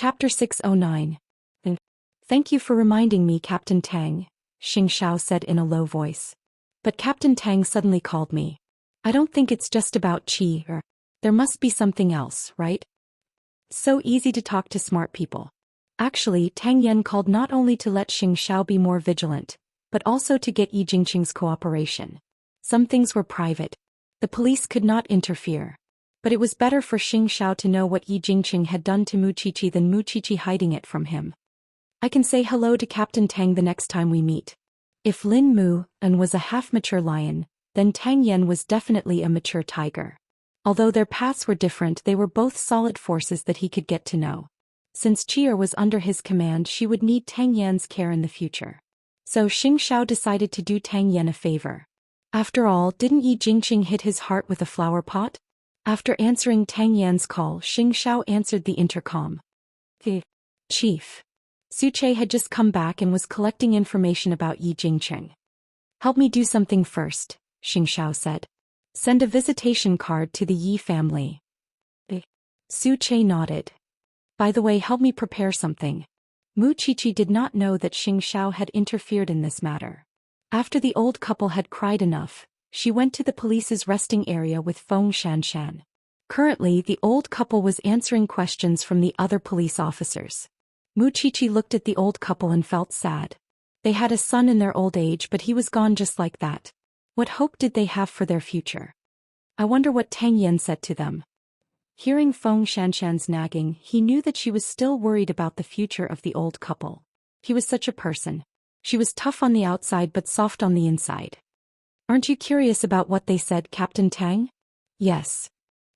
Chapter 609. Thank you for reminding me, Captain Tang, Xianxia said in a low voice. But Captain Tang suddenly called me. I don't think it's just about qi. There must be something else, right? So easy to talk to smart people. Actually, Tang Yan called not only to let Xianxia be more vigilant, but also to get Yi Jingqing's cooperation. Some things were private. The police could not interfere. But it was better for Xianxia to know what Yi Jingqing had done to Muqiqi than Muqiqi hiding it from him. I can say hello to Captain Tang the next time we meet. If Lin Mu and was a half-mature lion, then Tang Yan was definitely a mature tiger. Although their paths were different, they were both solid forces that he could get to know. Since Qi was under his command, she would need Tang Yan's care in the future. So Xianxia decided to do Tang Yan a favor. After all, didn't Yi Jingqing hit his heart with a flower pot? After answering Tang Yan's call, Xianxia answered the intercom. Chief. Su Che had just come back and was collecting information about Yi Jingqing. Help me do something first, Xianxia said. Send a visitation card to the Yi family. Su Che nodded. By the way, help me prepare something. Muqiqi did not know that Xianxia had interfered in this matter. After the old couple had cried enough, she went to the police's resting area with Feng Xianshan. Currently, the old couple was answering questions from the other police officers. Muqiqi looked at the old couple and felt sad. They had a son in their old age, but he was gone just like that. What hope did they have for their future? I wonder what Tang Yan said to them. Hearing Feng Xianshan's nagging, he knew that she was still worried about the future of the old couple. He was such a person. She was tough on the outside but soft on the inside. Aren't you curious about what they said, Captain Tang? Yes.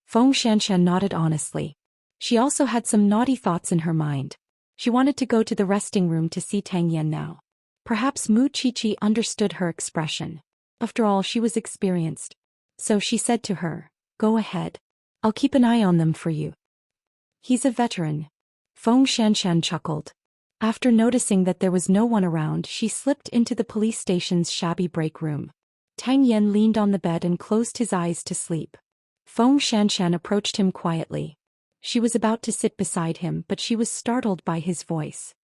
Feng Xianshan nodded honestly. She also had some naughty thoughts in her mind. She wanted to go to the resting room to see Tang Yan now. Perhaps Muqiqi understood her expression. After all, she was experienced. So she said to her, "Go ahead. I'll keep an eye on them for you." He's a veteran. Feng Xianshan chuckled. After noticing that there was no one around, she slipped into the police station's shabby break room. Tang Yan leaned on the bed and closed his eyes to sleep. Feng Xianshan approached him quietly. She was about to sit beside him, but she was startled by his voice.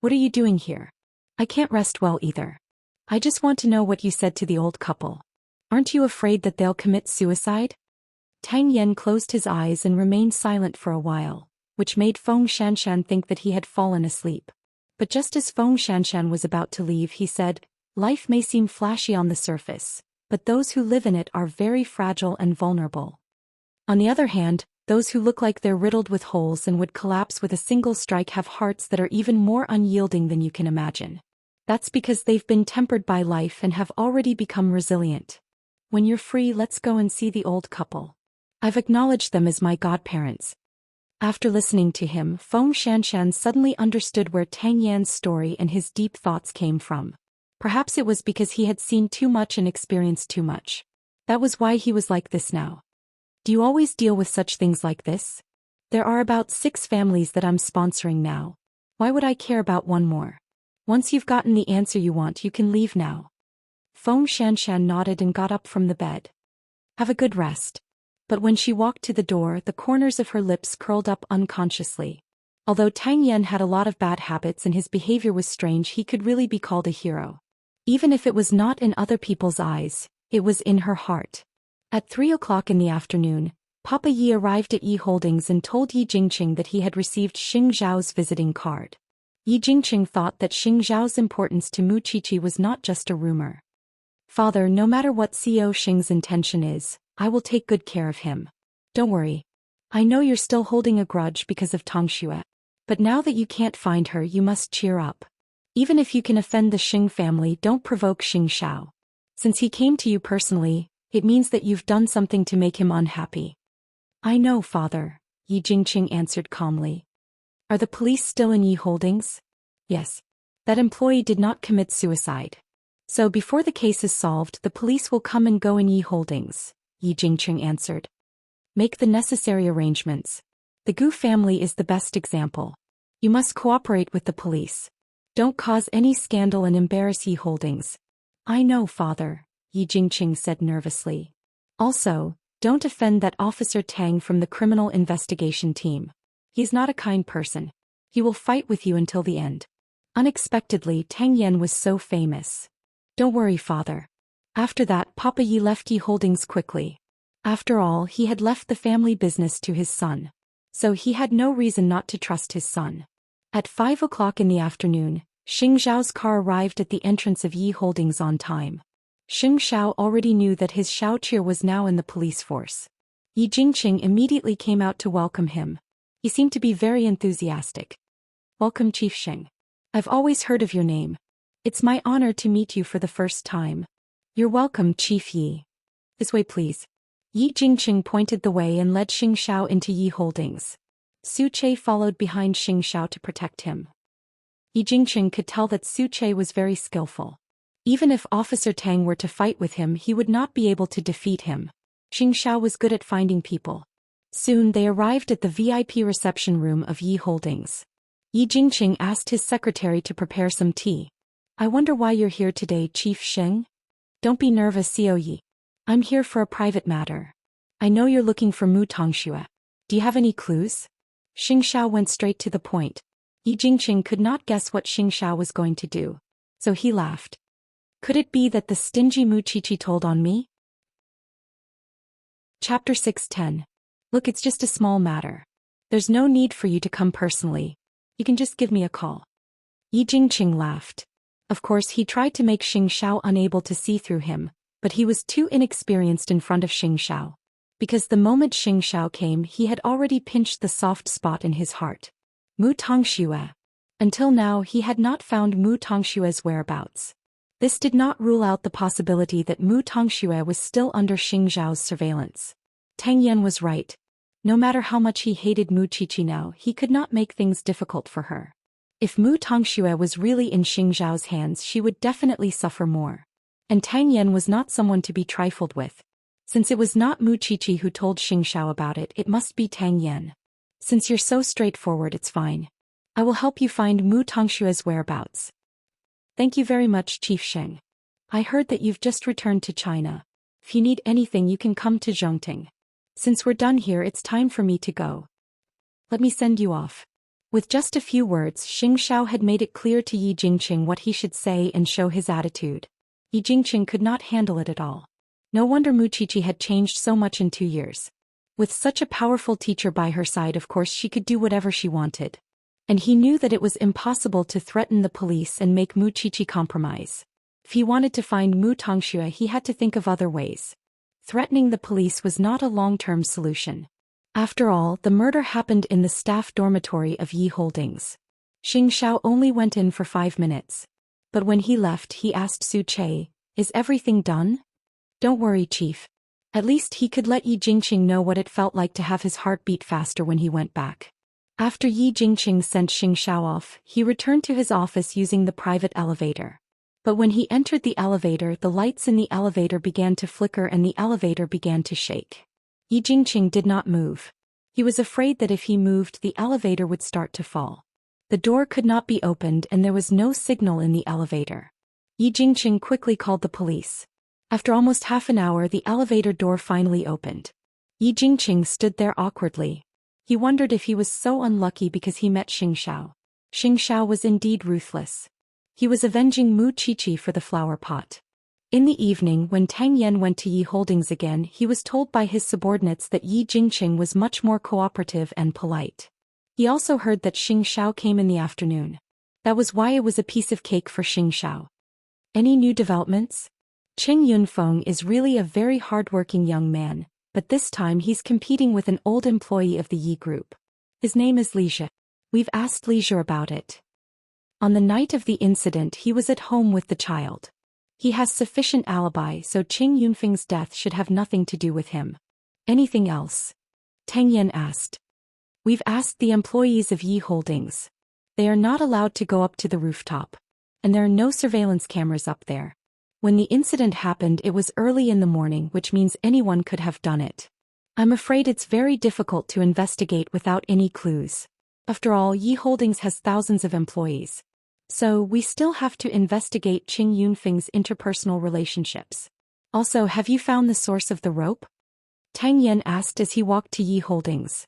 "What are you doing here? I can't rest well either. I just want to know what you said to the old couple. Aren't you afraid that they'll commit suicide?" Tang Yan closed his eyes and remained silent for a while, which made Feng Xianshan think that he had fallen asleep. But just as Feng Xianshan was about to leave, he said, "Life may seem flashy on the surface, but those who live in it are very fragile and vulnerable. On the other hand, those who look like they're riddled with holes and would collapse with a single strike have hearts that are even more unyielding than you can imagine. That's because they've been tempered by life and have already become resilient. When you're free, let's go and see the old couple. I've acknowledged them as my godparents." After listening to him, Feng Xianshan suddenly understood where Tang Yan's story and his deep thoughts came from. Perhaps it was because he had seen too much and experienced too much. That was why he was like this now. "Do you always deal with such things like this? There are about 6 families that I'm sponsoring now. Why would I care about one more? Once you've gotten the answer you want, you can leave now." Feng Xianshan nodded and got up from the bed. "Have a good rest." But when she walked to the door, the corners of her lips curled up unconsciously. Although Tang Yan had a lot of bad habits and his behavior was strange, he could really be called a hero. Even if it was not in other people's eyes, it was in her heart. At 3 o'clock in the afternoon, Papa Yi arrived at Yi Holdings and told Yi Jingqing that he had received Xing Zhao's visiting card. Yi Jingqing thought that Xing Zhao's importance to Muqiqi was not just a rumor. "Father, no matter what CO Xing's intention is, I will take good care of him. Don't worry. I know you're still holding a grudge because of Tongxue. But now that you can't find her, you must cheer up. Even if you can offend the Xing family, don't provoke Xing Xiao. Since he came to you personally, it means that you've done something to make him unhappy." "I know, Father," Yi Jingqing answered calmly. "Are the police still in Yi Holdings?" "Yes. That employee did not commit suicide. So before the case is solved, the police will come and go in Yi Holdings," Yi Jingqing answered. "Make the necessary arrangements. The Gu family is the best example. You must cooperate with the police. Don't cause any scandal and embarrass Yi Holdings." "I know, Father," Yi Jingqing said nervously. "Also, don't offend that Officer Tang from the criminal investigation team. He's not a kind person. He will fight with you until the end. Unexpectedly, Tang Yan was so famous. Don't worry, father. After that, Papa Yi left Yi Holdings quickly. After all, he had left the family business to his son. So he had no reason not to trust his son. At 5 o'clock in the afternoon, Xing Xiao's car arrived at the entrance of Yi Holdings on time. Xing Xiao already knew that his Xiaoqia was now in the police force. Yi Jingqing immediately came out to welcome him. He seemed to be very enthusiastic. Welcome, Chief Xing. I've always heard of your name. It's my honor to meet you for the first time. You're welcome, Chief Yi. This way, please. Yi Jingqing pointed the way and led Xing Xiao into Yi Holdings. Su Che followed behind Xing Xiao to protect him. Yi Jingqing could tell that Su Che was very skillful. Even if Officer Tang were to fight with him, he would not be able to defeat him. Xing Xiao was good at finding people. Soon they arrived at the VIP reception room of Yi Holdings. Yi Jingqing asked his secretary to prepare some tea. I wonder why you're here today, Chief Xing? Don't be nervous, Xiao Yi. I'm here for a private matter. I know you're looking for Mu Tongxue. Do you have any clues? Xing Xiao went straight to the point. Yi Jingqing could not guess what Xing Xiao was going to do. So he laughed. Could it be that the stingy Mu Qiqi told on me? Chapter 610. Look, it's just a small matter. There's no need for you to come personally. You can just give me a call. Yi Jingqing laughed. Of course, he tried to make Xing Xiao unable to see through him, but he was too inexperienced in front of Xing Xiao. Because the moment Xing Xiao came, he had already pinched the soft spot in his heart. Mu Tongxue. Until now, he had not found Mu Tongxue's whereabouts. This did not rule out the possibility that Mu Tongxue was still under Xing Xiao's surveillance. Tang Yan was right. No matter how much he hated Mu Qiqi now, he could not make things difficult for her. If Mu Tongxue was really in Xing Xiao's hands, she would definitely suffer more. And Tang Yan was not someone to be trifled with. Since it was not Mu Qiqi who told Xing Xiao about it, it must be Tang Yan. Since you're so straightforward, it's fine. I will help you find Mu Tongshue's whereabouts. Thank you very much, Chief Xing. I heard that you've just returned to China. If you need anything, you can come to Zhongting. Since we're done here, it's time for me to go. Let me send you off. With just a few words, Xing Xiao had made it clear to Yi Jingqing what he should say and show his attitude. Yi Jingqing could not handle it at all. No wonder Mu Qiqi had changed so much in 2 years. With such a powerful teacher by her side, of course she could do whatever she wanted. And he knew that it was impossible to threaten the police and make Mu Qiqi compromise. If he wanted to find Mu Tongxue, he had to think of other ways. Threatening the police was not a long-term solution. After all, the murder happened in the staff dormitory of Yi Holdings. Xing Xiao only went in for 5 minutes. But when he left, he asked Su Che, "Is everything done?" "Don't worry, Chief." At least he could let Yi Jingqing know what it felt like to have his heart beat faster when he went back. After Yi Jingqing sent Xing Xiao off, he returned to his office using the private elevator. But when he entered the elevator, the lights in the elevator began to flicker and the elevator began to shake. Yi Jingqing did not move. He was afraid that if he moved, the elevator would start to fall. The door could not be opened and there was no signal in the elevator. Yi Jingqing quickly called the police. After almost half an hour, the elevator door finally opened. Yi Jingqing stood there awkwardly. He wondered if he was so unlucky because he met Xing Xiao. Xing Xiao was indeed ruthless. He was avenging Mu Qiqi for the flower pot. In the evening, when Tang Yan went to Yi Holdings again, he was told by his subordinates that Yi Jingqing was much more cooperative and polite. He also heard that Xing Xiao came in the afternoon. That was why it was a piece of cake for Xing Xiao. Any new developments? Qing Yunfeng is really a very hardworking young man, but this time he's competing with an old employee of the Yi Group. His name is Li Zhe. We've asked Li Zhe about it. On the night of the incident, he was at home with the child. He has sufficient alibi, so Qing Yunfeng's death should have nothing to do with him. Anything else? Tang Yan asked. We've asked the employees of Yi Holdings. They are not allowed to go up to the rooftop. And there are no surveillance cameras up there. When the incident happened, it was early in the morning, which means anyone could have done it. I'm afraid it's very difficult to investigate without any clues. After all, Yi Holdings has thousands of employees. So, we still have to investigate Qing Yunfeng's interpersonal relationships. Also, have you found the source of the rope? Tang Yan asked as he walked to Yi Holdings.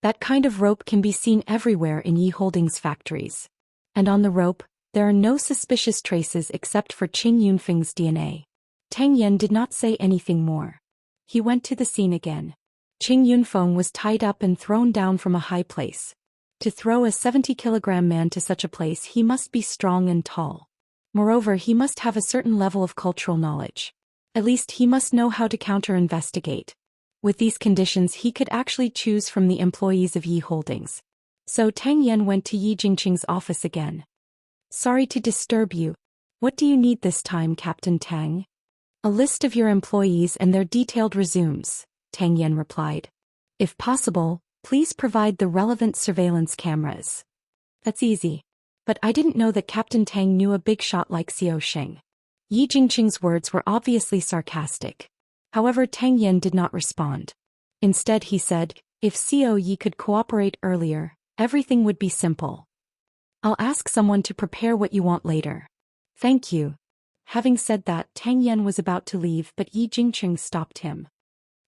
That kind of rope can be seen everywhere in Yi Holdings factories. And on the rope, there are no suspicious traces except for Qing Yunfeng's DNA. Tang Yan did not say anything more. He went to the scene again. Qing Yunfeng was tied up and thrown down from a high place. To throw a 70-kilogram man to such a place, he must be strong and tall. Moreover, he must have a certain level of cultural knowledge. At least he must know how to counter-investigate. With these conditions, he could actually choose from the employees of Yi Holdings. So Tang Yan went to Yi Jingqing's office again. Sorry to disturb you. What do you need this time, Captain Tang? A list of your employees and their detailed resumes, Tang Yan replied. If possible, please provide the relevant surveillance cameras. That's easy. But I didn't know that Captain Tang knew a big shot like Zhou Xian. Yi Jingqing's words were obviously sarcastic. However, Tang Yan did not respond. Instead he said, if Xiao Yi could cooperate earlier, everything would be simple. I'll ask someone to prepare what you want later. Thank you. Having said that, Tang Yan was about to leave, but Yi Jingqing stopped him.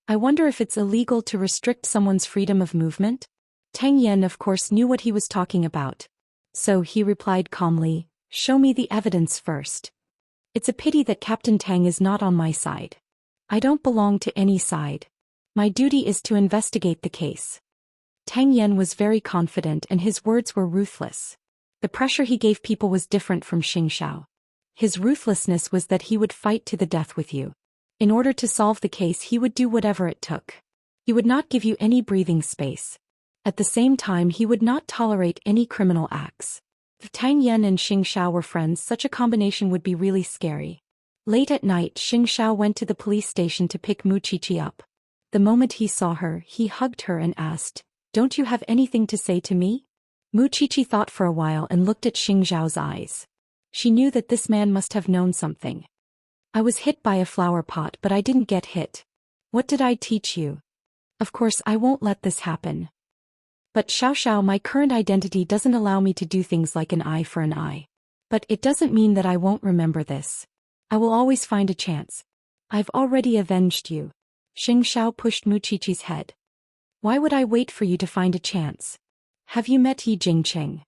I wonder if it's illegal to restrict someone's freedom of movement? Tang Yan of course knew what he was talking about. So he replied calmly, show me the evidence first. It's a pity that Captain Tang is not on my side. I don't belong to any side. My duty is to investigate the case. Tang Yan was very confident and his words were ruthless. The pressure he gave people was different from Xianxia. His ruthlessness was that he would fight to the death with you. In order to solve the case, he would do whatever it took. He would not give you any breathing space. At the same time, he would not tolerate any criminal acts. If Tang Yan and Xianxia were friends, such a combination would be really scary. Late at night, Xianxia went to the police station to pick Mu Qiqi up. The moment he saw her, he hugged her and asked, "Don't you have anything to say to me?" Mu Qiqi thought for a while and looked at Xiao's eyes. She knew that this man must have known something. I was hit by a flower pot, but I didn't get hit. What did I teach you? Of course I won't let this happen. But Xiao, my current identity doesn't allow me to do things like an eye for an eye. But it doesn't mean that I won't remember this. I will always find a chance. I've already avenged you. Xiao pushed Mu Qiqi's head. Why would I wait for you to find a chance? Have you met Yi Jingqing?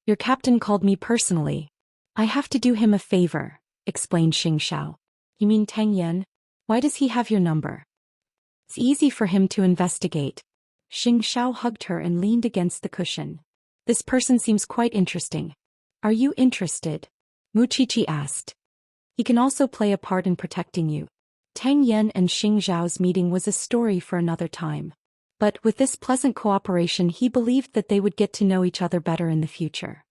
Your captain called me personally. I have to do him a favor, explained Xiao. You mean Tang Yan? Why does he have your number? It's easy for him to investigate. Xiao hugged her and leaned against the cushion. This person seems quite interesting. Are you interested? Mu Qiqi asked. He can also play a part in protecting you. Tang Yan and Xiao's meeting was a story for another time. But with this pleasant cooperation, he believed that they would get to know each other better in the future.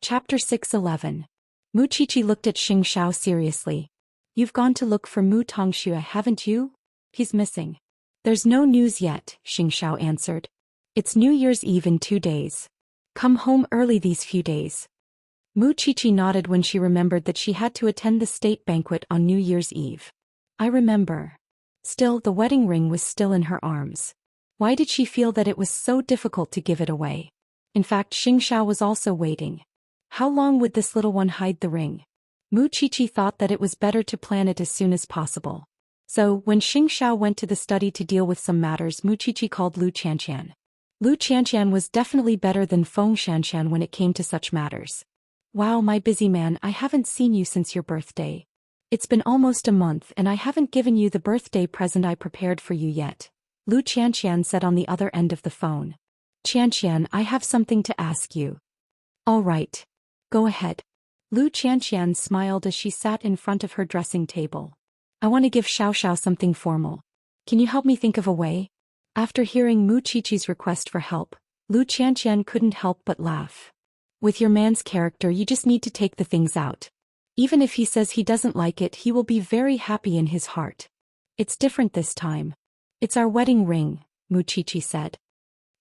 Chapter 6:11. Mu Qiqi looked at Xiao seriously. You've gone to look for Mu Tongxue, haven't you? He's missing. There's no news yet, Xiao answered. It's New Year's Eve in 2 days. Come home early these few days. Mu Qiqi nodded when she remembered that she had to attend the state banquet on New Year's Eve. I remember. Still, the wedding ring was still in her arms. Why did she feel that it was so difficult to give it away? In fact, Xiao was also waiting. How long would this little one hide the ring? Mu Qiqi thought that it was better to plan it as soon as possible. So, when Xiao went to the study to deal with some matters, Mu Qiqi called Lu Qianqian. Lu Qianqian was definitely better than Feng Xianxian when it came to such matters. Wow, my busy man, I haven't seen you since your birthday. It's been almost a month and I haven't given you the birthday present I prepared for you yet, Lu Qianqian said on the other end of the phone. Qianqian, I have something to ask you. All right. Go ahead. Lu Qianqian smiled as she sat in front of her dressing table. I want to give Xiao something formal. Can you help me think of a way? After hearing Mu Qiqi's request for help, Lu Qianqian couldn't help but laugh. With your man's character, you just need to take the things out. Even if he says he doesn't like it, he will be very happy in his heart. It's different this time. It's our wedding ring, Mu Qiqi said.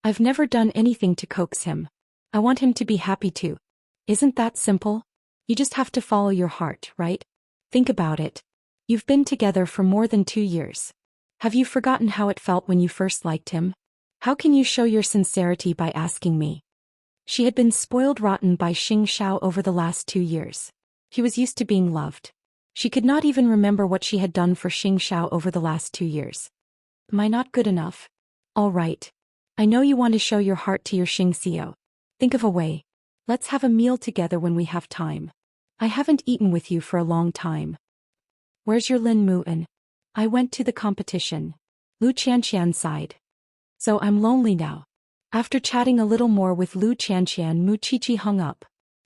I've never done anything to coax him. I want him to be happy too. Isn't that simple? You just have to follow your heart, right? Think about it. You've been together for more than 2 years. Have you forgotten how it felt when you first liked him? How can you show your sincerity by asking me? She had been spoiled rotten by Xiao over the last 2 years. He was used to being loved. She could not even remember what she had done for Xiao over the last 2 years. Am I not good enough? All right. I know you want to show your heart to your Xianxia. Think of a way. Let's have a meal together when we have time. I haven't eaten with you for a long time. Where's your Lin Mu'en? I went to the competition. Lu Qianxian sighed. So I'm lonely now. After chatting a little more with Lu Qianxian, Mu Qiqi hung up.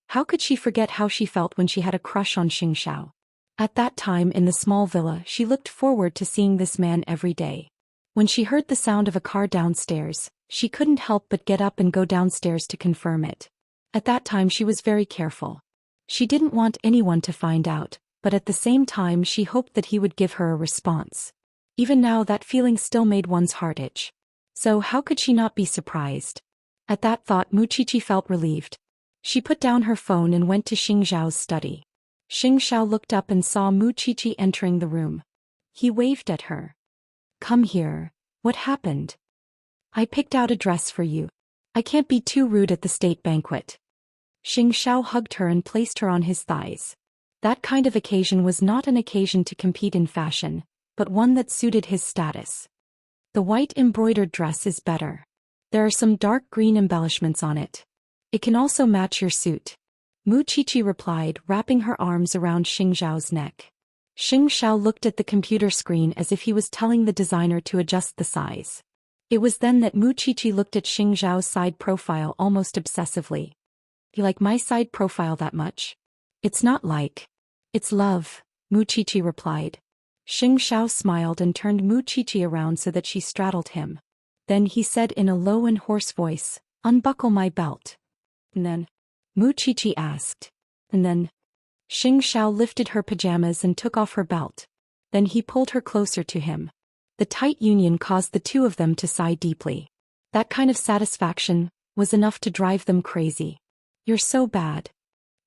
How could she forget how she felt when she had a crush on Xingxiao? At that time in the small villa, she looked forward to seeing this man every day. When she heard the sound of a car downstairs, she couldn't help but get up and go downstairs to confirm it. At that time she was very careful. She didn't want anyone to find out, but at the same time she hoped that he would give her a response. Even now that feeling still made one's heart itch. So how could she not be surprised? At that thought Mu Qiqi felt relieved. She put down her phone and went to Xingxiao's study. Xingxiao looked up and saw Mu Qiqi entering the room. He waved at her. Come here. What happened? I picked out a dress for you. I can't be too rude at the state banquet. Xingxiao hugged her and placed her on his thighs. That kind of occasion was not an occasion to compete in fashion, but one that suited his status. The white embroidered dress is better. There are some dark green embellishments on it. It can also match your suit. Mu Qiqi replied, wrapping her arms around Xingxiao's neck. Xingxiao looked at the computer screen as if he was telling the designer to adjust the size. It was then that Mu Qiqi looked at Xingxiao's side profile almost obsessively. You like my side profile that much? It's not like. It's love, Mu Qiqi replied. Xingxiao smiled and turned Mu Qiqi around so that she straddled him. Then he said in a low and hoarse voice, unbuckle my belt. And then? Mu Qiqi asked. And then? Xingxiao lifted her pajamas and took off her belt. Then he pulled her closer to him. The tight union caused the two of them to sigh deeply. That kind of satisfaction was enough to drive them crazy. You're so bad.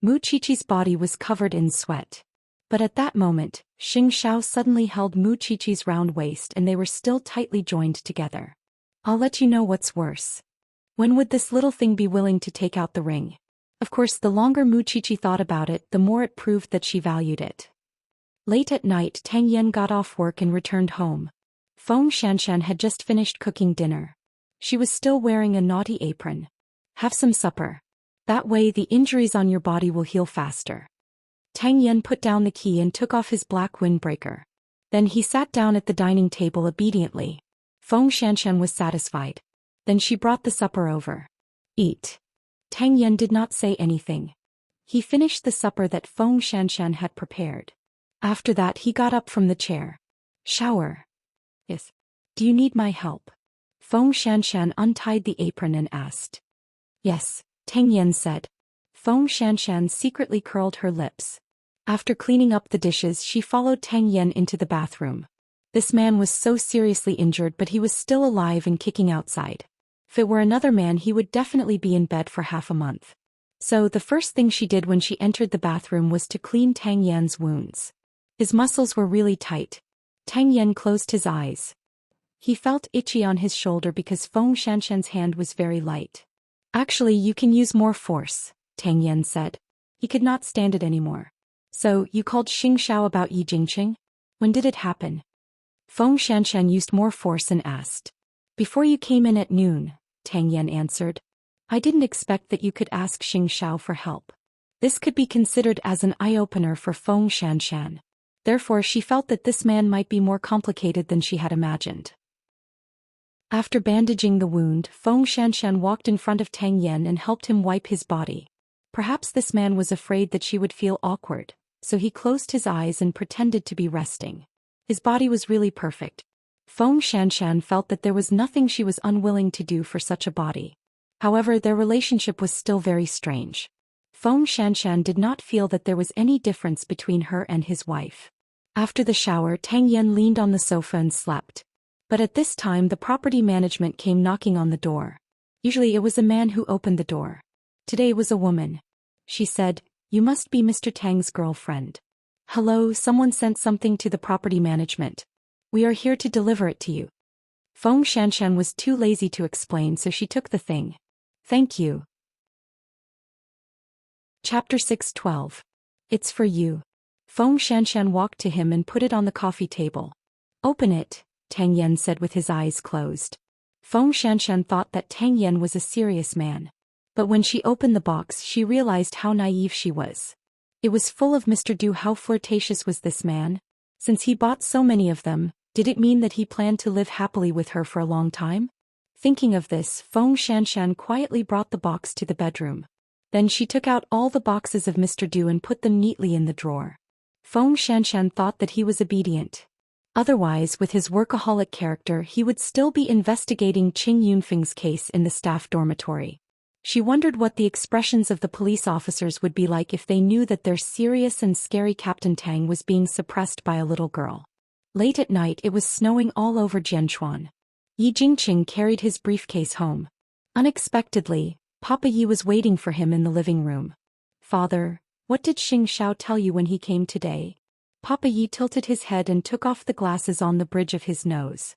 Mu Qiqi's body was covered in sweat. But at that moment, Xingxiao suddenly held Mu Qiqi's round waist and they were still tightly joined together. I'll let you know what's worse. When would this little thing be willing to take out the ring? Of course, the longer Mu Qiqi thought about it, the more it proved that she valued it. Late at night, Tang Yan got off work and returned home. Feng Xianxian had just finished cooking dinner. She was still wearing a naughty apron. Have some supper. That way the injuries on your body will heal faster. Tang Yan put down the key and took off his black windbreaker. Then he sat down at the dining table obediently. Feng Xianxian was satisfied. Then she brought the supper over. Eat. Tang Yan did not say anything. He finished the supper that Feng Xianxian had prepared. After that he got up from the chair. Shower. Yes. Do you need my help? Feng Xianxian untied the apron and asked. Yes, Tang Yan said. Feng Xianxian secretly curled her lips. After cleaning up the dishes she followed Tang Yan into the bathroom. This man was so seriously injured but he was still alive and kicking outside. If it were another man he would definitely be in bed for half a month. So the first thing she did when she entered the bathroom was to clean Tang Yan's wounds. His muscles were really tight. Tang Yan closed his eyes. He felt itchy on his shoulder because Feng Xianxian's hand was very light. Actually, you can use more force, Tang Yan said. He could not stand it anymore. So, you called Xingxiao about Yi Jingqing? When did it happen? Feng Xianxian used more force and asked. Before you came in at noon, Tang Yan answered. I didn't expect that you could ask Xingxiao for help. This could be considered as an eye-opener for Feng Xianxian. Therefore she felt that this man might be more complicated than she had imagined. After bandaging the wound, Feng Xianxian walked in front of Tang Yan and helped him wipe his body. Perhaps this man was afraid that she would feel awkward, so he closed his eyes and pretended to be resting. His body was really perfect. Feng Xianxian felt that there was nothing she was unwilling to do for such a body. However, their relationship was still very strange. Feng Xianxian did not feel that there was any difference between her and his wife. After the shower, Tang Yan leaned on the sofa and slept. But at this time the property management came knocking on the door. Usually it was a man who opened the door. Today it was a woman. She said, "You must be Mr. Tang's girlfriend." "Hello, someone sent something to the property management. We are here to deliver it to you." Feng Xianxian was too lazy to explain, so she took the thing. "Thank you." Chapter 6:12. It's for you. Feng Xianxian walked to him and put it on the coffee table. "Open it," Tang Yan said with his eyes closed. Feng Xianxian thought that Tang Yan was a serious man. But when she opened the box, she realized how naive she was. It was full of Mr. Du. How flirtatious was this man? Since he bought so many of them, did it mean that he planned to live happily with her for a long time? Thinking of this, Feng Xianxian quietly brought the box to the bedroom. Then she took out all the boxes of Mr. Du and put them neatly in the drawer. Feng Xianxian thought that he was obedient. Otherwise, with his workaholic character, he would still be investigating Qing Yunfeng's case in the staff dormitory. She wondered what the expressions of the police officers would be like if they knew that their serious and scary Captain Tang was being suppressed by a little girl. Late at night, it was snowing all over Jianchuan. Yi Jingqing carried his briefcase home. Unexpectedly, Papa Yi was waiting for him in the living room. "Father, what did Xiao tell you when he came today?" Papa Yi tilted his head and took off the glasses on the bridge of his nose.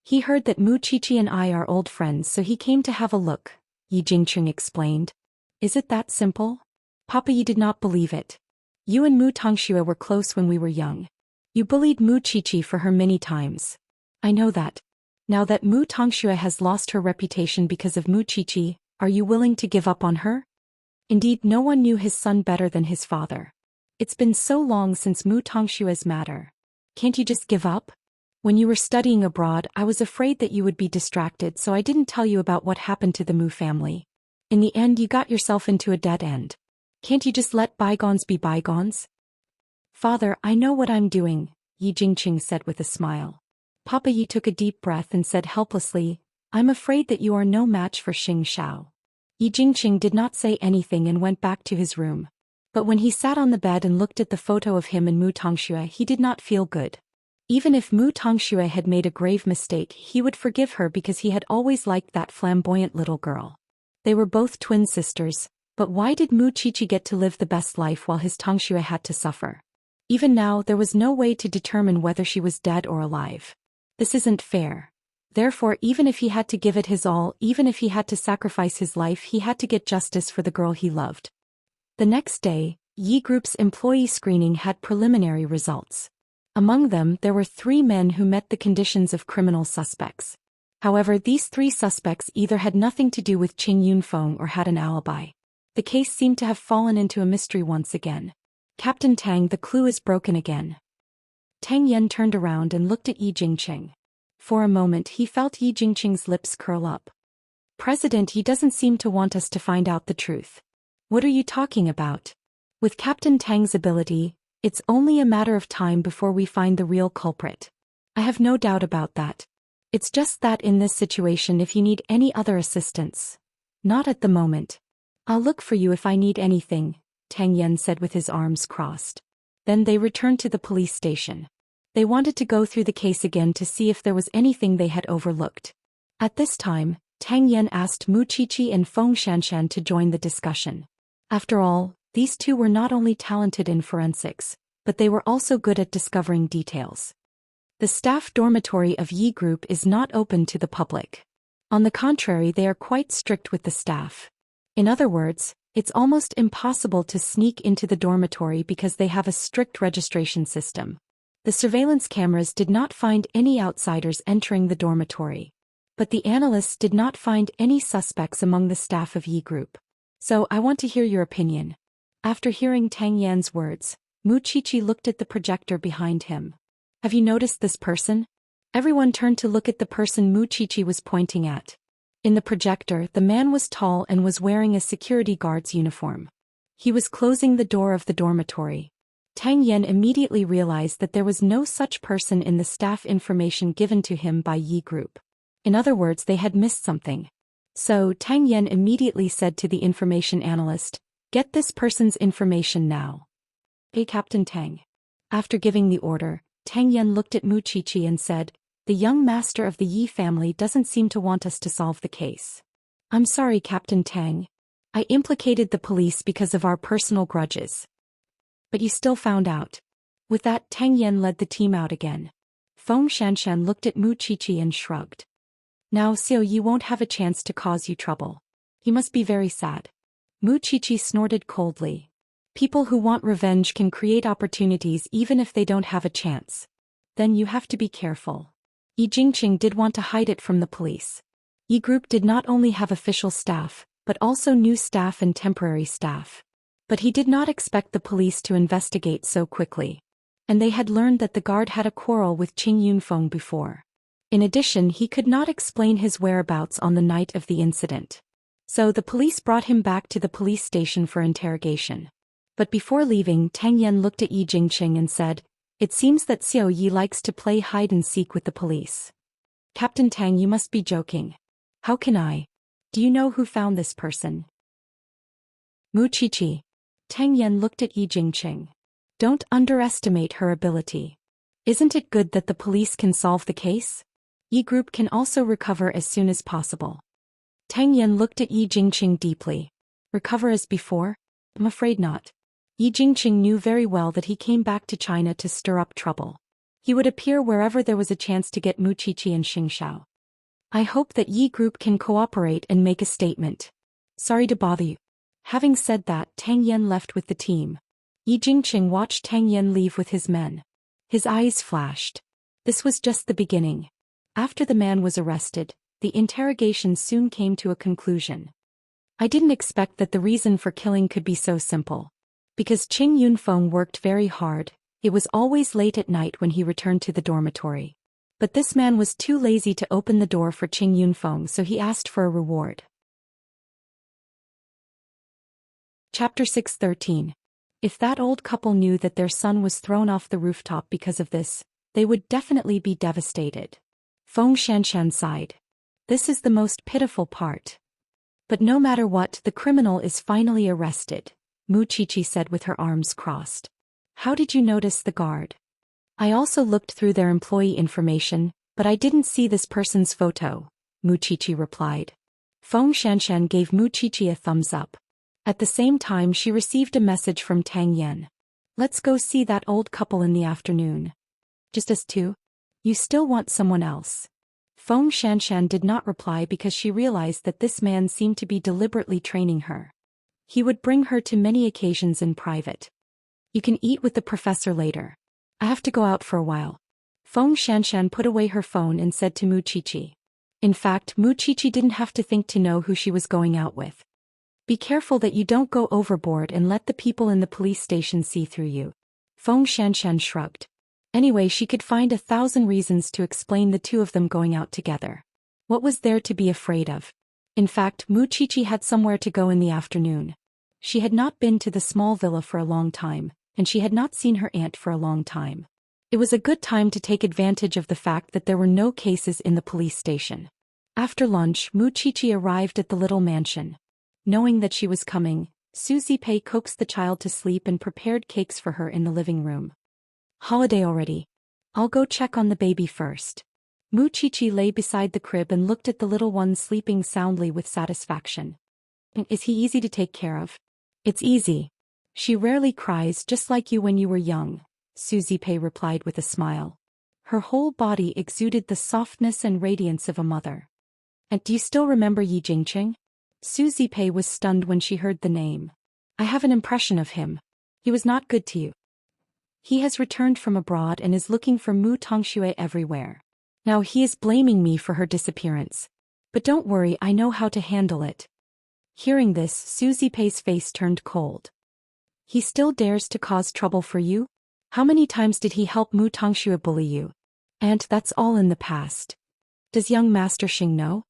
"He heard that Mu Qiqi and I are old friends, so he came to have a look," Yi Jingqing explained. "Is it that simple?" Papa Yi did not believe it. "You and Mu Tongxue were close when we were young. You bullied Mu Qiqi for her many times." "I know that. Now that Mu Tongxue has lost her reputation because of Mu Qiqi, are you willing to give up on her?" Indeed, no one knew his son better than his father. "It's been so long since Mu Tongshue's matter. Can't you just give up? When you were studying abroad, I was afraid that you would be distracted, so I didn't tell you about what happened to the Mu family. In the end, you got yourself into a dead end. Can't you just let bygones be bygones?" "Father, I know what I'm doing," Yi Jingqing said with a smile. Papa Yi took a deep breath and said helplessly, "I'm afraid that you are no match for Xiao." Yi Jingqing did not say anything and went back to his room. But when he sat on the bed and looked at the photo of him and Mu Tongxue, he did not feel good. Even if Mu Tongxue had made a grave mistake, he would forgive her because he had always liked that flamboyant little girl. They were both twin sisters, but why did Mu Qiqi get to live the best life while his Tongxue had to suffer? Even now, there was no way to determine whether she was dead or alive. This isn't fair. Therefore, even if he had to give it his all, even if he had to sacrifice his life, he had to get justice for the girl he loved. The next day, Yi Group's employee screening had preliminary results. Among them, there were 3 men who met the conditions of criminal suspects. However, these 3 suspects either had nothing to do with Qing Yunfeng or had an alibi. The case seemed to have fallen into a mystery once again. "Captain Tang, the clue is broken again." Tang Yan turned around and looked at Yi Jingqing. For a moment, he felt Yi Jingqing's lips curl up. "President, he doesn't seem to want us to find out the truth." "What are you talking about? With Captain Tang's ability, it's only a matter of time before we find the real culprit. I have no doubt about that. It's just that in this situation, if you need any other assistance." "Not at the moment. I'll look for you if I need anything," Tang Yan said with his arms crossed. Then they returned to the police station. They wanted to go through the case again to see if there was anything they had overlooked. At this time, Tang Yan asked Mu Qiqi and Feng Xianxian to join the discussion. After all, these 2 were not only talented in forensics, but they were also good at discovering details. The staff dormitory of Yi Group is not open to the public. On the contrary, they are quite strict with the staff. In other words, it's almost impossible to sneak into the dormitory because they have a strict registration system. The surveillance cameras did not find any outsiders entering the dormitory. But the analysts did not find any suspects among the staff of Yi Group. "So I want to hear your opinion." After hearing Tang Yan's words, Mu Qiqi looked at the projector behind him. "Have you noticed this person?" Everyone turned to look at the person Mu Qiqi was pointing at. In the projector, the man was tall and was wearing a security guard's uniform. He was closing the door of the dormitory. Tang Yan immediately realized that there was no such person in the staff information given to him by Yi Group. In other words, they had missed something. So Tang Yan immediately said to the information analyst, "Get this person's information now." "Hey, Captain Tang." After giving the order, Tang Yan looked at Mu Qiqi and said, "The young master of the Yi family doesn't seem to want us to solve the case." "I'm sorry, Captain Tang. I implicated the police because of our personal grudges." "But you still found out." With that, Tang Yan led the team out again. Feng Xianxian looked at Mu Qiqi and shrugged. "Now Xiao Yi won't have a chance to cause you trouble. He must be very sad." Mu Qiqi snorted coldly. "People who want revenge can create opportunities even if they don't have a chance. Then you have to be careful." Yi Jingqing did want to hide it from the police. Yi Group did not only have official staff, but also new staff and temporary staff. But he did not expect the police to investigate so quickly. And they had learned that the guard had a quarrel with Qing Yunfeng before. In addition, he could not explain his whereabouts on the night of the incident. So the police brought him back to the police station for interrogation. But before leaving, Tang Yan looked at Yi Jingqing and said, "It seems that Xiao Yi likes to play hide-and-seek with the police." "Captain Tang, you must be joking. How can I? Do you know who found this person?" "Mu Qiqi." Tang Yan looked at Yi Jingqing. "Don't underestimate her ability. Isn't it good that the police can solve the case? Yi Group can also recover as soon as possible." Tang Yan looked at Yi Jingqing deeply. "Recover as before? I'm afraid not." Yi Jingqing knew very well that he came back to China to stir up trouble. He would appear wherever there was a chance to get Mu Qiqi and Xianxia. "I hope that Yi Group can cooperate and make a statement. Sorry to bother you." Having said that, Tang Yan left with the team. Yi Jingqing watched Tang Yan leave with his men. His eyes flashed. This was just the beginning. After the man was arrested, the interrogation soon came to a conclusion. I didn't expect that the reason for killing could be so simple. Because Qing Yunfeng worked very hard, it was always late at night when he returned to the dormitory. But this man was too lazy to open the door for Qing Yunfeng, so he asked for a reward. Chapter 613. If that old couple knew that their son was thrown off the rooftop because of this, they would definitely be devastated. Feng Xianxia sighed. This is the most pitiful part. But no matter what, the criminal is finally arrested, Mu Qiqi said with her arms crossed. How did you notice the guard? I also looked through their employee information, but I didn't see this person's photo, Mu Qiqi replied. Feng Xianxia gave Mu Qiqi a thumbs up. At the same time, she received a message from Tang Yan. Let's go see that old couple in the afternoon. Just us two? You still want someone else? Feng Xianxia did not reply because she realized that this man seemed to be deliberately training her. He would bring her to many occasions in private. You can eat with the professor later. I have to go out for a while. Feng Xianxia put away her phone and said to Mu Qiqi. In fact, Mu Qiqi didn't have to think to know who she was going out with. Be careful that you don't go overboard and let the people in the police station see through you. Feng Xianxia shrugged. Anyway, she could find 1,000 reasons to explain the two of them going out together. What was there to be afraid of? In fact, Mu Qiqi had somewhere to go in the afternoon. She had not been to the small villa for a long time, and she had not seen her aunt for a long time. It was a good time to take advantage of the fact that there were no cases in the police station. After lunch, Mu Qiqi arrived at the little mansion. Knowing that she was coming, Su Zipei coaxed the child to sleep and prepared cakes for her in the living room. Holiday already. I'll go check on the baby first. Mu Qiqi lay beside the crib and looked at the little one sleeping soundly with satisfaction. Is he easy to take care of? It's easy. She rarely cries, just like you when you were young, Su Zipei replied with a smile. Her whole body exuded the softness and radiance of a mother. And do you still remember Yi Jingqing? Su Zipei was stunned when she heard the name. I have an impression of him. He was not good to you. He has returned from abroad and is looking for Mu Tongxue everywhere. Now he is blaming me for her disappearance. But don't worry, I know how to handle it. Hearing this, Su Zipei's face turned cold. He still dares to cause trouble for you? How many times did he help Mu Tongxue bully you? And that's all in the past. Does young Master Xing know?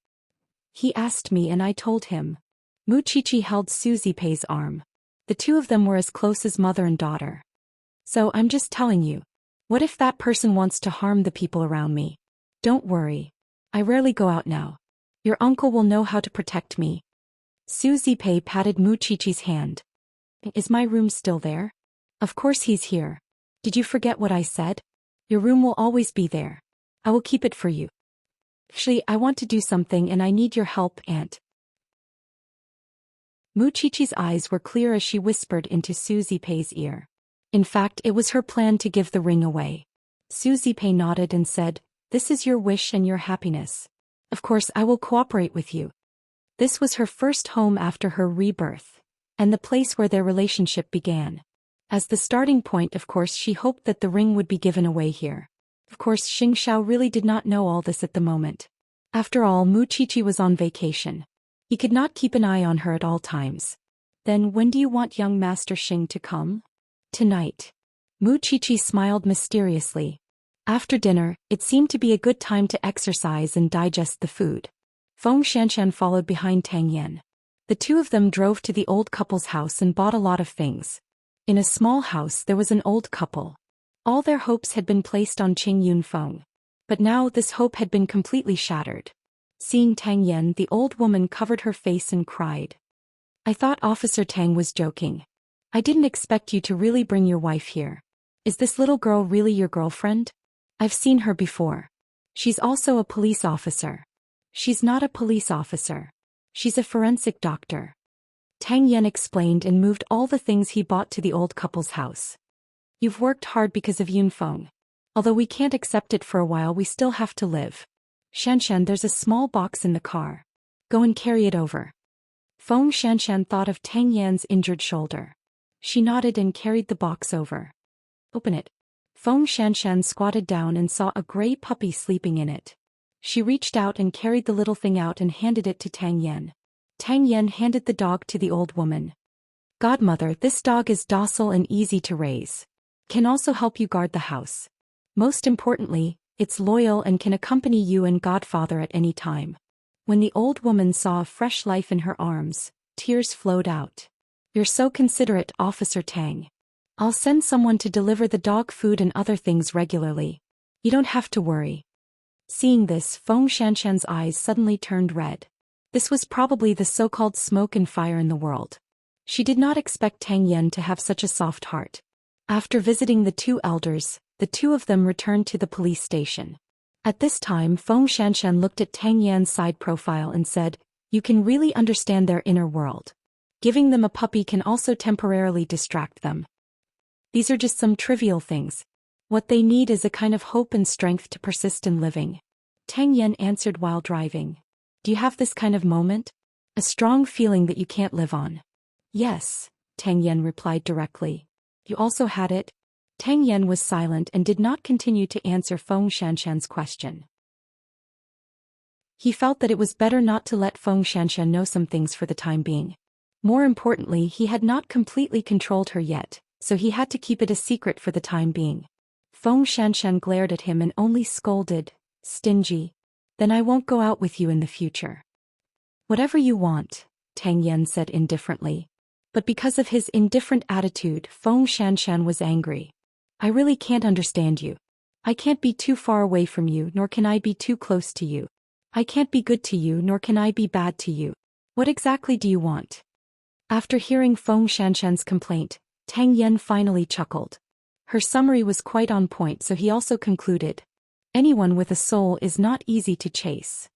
He asked me and I told him. Mu Qiqi held Su Zipei's arm. The two of them were as close as mother and daughter. So I'm just telling you. What if that person wants to harm the people around me? Don't worry. I rarely go out now. Your uncle will know how to protect me. Su Zipei patted Mu Qiqi's hand. Is my room still there? Of course he's here. Did you forget what I said? Your room will always be there. I will keep it for you. Actually, I want to do something and I need your help, Aunt. Mu Qiqi's eyes were clear as she whispered into Su Zipei's ear. In fact, it was her plan to give the ring away. Su Zipei nodded and said, This is your wish and your happiness. Of course, I will cooperate with you. This was her first home after her rebirth, and the place where their relationship began. As the starting point, of course, she hoped that the ring would be given away here. Of course, Xianxia really did not know all this at the moment. After all, Mu Qiqi was on vacation. He could not keep an eye on her at all times. Then when do you want young Master Xing to come? Tonight. Mu Qiqi smiled mysteriously. After dinner, it seemed to be a good time to exercise and digest the food. Feng Xianxian followed behind Tang Yan. The two of them drove to the old couple's house and bought a lot of things. In a small house there was an old couple. All their hopes had been placed on Qing Yunfeng. But now this hope had been completely shattered. Seeing Tang Yan, the old woman covered her face and cried. I thought Officer Tang was joking. I didn't expect you to really bring your wife here. Is this little girl really your girlfriend? I've seen her before. She's also a police officer. She's not a police officer. She's a forensic doctor. Tang Yan explained and moved all the things he bought to the old couple's house. You've worked hard because of Yunfeng. Although we can't accept it for a while, we still have to live. Xianxian, there's a small box in the car. Go and carry it over. Feng Xianxian thought of Tang Yan's injured shoulder. She nodded and carried the box over. Open it. Feng Xianxian squatted down and saw a gray puppy sleeping in it. She reached out and carried the little thing out and handed it to Tang Yan. Tang Yan handed the dog to the old woman. Godmother, this dog is docile and easy to raise. Can also help you guard the house. Most importantly, it's loyal and can accompany you and Godfather at any time. When the old woman saw a fresh life in her arms, tears flowed out. You're so considerate, Officer Tang. I'll send someone to deliver the dog food and other things regularly. You don't have to worry. Seeing this, Feng Xianxian's eyes suddenly turned red. This was probably the so-called smoke and fire in the world. She did not expect Tang Yan to have such a soft heart. After visiting the two elders, the two of them returned to the police station. At this time, Feng Xianxian looked at Tang Yan's side profile and said, You can really understand their inner world. Giving them a puppy can also temporarily distract them. These are just some trivial things. What they need is a kind of hope and strength to persist in living. Tang Yan answered while driving. Do you have this kind of moment? A strong feeling that you can't live on? Yes, Tang Yan replied directly. You also had it? Tang Yan was silent and did not continue to answer Feng Xianxian's question. He felt that it was better not to let Feng Xianxian know some things for the time being. More importantly, he had not completely controlled her yet, so he had to keep it a secret for the time being. Feng Xianxian glared at him and only scolded, Stingy. Then I won't go out with you in the future. Whatever you want, Tang Yan said indifferently. But because of his indifferent attitude, Feng Xianxian was angry. I really can't understand you. I can't be too far away from you, nor can I be too close to you. I can't be good to you, nor can I be bad to you. What exactly do you want? After hearing Feng Xianxian's complaint, Tang Yan finally chuckled. Her summary was quite on point, so he also concluded. Anyone with a soul is not easy to chase.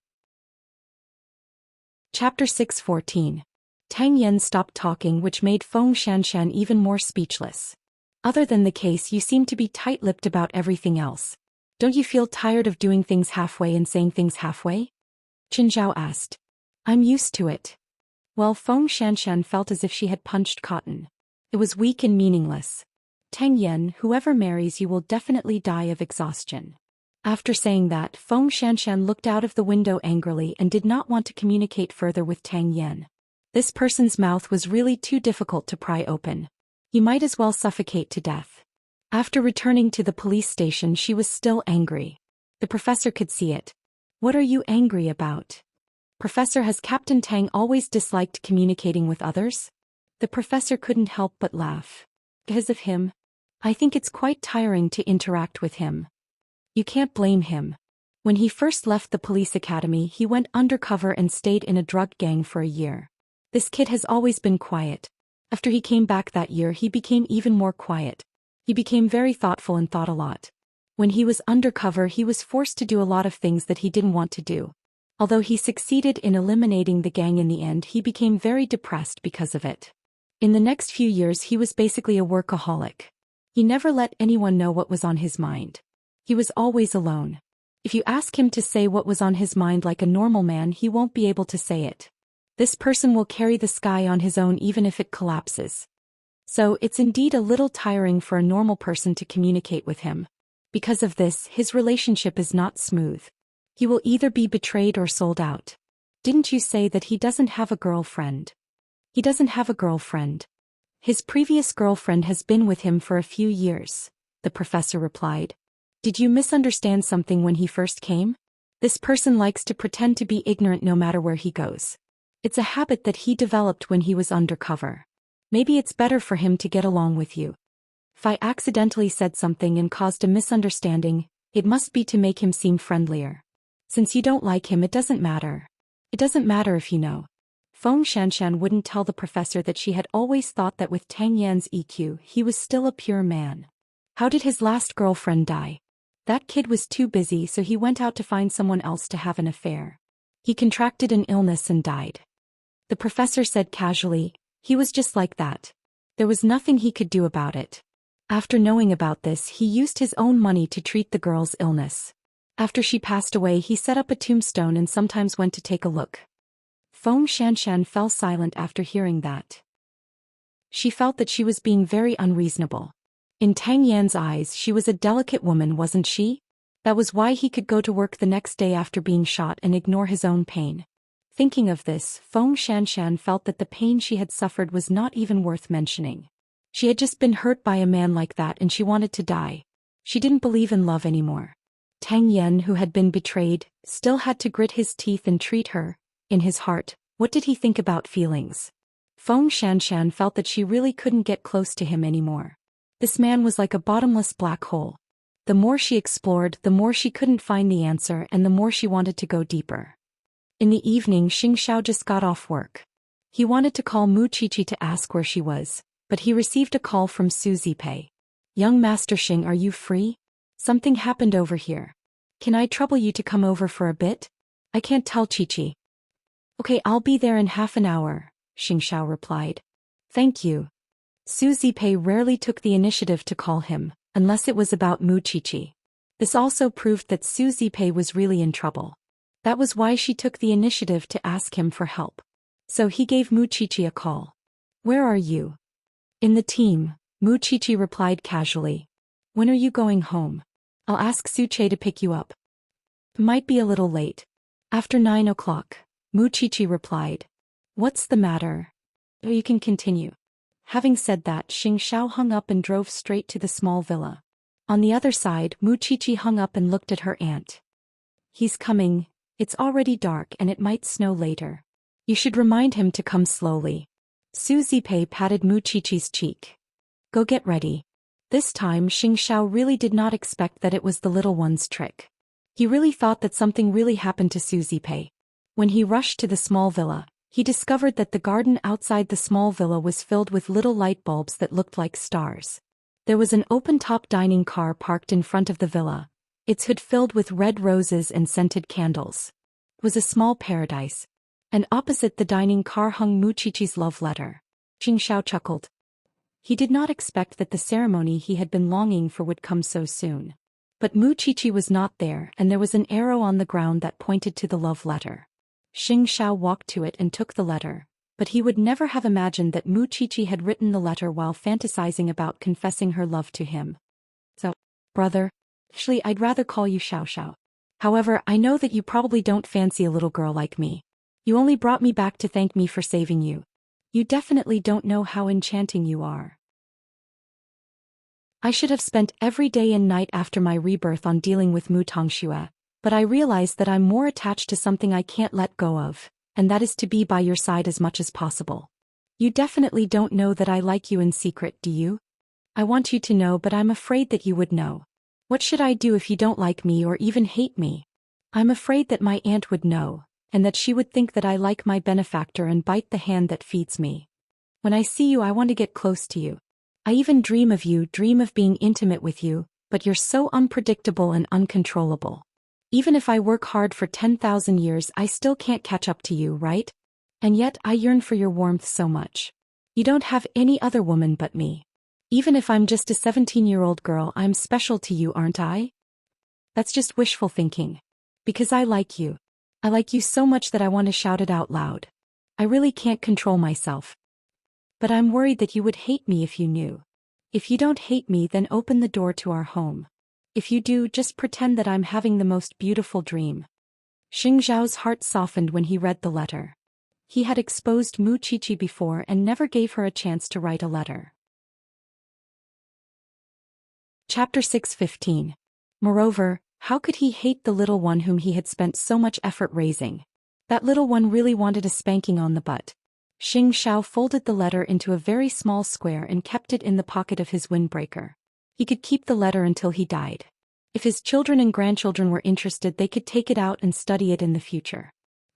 Chapter 6:14. Tang Yan stopped talking, which made Feng Xianxian even more speechless. Other than the case, you seem to be tight-lipped about everything else. Don't you feel tired of doing things halfway and saying things halfway? Qin Zhao asked. I'm used to it. Well, Feng Xianxian felt as if she had punched cotton. It was weak and meaningless. Tang Yan, whoever marries you will definitely die of exhaustion. After saying that, Feng Xianxian looked out of the window angrily and did not want to communicate further with Tang Yan. This person's mouth was really too difficult to pry open. He might as well suffocate to death. After returning to the police station, she was still angry. The professor could see it. What are you angry about? Professor, has Captain Tang always disliked communicating with others? The professor couldn't help but laugh. Because of him? I think it's quite tiring to interact with him. You can't blame him. When he first left the police academy, he went undercover and stayed in a drug gang for a year. This kid has always been quiet. After he came back that year, he became even more quiet. He became very thoughtful and thought a lot. When he was undercover, he was forced to do a lot of things that he didn't want to do. Although he succeeded in eliminating the gang in the end, he became very depressed because of it. In the next few years, he was basically a workaholic. He never let anyone know what was on his mind. He was always alone. If you ask him to say what was on his mind like a normal man, he won't be able to say it. This person will carry the sky on his own even if it collapses. So it's indeed a little tiring for a normal person to communicate with him. Because of this, his relationship is not smooth. He will either be betrayed or sold out. Didn't you say that he doesn't have a girlfriend? He doesn't have a girlfriend. His previous girlfriend has been with him for a few years, the professor replied. Did you misunderstand something when he first came? This person likes to pretend to be ignorant no matter where he goes. It's a habit that he developed when he was undercover. Maybe it's better for him to get along with you. If I accidentally said something and caused a misunderstanding, it must be to make him seem friendlier. Since you don't like him, it doesn't matter. It doesn't matter if you know. Xianxia wouldn't tell the professor that she had always thought that with Tang Yan's EQ he was still a pure man. How did his last girlfriend die? That kid was too busy, so he went out to find someone else to have an affair. He contracted an illness and died. The professor said casually, he was just like that. There was nothing he could do about it. After knowing about this, he used his own money to treat the girl's illness. After she passed away, he set up a tombstone and sometimes went to take a look. Xianxia fell silent after hearing that. She felt that she was being very unreasonable. In Tang Yan's eyes, she was a delicate woman, wasn't she? That was why he could go to work the next day after being shot and ignore his own pain. Thinking of this, Xianxia felt that the pain she had suffered was not even worth mentioning. She had just been hurt by a man like that and she wanted to die. She didn't believe in love anymore. Tang Yan, who had been betrayed, still had to grit his teeth and treat her. In his heart, what did he think about feelings? Xianxia felt that she really couldn't get close to him anymore. This man was like a bottomless black hole. The more she explored, the more she couldn't find the answer and the more she wanted to go deeper. In the evening, Xianxia just got off work. He wanted to call Mu Qiqi to ask where she was, but he received a call from Su Zipei. Young Master Xing, are you free? Something happened over here. Can I trouble you to come over for a bit? I can't tell Qiqi. Okay, I'll be there in half an hour, Xianxia replied. Thank you. Su Zipei rarely took the initiative to call him, unless it was about Mu Qiqi. This also proved that Su Zipei was really in trouble. That was why she took the initiative to ask him for help. So he gave Mu Qiqi a call. Where are you? In the team, Mu Qiqi replied casually. When are you going home? I'll ask Su Che to pick you up. Might be a little late. After 9 o'clock, Mu Qiqi replied. What's the matter? You can continue. Having said that, Xianxia hung up and drove straight to the small villa. On the other side, Mu Qiqi hung up and looked at her aunt. He's coming. It's already dark and it might snow later. You should remind him to come slowly. Su Zipei patted Mu Qiqi's cheek. Go get ready. This time Xianxia really did not expect that it was the little one's trick. He really thought that something really happened to Su Zipei. When he rushed to the small villa, he discovered that the garden outside the small villa was filled with little light bulbs that looked like stars. There was an open-top dining car parked in front of the villa, its hood filled with red roses and scented candles. It was a small paradise. And opposite the dining car hung Mu Qiqi's love letter. Xianxia chuckled. He did not expect that the ceremony he had been longing for would come so soon. But Mu Qiqi was not there and there was an arrow on the ground that pointed to the love letter. Xianxia walked to it and took the letter, but he would never have imagined that Mu Qiqi had written the letter while fantasizing about confessing her love to him. So, brother, actually I'd rather call you Xiao. However, I know that you probably don't fancy a little girl like me. You only brought me back to thank me for saving you. You definitely don't know how enchanting you are. I should have spent every day and night after my rebirth on dealing with Mu Tongxue, but I realize that I'm more attached to something I can't let go of, and that is to be by your side as much as possible. You definitely don't know that I like you in secret, do you? I want you to know, but I'm afraid that you would know. What should I do if you don't like me or even hate me? I'm afraid that my aunt would know, and that she would think that I like my benefactor and bite the hand that feeds me. When I see you, I want to get close to you. I even dream of you, dream of being intimate with you, but you're so unpredictable and uncontrollable. Even if I work hard for 10,000 years, I still can't catch up to you, right? And yet, I yearn for your warmth so much. You don't have any other woman but me. Even if I'm just a 17-year-old girl, I'm special to you, aren't I? That's just wishful thinking. Because I like you. I like you so much that I want to shout it out loud. I really can't control myself. But I'm worried that you would hate me if you knew. If you don't hate me, then open the door to our home. If you do, just pretend that I'm having the most beautiful dream. Xiao's heart softened when he read the letter. He had exposed Mu Qiqi before and never gave her a chance to write a letter. Chapter 6:15. Moreover, how could he hate the little one whom he had spent so much effort raising? That little one really wanted a spanking on the butt. Xiao folded the letter into a very small square and kept it in the pocket of his windbreaker. He could keep the letter until he died. If his children and grandchildren were interested, they could take it out and study it in the future.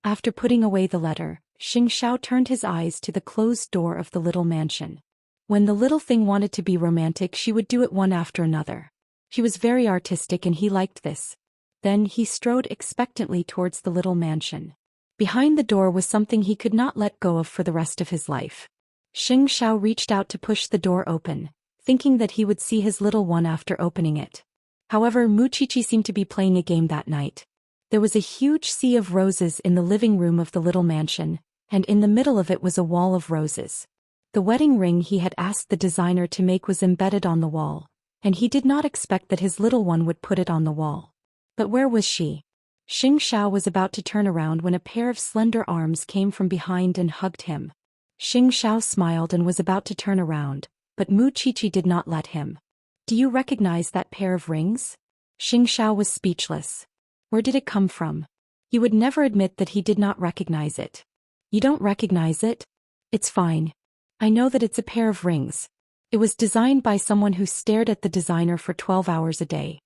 After putting away the letter, Xiao turned his eyes to the closed door of the little mansion. When the little thing wanted to be romantic, she would do it one after another. She was very artistic and he liked this. Then he strode expectantly towards the little mansion. Behind the door was something he could not let go of for the rest of his life. Xiao reached out to push the door open, thinking that he would see his little one after opening it. However, Mu Qiqi seemed to be playing a game that night. There was a huge sea of roses in the living room of the little mansion, and in the middle of it was a wall of roses. The wedding ring he had asked the designer to make was embedded on the wall, and he did not expect that his little one would put it on the wall. But where was she? Xiao was about to turn around when a pair of slender arms came from behind and hugged him. Xiao smiled and was about to turn around, but Mu Qiqi did not let him. Do you recognize that pair of rings? Xiao was speechless. Where did it come from? He would never admit that he did not recognize it. You don't recognize it? It's fine. I know that it's a pair of rings. It was designed by someone who stared at the designer for 12 hours a day.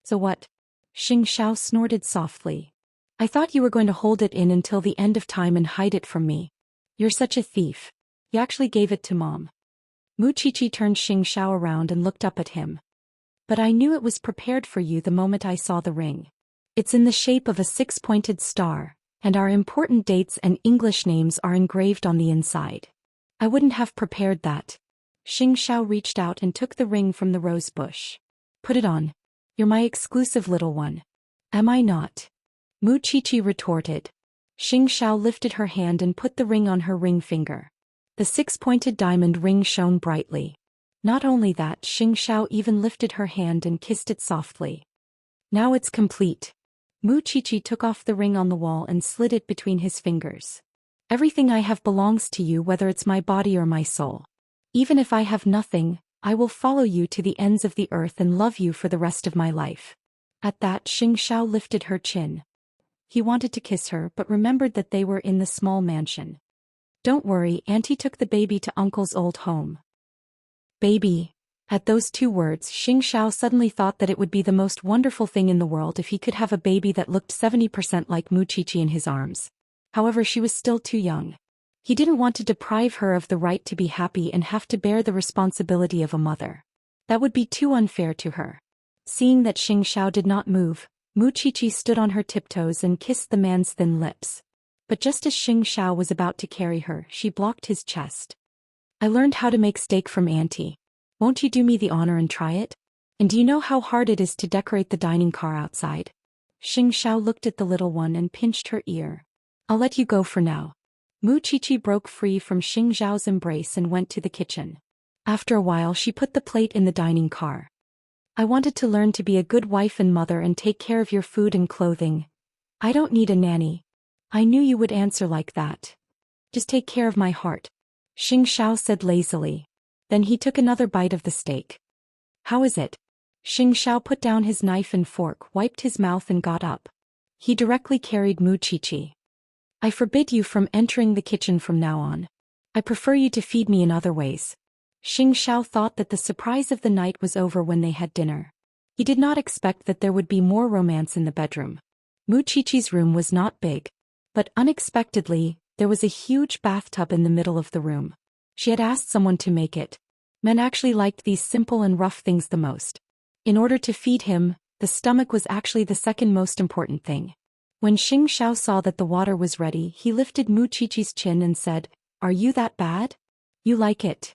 So what? Xiao snorted softly. I thought you were going to hold it in until the end of time and hide it from me. You're such a thief. You actually gave it to Mom. Mu Qiqi turned Xiao around and looked up at him. But I knew it was prepared for you the moment I saw the ring. It's in the shape of a six-pointed star, and our important dates and English names are engraved on the inside. I wouldn't have prepared that. Xiao reached out and took the ring from the rose bush. Put it on. You're my exclusive little one. Am I not? Mu Qiqi retorted. Xiao lifted her hand and put the ring on her ring finger. The six-pointed diamond ring shone brightly. Not only that, Xiao even lifted her hand and kissed it softly. Now it's complete. Mu Qiqi took off the ring on the wall and slid it between his fingers. Everything I have belongs to you, whether it's my body or my soul. Even if I have nothing, I will follow you to the ends of the earth and love you for the rest of my life. At that, Xiao lifted her chin. He wanted to kiss her but remembered that they were in the small mansion. Don't worry, Auntie took the baby to Uncle's old home. Baby. At those two words, Xiao suddenly thought that it would be the most wonderful thing in the world if he could have a baby that looked 70% like Mu Qiqi in his arms. However, she was still too young. He didn't want to deprive her of the right to be happy and have to bear the responsibility of a mother. That would be too unfair to her. Seeing that Xiao did not move, Mu Qiqi stood on her tiptoes and kissed the man's thin lips. But just as Xiao was about to carry her, she blocked his chest. I learned how to make steak from Auntie. Won't you do me the honor and try it? And do you know how hard it is to decorate the dining car outside? Xiao looked at the little one and pinched her ear. I'll let you go for now. Mu Qiqi broke free from Xiao's embrace and went to the kitchen. After a while, she put the plate in the dining car. I wanted to learn to be a good wife and mother and take care of your food and clothing. I don't need a nanny. I knew you would answer like that. Just take care of my heart. Xiao said lazily. Then he took another bite of the steak. How is it? Xiao put down his knife and fork, wiped his mouth and got up. He directly carried Mu Qiqi. I forbid you from entering the kitchen from now on. I prefer you to feed me in other ways. Xiao thought that the surprise of the night was over when they had dinner. He did not expect that there would be more romance in the bedroom. Mu Qiqi's room was not big. But unexpectedly, there was a huge bathtub in the middle of the room. She had asked someone to make it. Men actually liked these simple and rough things the most. In order to feed him, the stomach was actually the second most important thing. When Xiao saw that the water was ready, he lifted Mu Qiqi's chin and said, Are you that bad? You like it?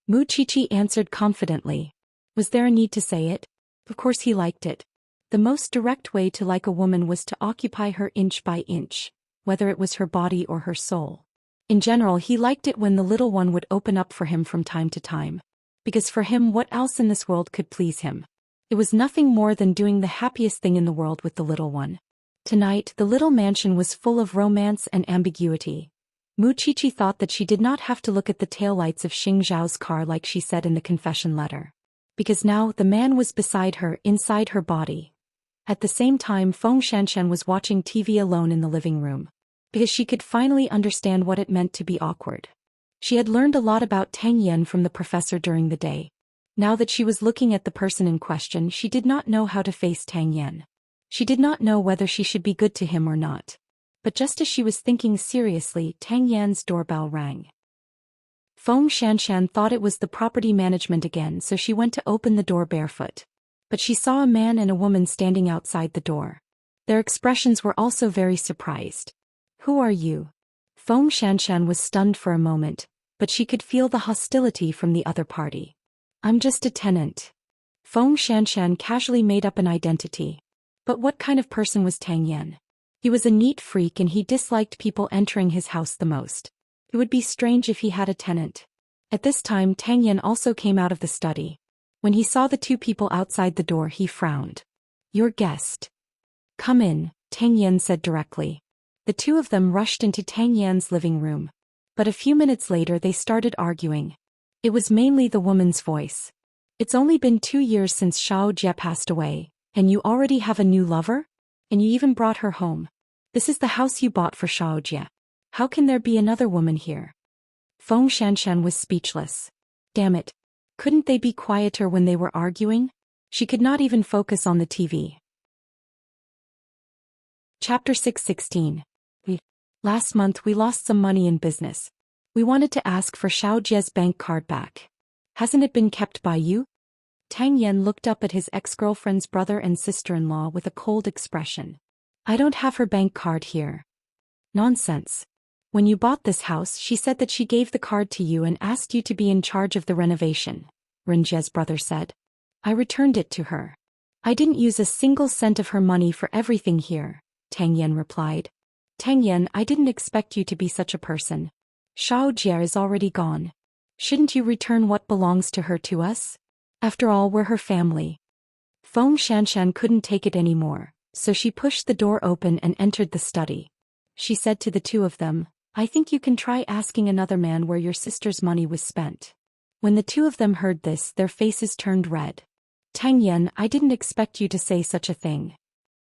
Mu Qiqi answered confidently. Was there a need to say it? Of course he liked it. The most direct way to like a woman was to occupy her inch by inch, whether it was her body or her soul. In general, he liked it when the little one would open up for him from time to time. Because for him, what else in this world could please him? It was nothing more than doing the happiest thing in the world with the little one. Tonight, the little mansion was full of romance and ambiguity. Mu Qiqi thought that she did not have to look at the taillights of Xing Zhao's car like she said in the confession letter. Because now, the man was beside her, inside her body. At the same time, Feng Xianxian was watching TV alone in the living room. Because she could finally understand what it meant to be awkward. She had learned a lot about Tang Yan from the professor during the day. Now that she was looking at the person in question, she did not know how to face Tang Yan. She did not know whether she should be good to him or not. But just as she was thinking seriously, Tang Yan's doorbell rang. Feng Xianxian thought it was the property management again, so she went to open the door barefoot. But she saw a man and a woman standing outside the door. Their expressions were also very surprised. "Who are you?" Feng Xianxian was stunned for a moment, but she could feel the hostility from the other party. "I'm just a tenant." Feng Xianxian casually made up an identity. But what kind of person was Tang Yan? He was a neat freak and he disliked people entering his house the most. It would be strange if he had a tenant. At this time, Tang Yan also came out of the study. When he saw the two people outside the door, he frowned. "Your guest." "Come in," Tang Yan said directly. The two of them rushed into Tang Yan's living room. But a few minutes later they started arguing. It was mainly the woman's voice. "It's only been 2 years since Xianxia passed away, and you already have a new lover? And you even brought her home. This is the house you bought for Xianxia. How can there be another woman here?" Feng Xianxian was speechless. Damn it. Couldn't they be quieter when they were arguing? She could not even focus on the TV. Chapter 616. Last month we lost some money in business. We wanted to ask for Xiaojia's bank card back. Hasn't it been kept by you? Tang Yan looked up at his ex-girlfriend's brother and sister-in-law with a cold expression. "I don't have her bank card here." "Nonsense. When you bought this house, she said that she gave the card to you and asked you to be in charge of the renovation," Renjie's brother said. "I returned it to her. I didn't use a single cent of her money for everything here," Tang Yan replied. "Tang Yan, I didn't expect you to be such a person. Xiaojia is already gone. Shouldn't you return what belongs to her to us? After all, we're her family." Feng Xianxian couldn't take it anymore, so she pushed the door open and entered the study. She said to the two of them, "I think you can try asking another man where your sister's money was spent." When the two of them heard this, their faces turned red. "Tang Yan, I didn't expect you to say such a thing.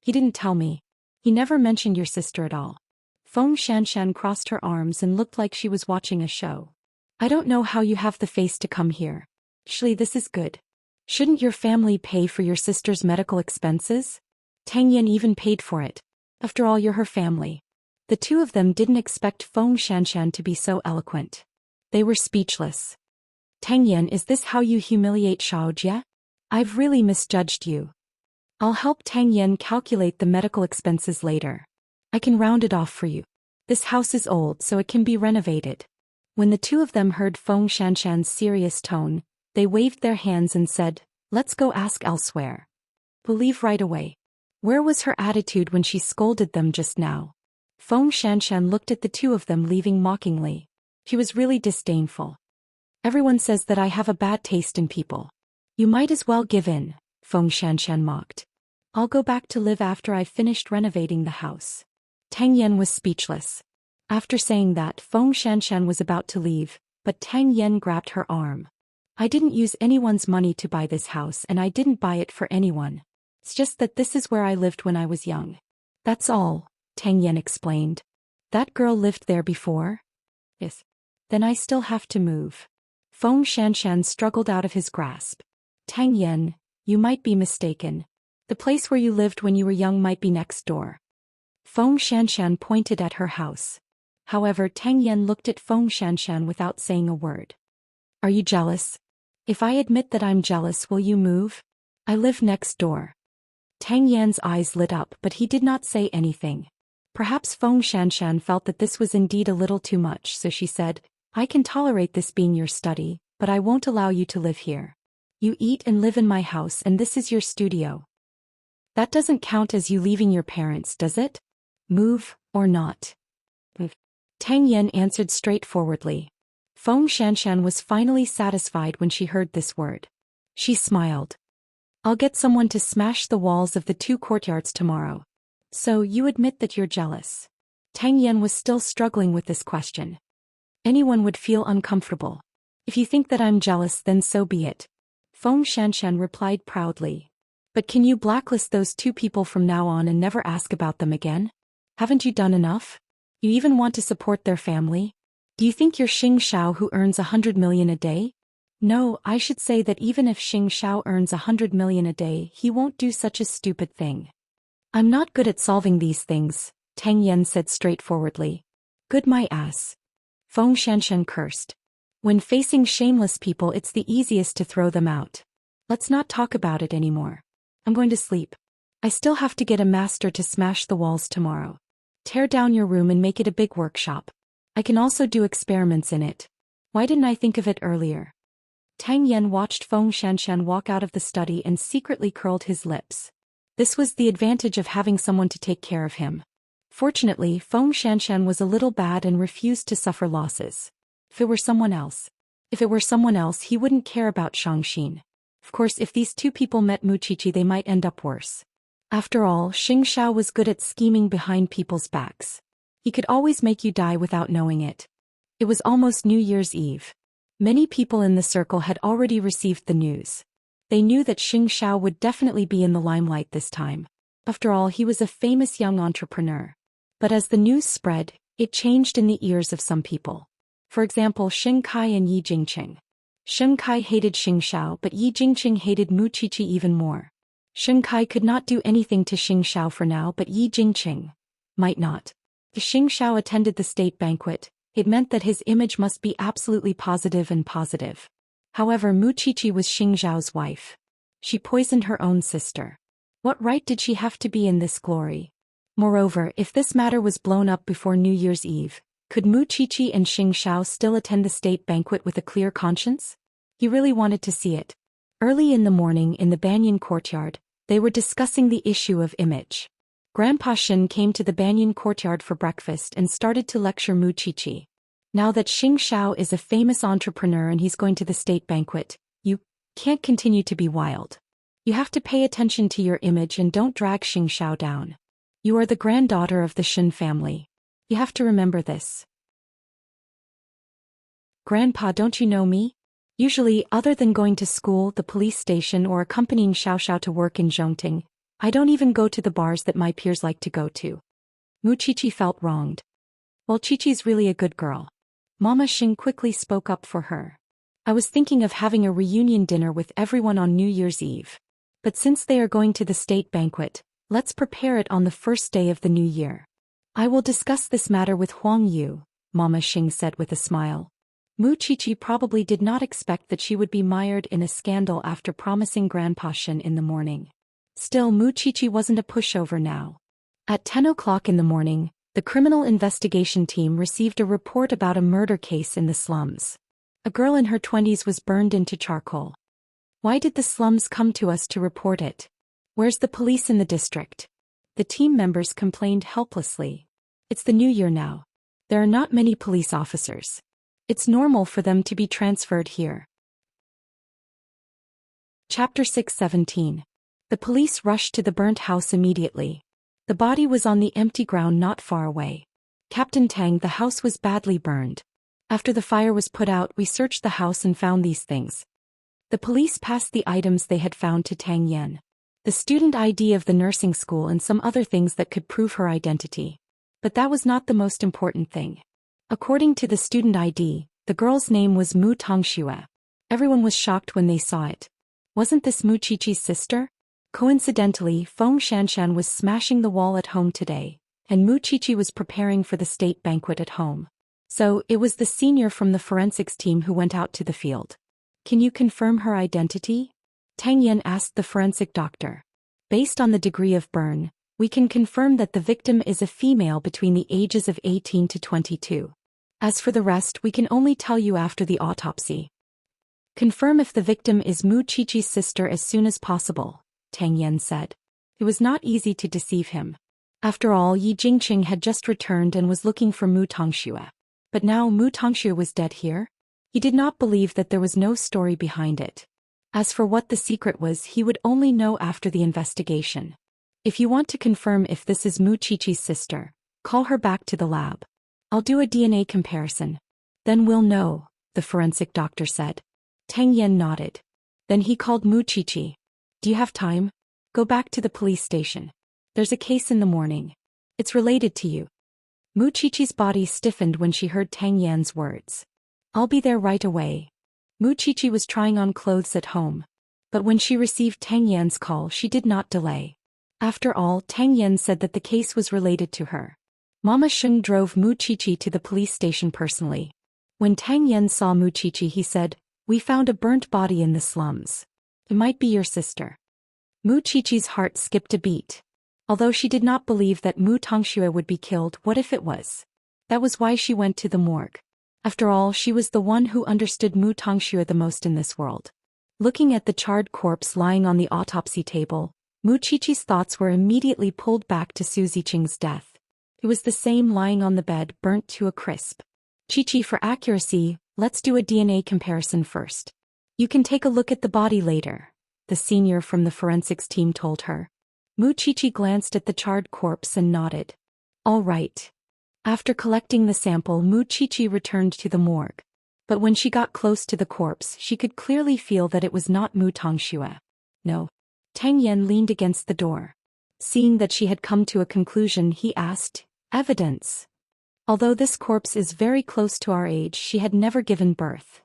He didn't tell me. He never mentioned your sister at all." Feng Xianxian crossed her arms and looked like she was watching a show. "I don't know how you have the face to come here. Actually, this is good. Shouldn't your family pay for your sister's medical expenses? Tang Yan even paid for it. After all, you're her family." The two of them didn't expect Feng Xianxian to be so eloquent. They were speechless. "Tang Yan, is this how you humiliate Xiaojia? I've really misjudged you. I'll help Tang Yan calculate the medical expenses later. I can round it off for you. This house is old, so it can be renovated." When the two of them heard Feng Xianxian's serious tone, they waved their hands and said, "Let's go ask elsewhere. We'll leave right away." Where was her attitude when she scolded them just now? Feng Xianxian looked at the two of them leaving mockingly. She was really disdainful. "Everyone says that I have a bad taste in people. You might as well give in," Feng Xianxian mocked. "I'll go back to live after I've finished renovating the house." Tang Yan was speechless. After saying that, Feng Xianxian was about to leave, but Tang Yan grabbed her arm. "I didn't use anyone's money to buy this house and I didn't buy it for anyone. It's just that this is where I lived when I was young. That's all," Tang Yan explained. "That girl lived there before?" "Yes." "Then I still have to move." Feng Xianxian struggled out of his grasp. "Tang Yan, you might be mistaken. The place where you lived when you were young might be next door." Feng Xianxian pointed at her house. However, Tang Yan looked at Feng Xianxian without saying a word. "Are you jealous? If I admit that I'm jealous, will you move? I live next door." Tang Yan's eyes lit up, but he did not say anything. Perhaps Feng Xianxian felt that this was indeed a little too much, so she said, "I can tolerate this being your study, but I won't allow you to live here. You eat and live in my house and this is your studio. That doesn't count as you leaving your parents, does it? Move, or not?" Tang Yan answered straightforwardly. Feng Xianxian was finally satisfied when she heard this word. She smiled. "I'll get someone to smash the walls of the 2 courtyards tomorrow. So you admit that you're jealous? Tang Yan was still struggling with this question. Anyone would feel uncomfortable. If you think that I'm jealous, then so be it. Xianxia replied proudly. But can you blacklist those two people from now on and never ask about them again? Haven't you done enough? You even want to support their family? Do you think you're Xiao who earns 100 million a day? No, I should say that even if Xiao earns 100 million a day, he won't do such a stupid thing. I'm not good at solving these things, Tang Yan said straightforwardly. Good my ass. Xianxia cursed. When facing shameless people, it's the easiest to throw them out. Let's not talk about it anymore. I'm going to sleep. I still have to get a master to smash the walls tomorrow. Tear down your room and make it a big workshop. I can also do experiments in it. Why didn't I think of it earlier? Tang Yan watched Xianxia walk out of the study and secretly curled his lips. This was the advantage of having someone to take care of him. Fortunately, Xianxia was a little bad and refused to suffer losses. If it were someone else, he wouldn't care about Xianxia. Of course, if these two people met Muqiqi, they might end up worse. After all, Xiao was good at scheming behind people's backs. He could always make you die without knowing it. It was almost New Year's Eve. Many people in the circle had already received the news. They knew that Xiao would definitely be in the limelight this time. After all, he was a famous young entrepreneur. But as the news spread, it changed in the ears of some people. For example, Xing Kai and Yi Jingqing. Xing Kai hated Xiao, but Yi Jingqing hated Muqiqi even more. Xing Kai could not do anything to Xiao for now, but Yi Jingqing might not. If Xiao attended the state banquet, it meant that his image must be absolutely positive and positive. However, Muqiqi was Xiao's wife. She poisoned her own sister. What right did she have to be in this glory? Moreover, if this matter was blown up before New Year's Eve, could Muqiqi and Xiao still attend the state banquet with a clear conscience? He really wanted to see it. Early in the morning in the Banyan courtyard, they were discussing the issue of image. Grandpa Xin came to the Banyan courtyard for breakfast and started to lecture Muqiqi. Now that Xiao is a famous entrepreneur and he's going to the state banquet, you can't continue to be wild. You have to pay attention to your image and don't drag Xiao down. You are the granddaughter of the Xin family. You have to remember this. Grandpa, don't you know me? Usually, other than going to school, the police station, or accompanying Xiao to work in Zhongting, I don't even go to the bars that my peers like to go to. Muqiqi felt wronged. Well, Qiqi's really a good girl. Mama Xing quickly spoke up for her. I was thinking of having a reunion dinner with everyone on New Year's Eve. But since they are going to the state banquet, let's prepare it on the first day of the new year. I will discuss this matter with Huang Yu, Mama Xing said with a smile. Muqiqi probably did not expect that she would be mired in a scandal after promising Grandpa Xin in the morning. Still, Muqiqi wasn't a pushover now. At 10 o'clock in the morning, the criminal investigation team received a report about a murder case in the slums. A girl in her 20s was burned into charcoal. Why did the slums come to us to report it? Where's the police in the district? The team members complained helplessly. It's the new year now. There are not many police officers. It's normal for them to be transferred here. Chapter 6:17. The police rushed to the burnt house immediately. The body was on the empty ground not far away. Captain Tang, the house was badly burned. After the fire was put out, we searched the house and found these things. The police passed the items they had found to Tang Yan. The student ID of the nursing school and some other things that could prove her identity. But that was not the most important thing. According to the student ID, the girl's name was Mu Tongxue. Everyone was shocked when they saw it. Wasn't this Muqiqi's sister? Coincidentally, Xianxia was smashing the wall at home today, and Muqiqi was preparing for the state banquet at home. So, it was the senior from the forensics team who went out to the field. Can you confirm her identity? Tang Yan asked the forensic doctor. Based on the degree of burn, we can confirm that the victim is a female between the ages of 18 to 22. As for the rest, we can only tell you after the autopsy. Confirm if the victim is Muqiqi's sister as soon as possible, Tang Yan said. It was not easy to deceive him. After all, Yi Jingqing had just returned and was looking for Mu Tongxue. But now Mu Tongxue was dead here? He did not believe that there was no story behind it. As for what the secret was, he would only know after the investigation. If you want to confirm if this is Mu Qiqi's sister, call her back to the lab. I'll do a DNA comparison. Then we'll know, the forensic doctor said. Tang Yan nodded. Then he called Mu Qiqi. Do you have time? Go back to the police station. There's a case in the morning. It's related to you. Mu Qiqi's body stiffened when she heard Tang Yan's words. I'll be there right away. Mu Qiqi was trying on clothes at home. But when she received Tang Yan's call, she did not delay. After all, Tang Yan said that the case was related to her. Mama Sheng drove Mu Qiqi to the police station personally. When Tang Yan saw Mu Qiqi, he said, "We found a burnt body in the slums. It might be your sister." Mu Qiqi's heart skipped a beat. Although she did not believe that Mu Tongxue would be killed, what if it was? That was why she went to the morgue. After all, she was the one who understood Mu Tongxue the most in this world. Looking at the charred corpse lying on the autopsy table, Mu Qiqi's thoughts were immediately pulled back to Su Ziqing's death. It was the same lying on the bed, burnt to a crisp. Qiqi, for accuracy, let's do a DNA comparison first. You can take a look at the body later, the senior from the forensics team told her. Mu Qiqi glanced at the charred corpse and nodded. All right. After collecting the sample, Mu Qiqi returned to the morgue. But when she got close to the corpse, she could clearly feel that it was not Mu Tongxue. No. Tang Yan leaned against the door. Seeing that she had come to a conclusion, he asked, "Evidence?" Although this corpse is very close to our age, she had never given birth.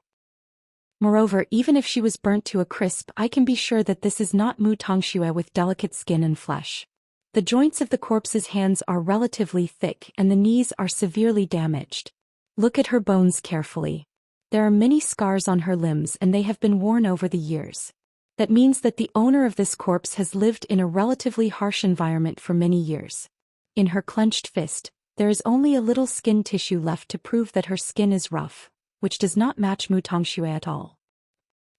Moreover, even if she was burnt to a crisp, I can be sure that this is not Mu Tongxue with delicate skin and flesh. The joints of the corpse's hands are relatively thick and the knees are severely damaged. Look at her bones carefully. There are many scars on her limbs and they have been worn over the years. That means that the owner of this corpse has lived in a relatively harsh environment for many years. In her clenched fist, there is only a little skin tissue left to prove that her skin is rough, which does not match Mu Tongxue at all.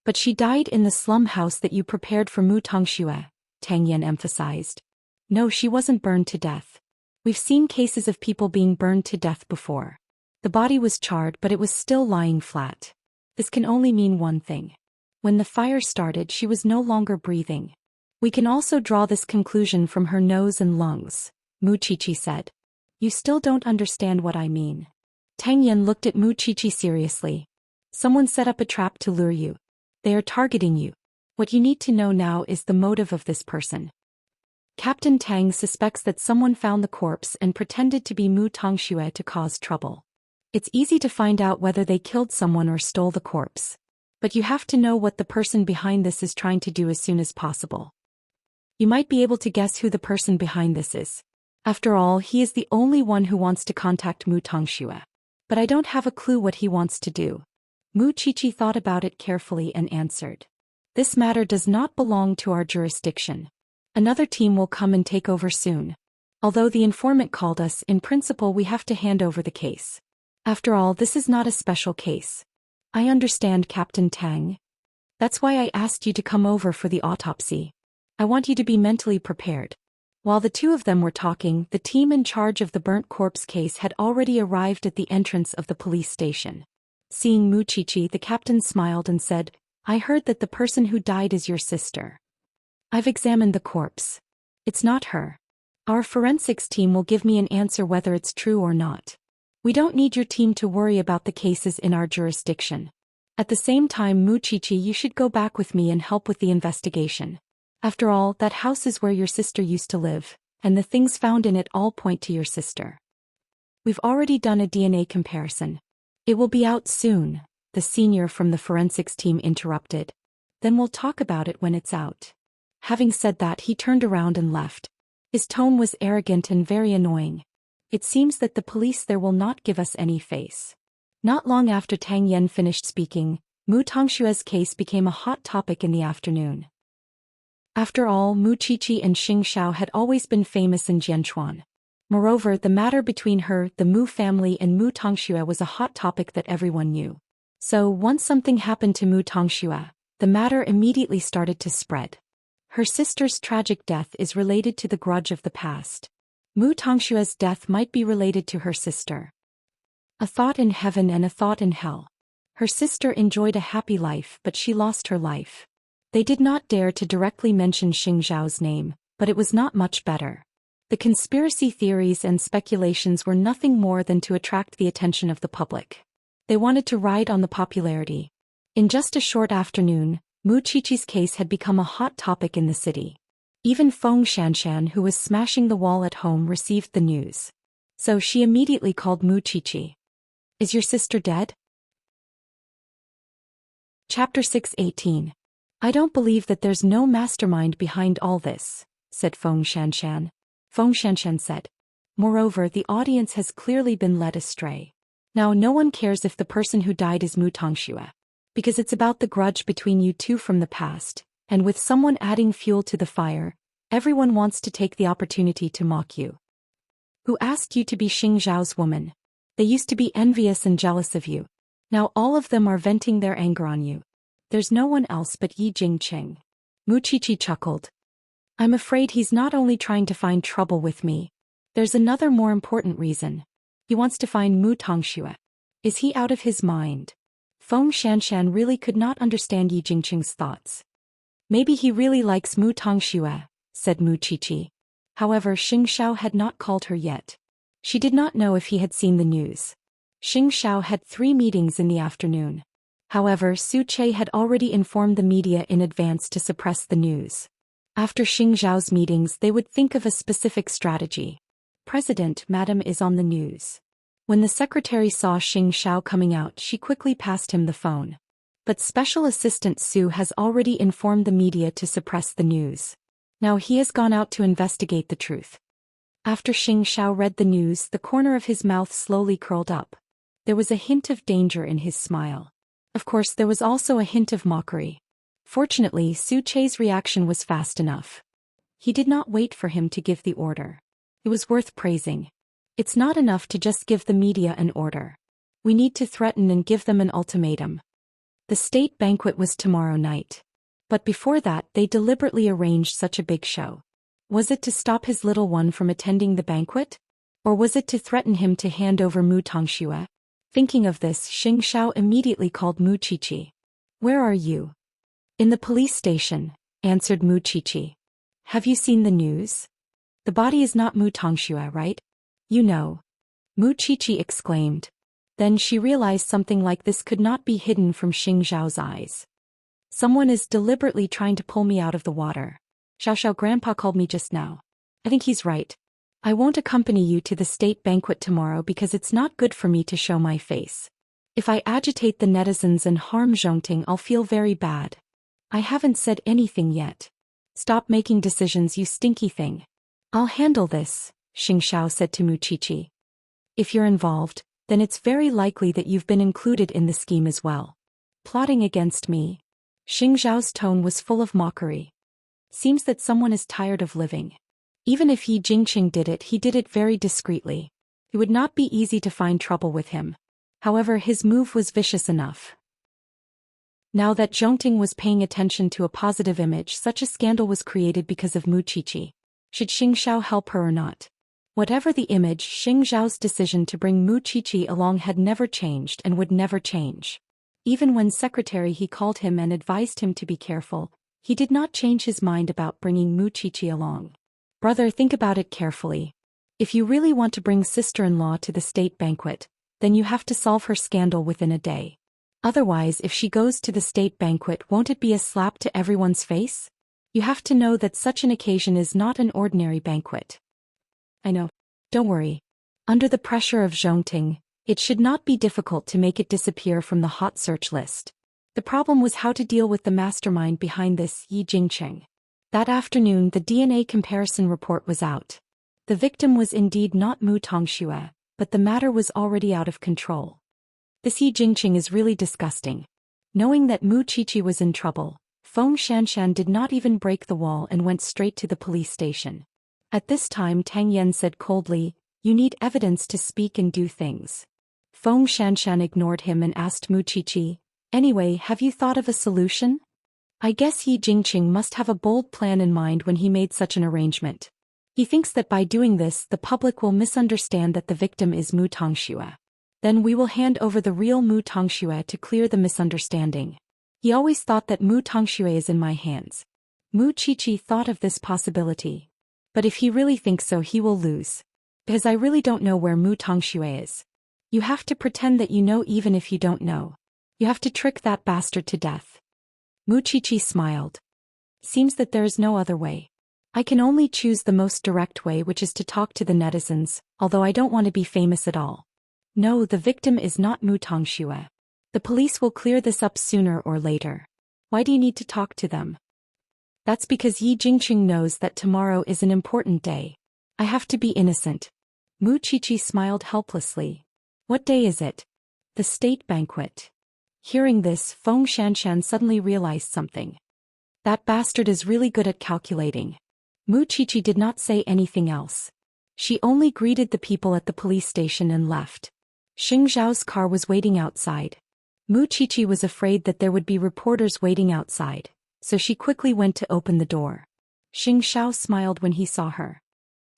But she died in the slum house that you prepared for Mu Tongxue, Tang Yan emphasized. No, she wasn't burned to death. We've seen cases of people being burned to death before. The body was charred, but it was still lying flat. This can only mean one thing. When the fire started, she was no longer breathing. We can also draw this conclusion from her nose and lungs, Mu Qiqi said. You still don't understand what I mean. Tang Yan looked at Mu Qiqi seriously. Someone set up a trap to lure you. They are targeting you. What you need to know now is the motive of this person. Captain Tang suspects that someone found the corpse and pretended to be Mu Tongxue to cause trouble. It's easy to find out whether they killed someone or stole the corpse. But you have to know what the person behind this is trying to do as soon as possible. You might be able to guess who the person behind this is. After all, he is the only one who wants to contact Mu Tongxue. But I don't have a clue what he wants to do. Mu Qiqi thought about it carefully and answered. This matter does not belong to our jurisdiction. Another team will come and take over soon. Although the informant called us, in principle we have to hand over the case. After all, this is not a special case. I understand, Captain Tang. That's why I asked you to come over for the autopsy. I want you to be mentally prepared. While the two of them were talking, the team in charge of the burnt corpse case had already arrived at the entrance of the police station. Seeing Mu Qiqi, the captain smiled and said, I heard that the person who died is your sister. I've examined the corpse. It's not her. Our forensics team will give me an answer whether it's true or not. We don't need your team to worry about the cases in our jurisdiction. At the same time, Mu Qiqi, you should go back with me and help with the investigation. After all, that house is where your sister used to live, and the things found in it all point to your sister. We've already done a DNA comparison. It will be out soon, the senior from the forensics team interrupted. Then we'll talk about it when it's out. Having said that, he turned around and left. His tone was arrogant and very annoying. It seems that the police there will not give us any face. Not long after Tang Yan finished speaking, Mu Tongshue's case became a hot topic in the afternoon. After all, Mu Qiqi and Xianxia had always been famous in Jianchuan. Moreover, the matter between her, the Mu family and Mu Tongxue was a hot topic that everyone knew. So, once something happened to Mu Tongxue, the matter immediately started to spread. Her sister's tragic death is related to the grudge of the past. Mu Tongshue's death might be related to her sister. A thought in heaven and a thought in hell. Her sister enjoyed a happy life, but she lost her life. They did not dare to directly mention Xingzhao's name, but but it was not much better. The conspiracy theories and speculations were nothing more than to attract the attention of the public. They wanted to ride on the popularity. In just a short afternoon, Mu Qiqi's case had become a hot topic in the city. Even Feng Xianxian, who was smashing the wall at home, received the news. So she immediately called Mu Qiqi. "Is your sister dead?" Chapter 6:18. "I don't believe that there's no mastermind behind all this," said Feng Xianxian. Feng Xianxian said. "Moreover, the audience has clearly been led astray. Now no one cares if the person who died is Mu Tongxue. Because it's about the grudge between you two from the past, and with someone adding fuel to the fire, everyone wants to take the opportunity to mock you. Who asked you to be Xing Zhao's woman? They used to be envious and jealous of you. Now all of them are venting their anger on you. There's no one else but Yi Jingqing." Mu Qiqi chuckled. "I'm afraid he's not only trying to find trouble with me. There's another more important reason. He wants to find Mu Tongxue. Is he out of his mind?" Feng Xianxian really could not understand Yi Jingqing's thoughts. "Maybe he really likes Mu Tongxue," said Mu Qiqi. However, Xianxia had not called her yet. She did not know if he had seen the news. Xianxia had 3 meetings in the afternoon. However, Su Che had already informed the media in advance to suppress the news. After Xiao's meetings, they would think of a specific strategy. "President, Madam is on the news." When the secretary saw Xiao coming out, she quickly passed him the phone. But Special Assistant Su has already informed the media to suppress the news. Now he has gone out to investigate the truth. After Xiao read the news, the corner of his mouth slowly curled up. There was a hint of danger in his smile. Of course, there was also a hint of mockery. Fortunately, Su Che's reaction was fast enough. He did not wait for him to give the order. It was worth praising. It's not enough to just give the media an order. We need to threaten and give them an ultimatum. The state banquet was tomorrow night. But before that, they deliberately arranged such a big show. Was it to stop his little one from attending the banquet? Or was it to threaten him to hand over Mu Tongxue? Thinking of this, Xiao immediately called Mu Qiqi. "Where are you?" "In the police station," answered Mu Qiqi. "Have you seen the news? The body is not Mu Tongxue, right? You know." Mu Qiqi exclaimed. Then she realized something like this could not be hidden from Xiao's eyes. "Someone is deliberately trying to pull me out of the water. Xiao grandpa called me just now. I think he's right. I won't accompany you to the state banquet tomorrow because it's not good for me to show my face. If I agitate the netizens and harm Zhongting, I'll feel very bad. I haven't said anything yet. Stop making decisions, you stinky thing." "I'll handle this," Xiao said to Mu Qiqi. "If you're involved, then it's very likely that you've been included in the scheme as well. Plotting against me." Xiao's tone was full of mockery. "Seems that someone is tired of living. Even if Yi Jingqing did it, he did it very discreetly. It would not be easy to find trouble with him. However, his move was vicious enough." Now that Zhongting was paying attention to a positive image, such a scandal was created because of Mu Qiqi. Should Xiao help her or not? Whatever the image, Xiao's decision to bring Mu Qiqi along had never changed and would never change. Even when secretary he called him and advised him to be careful, he did not change his mind about bringing Mu Qiqi along. "Brother, think about it carefully. If you really want to bring sister-in-law to the state banquet, then you have to solve her scandal within a day. Otherwise, if she goes to the state banquet, won't it be a slap to everyone's face? You have to know that such an occasion is not an ordinary banquet." "I know. Don't worry. Under the pressure of Zhongting, it should not be difficult to make it disappear from the hot search list. The problem was how to deal with the mastermind behind this, Yi Jingqing." That afternoon, the DNA comparison report was out. The victim was indeed not Mu Tongxue, but the matter was already out of control. This Yi Jingqing is really disgusting. Knowing that Mu Qiqi was in trouble, Feng Xianxian did not even break the wall and went straight to the police station. At this time, Tang Yan said coldly, "You need evidence to speak and do things." Feng Xianxian ignored him and asked Mu Qiqi, "Anyway, have you thought of a solution?" I guess Yi Jingqing must have a bold plan in mind when he made such an arrangement. He thinks that by doing this, the public will misunderstand that the victim is Mu Tongxue. Then we will hand over the real Mu Tongxue to clear the misunderstanding. He always thought that Mu Tongxue is in my hands. Mu Qiqi thought of this possibility, But if he really thinks so, he will lose. Because I really don't know where Mu Tongxue is. You have to pretend that you know even if you don't know. You have to trick that bastard to death. Mu Qiqi smiled. Seems that there is no other way. I can only choose the most direct way, which is to talk to the netizens, although I don't want to be famous at all. No, the victim is not Mu Tongxue. The police will clear this up sooner or later. Why do you need to talk to them? That's because Yi Jingqing knows that tomorrow is an important day. I have to be innocent. Mu Qiqi smiled helplessly. What day is it? The state banquet. Hearing this, Feng Xianxian suddenly realized something. That bastard is really good at calculating. Mu Qiqi did not say anything else. She only greeted the people at the police station and left. Xing Zhao's car was waiting outside. Mu Qiqi was afraid that there would be reporters waiting outside, so she quickly went to open the door. Xing Zhao smiled when he saw her.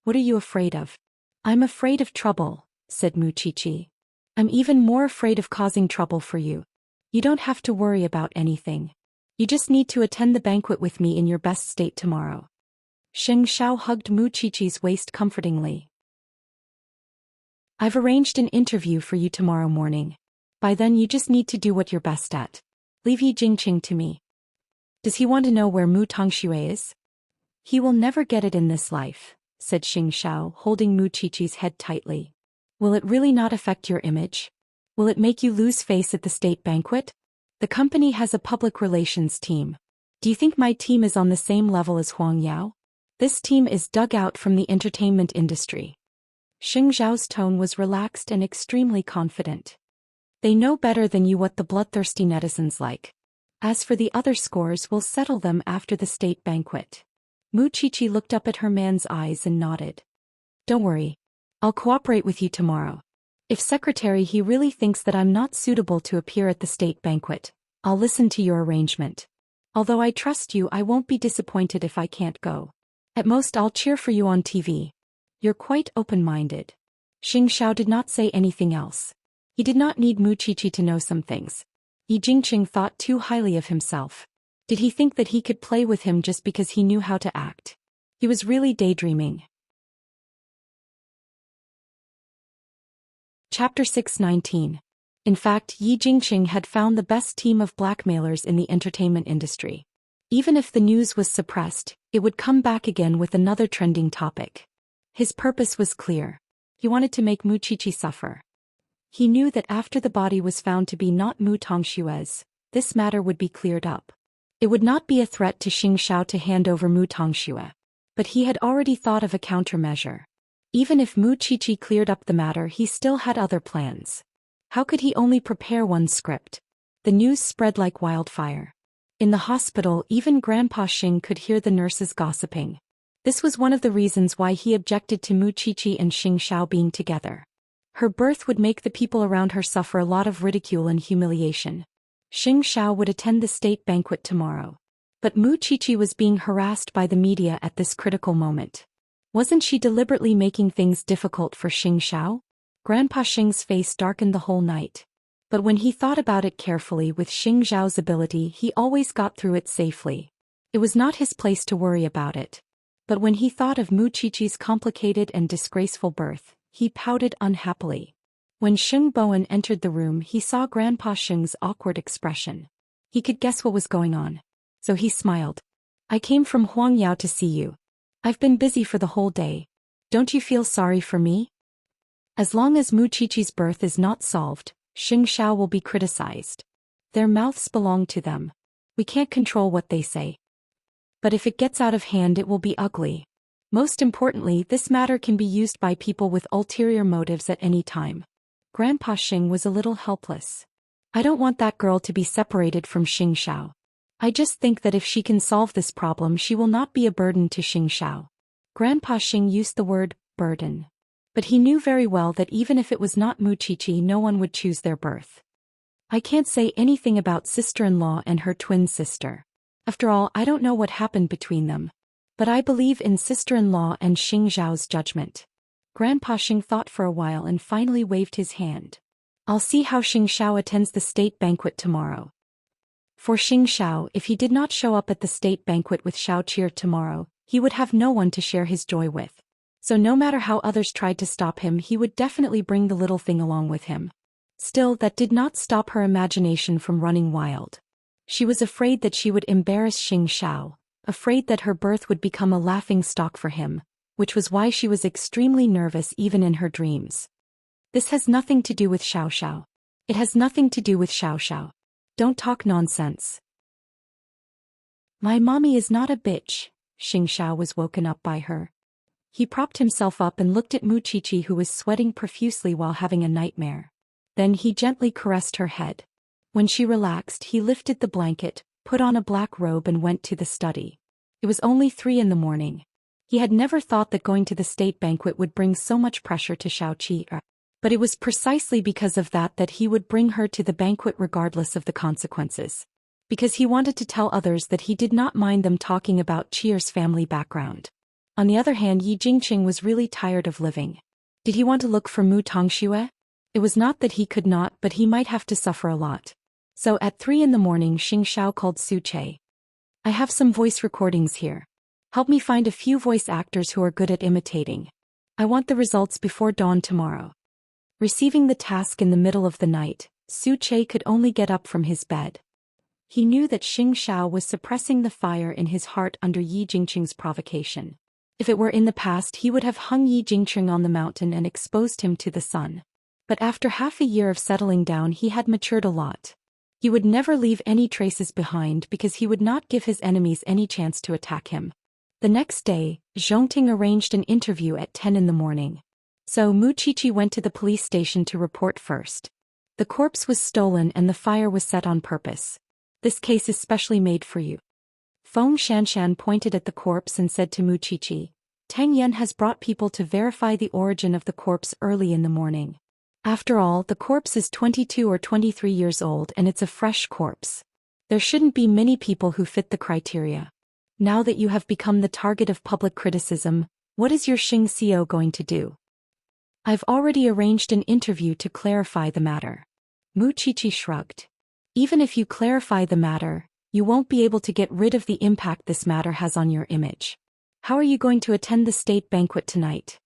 What are you afraid of? I'm afraid of trouble, said Mu Qiqi. I'm even more afraid of causing trouble for you. You don't have to worry about anything. You just need to attend the banquet with me in your best state tomorrow. Xing Zhao hugged Mu Qiqi's waist comfortingly. I've arranged an interview for you tomorrow morning. By then you just need to do what you're best at. Leave Yi Jingqing to me. Does he want to know where Mu Tongxue is? He will never get it in this life, said Xing Zhao, holding Mu Qiqi's head tightly. Will it really not affect your image? Will it make you lose face at the state banquet? The company has a public relations team. Do you think my team is on the same level as Huang Yao? This team is dug out from the entertainment industry. Xing Zhao's tone was relaxed and extremely confident. They know better than you what the bloodthirsty netizens like. As for the other scores, we'll settle them after the state banquet. Mu Qiqi looked up at her man's eyes and nodded. Don't worry. I'll cooperate with you tomorrow. If Secretary he really thinks that I'm not suitable to appear at the state banquet, I'll listen to your arrangement. Although I trust you, I won't be disappointed if I can't go. At most I'll cheer for you on TV. You're quite open-minded. Xing Zhao did not say anything else. He did not need Mu Qiqi to know some things. Yi Jingqing thought too highly of himself. Did he think that he could play with him just because he knew how to act? He was really daydreaming. Chapter 619. In fact, Yi Jingqing had found the best team of blackmailers in the entertainment industry. Even if the news was suppressed, it would come back again with another trending topic. His purpose was clear. He wanted to make Mu Qiqi suffer. He knew that after the body was found to be not Mu Tongxue's, this matter would be cleared up. It would not be a threat to Xing Zhao to hand over Mu Tongxue. But he had already thought of a countermeasure. Even if Mu Qiqi cleared up the matter, he still had other plans. How could he only prepare one script? The news spread like wildfire. In the hospital, even Grandpa Xing could hear the nurses gossiping. This was one of the reasons why he objected to Mu Qiqi and Xing Zhao being together. Her birth would make the people around her suffer a lot of ridicule and humiliation. Xing Zhao would attend the state banquet tomorrow. But Mu Qiqi was being harassed by the media at this critical moment. Wasn't she deliberately making things difficult for Xing Zhao? Grandpa Xing's face darkened the whole night. But when he thought about it carefully, with Xing Zhao's ability he always got through it safely. It was not his place to worry about it. But when he thought of Mu Qiqi's complicated and disgraceful birth, he pouted unhappily. When Xing Bowen entered the room, he saw Grandpa Xing's awkward expression. He could guess what was going on. So he smiled. I came from Huang Yao to see you. I've been busy for the whole day. Don't you feel sorry for me? As long as Mu Qiqi's birth is not solved, Xing Zhao will be criticized. Their mouths belong to them. We can't control what they say. But if it gets out of hand, it will be ugly. Most importantly, this matter can be used by people with ulterior motives at any time. Grandpa Xing was a little helpless. I don't want that girl to be separated from Xing Zhao. I just think that if she can solve this problem, she will not be a burden to Xing Zhao. Grandpa Xing used the word burden. But he knew very well that even if it was not Mu Qiqi, no one would choose their birth. I can't say anything about sister-in-law and her twin sister. After all, I don't know what happened between them. But I believe in sister-in-law and Xing Zhao's judgment. Grandpa Xing thought for a while and finally waved his hand. I'll see how Xing Zhao attends the state banquet tomorrow. For Xing Zhao, if he did not show up at the state banquet with Xiao Qir tomorrow, He would have no one to share his joy with. So no matter how others tried to stop him, he would definitely bring the little thing along with him. Still, that did not stop her imagination from running wild. She was afraid that she would embarrass Xianxia, afraid that her birth would become a laughing stock for him, which was why she was extremely nervous even in her dreams. This has nothing to do with Xiaoxiao. It has nothing to do with Xiaoxiao. Don't talk nonsense. My mommy is not a bitch. Xianxia was woken up by her. He propped himself up and looked at Muqiqi, who was sweating profusely while having a nightmare. Then he gently caressed her head. When she relaxed, he lifted the blanket, put on a black robe and went to the study. It was only 3 a.m. He had never thought that going to the state banquet would bring so much pressure to Xiaoqi, but it was precisely because of that he would bring her to the banquet regardless of the consequences. Because he wanted to tell others that he did not mind them talking about Qier's family background. On the other hand, Yi Jingqing was really tired of living. Did he want to look for Mu Tongxue? It was not that he could not, but he might have to suffer a lot. So at 3 a.m, Xianxia called Su Che. I have some voice recordings here. Help me find a few voice actors who are good at imitating. I want the results before dawn tomorrow. Receiving the task in the middle of the night, Su Che could only get up from his bed. He knew that Xianxia was suppressing the fire in his heart under Yi Jingqing's provocation. If it were in the past, he would have hung Yi Jingqing on the mountain and exposed him to the sun. But after half a year of settling down, he had matured a lot. He would never leave any traces behind because he would not give his enemies any chance to attack him. The next day, Zhongting arranged an interview at 10 a.m. So Muqiqi went to the police station to report first. The corpse was stolen and the fire was set on purpose. This case is specially made for you. Feng Shanshan pointed at the corpse and said to Muqiqi, Tang Yan has brought people to verify the origin of the corpse early in the morning. After all, the corpse is 22 or 23 years old and it's a fresh corpse. There shouldn't be many people who fit the criteria. Now that you have become the target of public criticism, what is your Xianxia going to do? I've already arranged an interview to clarify the matter. Muqiqi shrugged. Even if you clarify the matter, you won't be able to get rid of the impact this matter has on your image. How are you going to attend the state banquet tonight?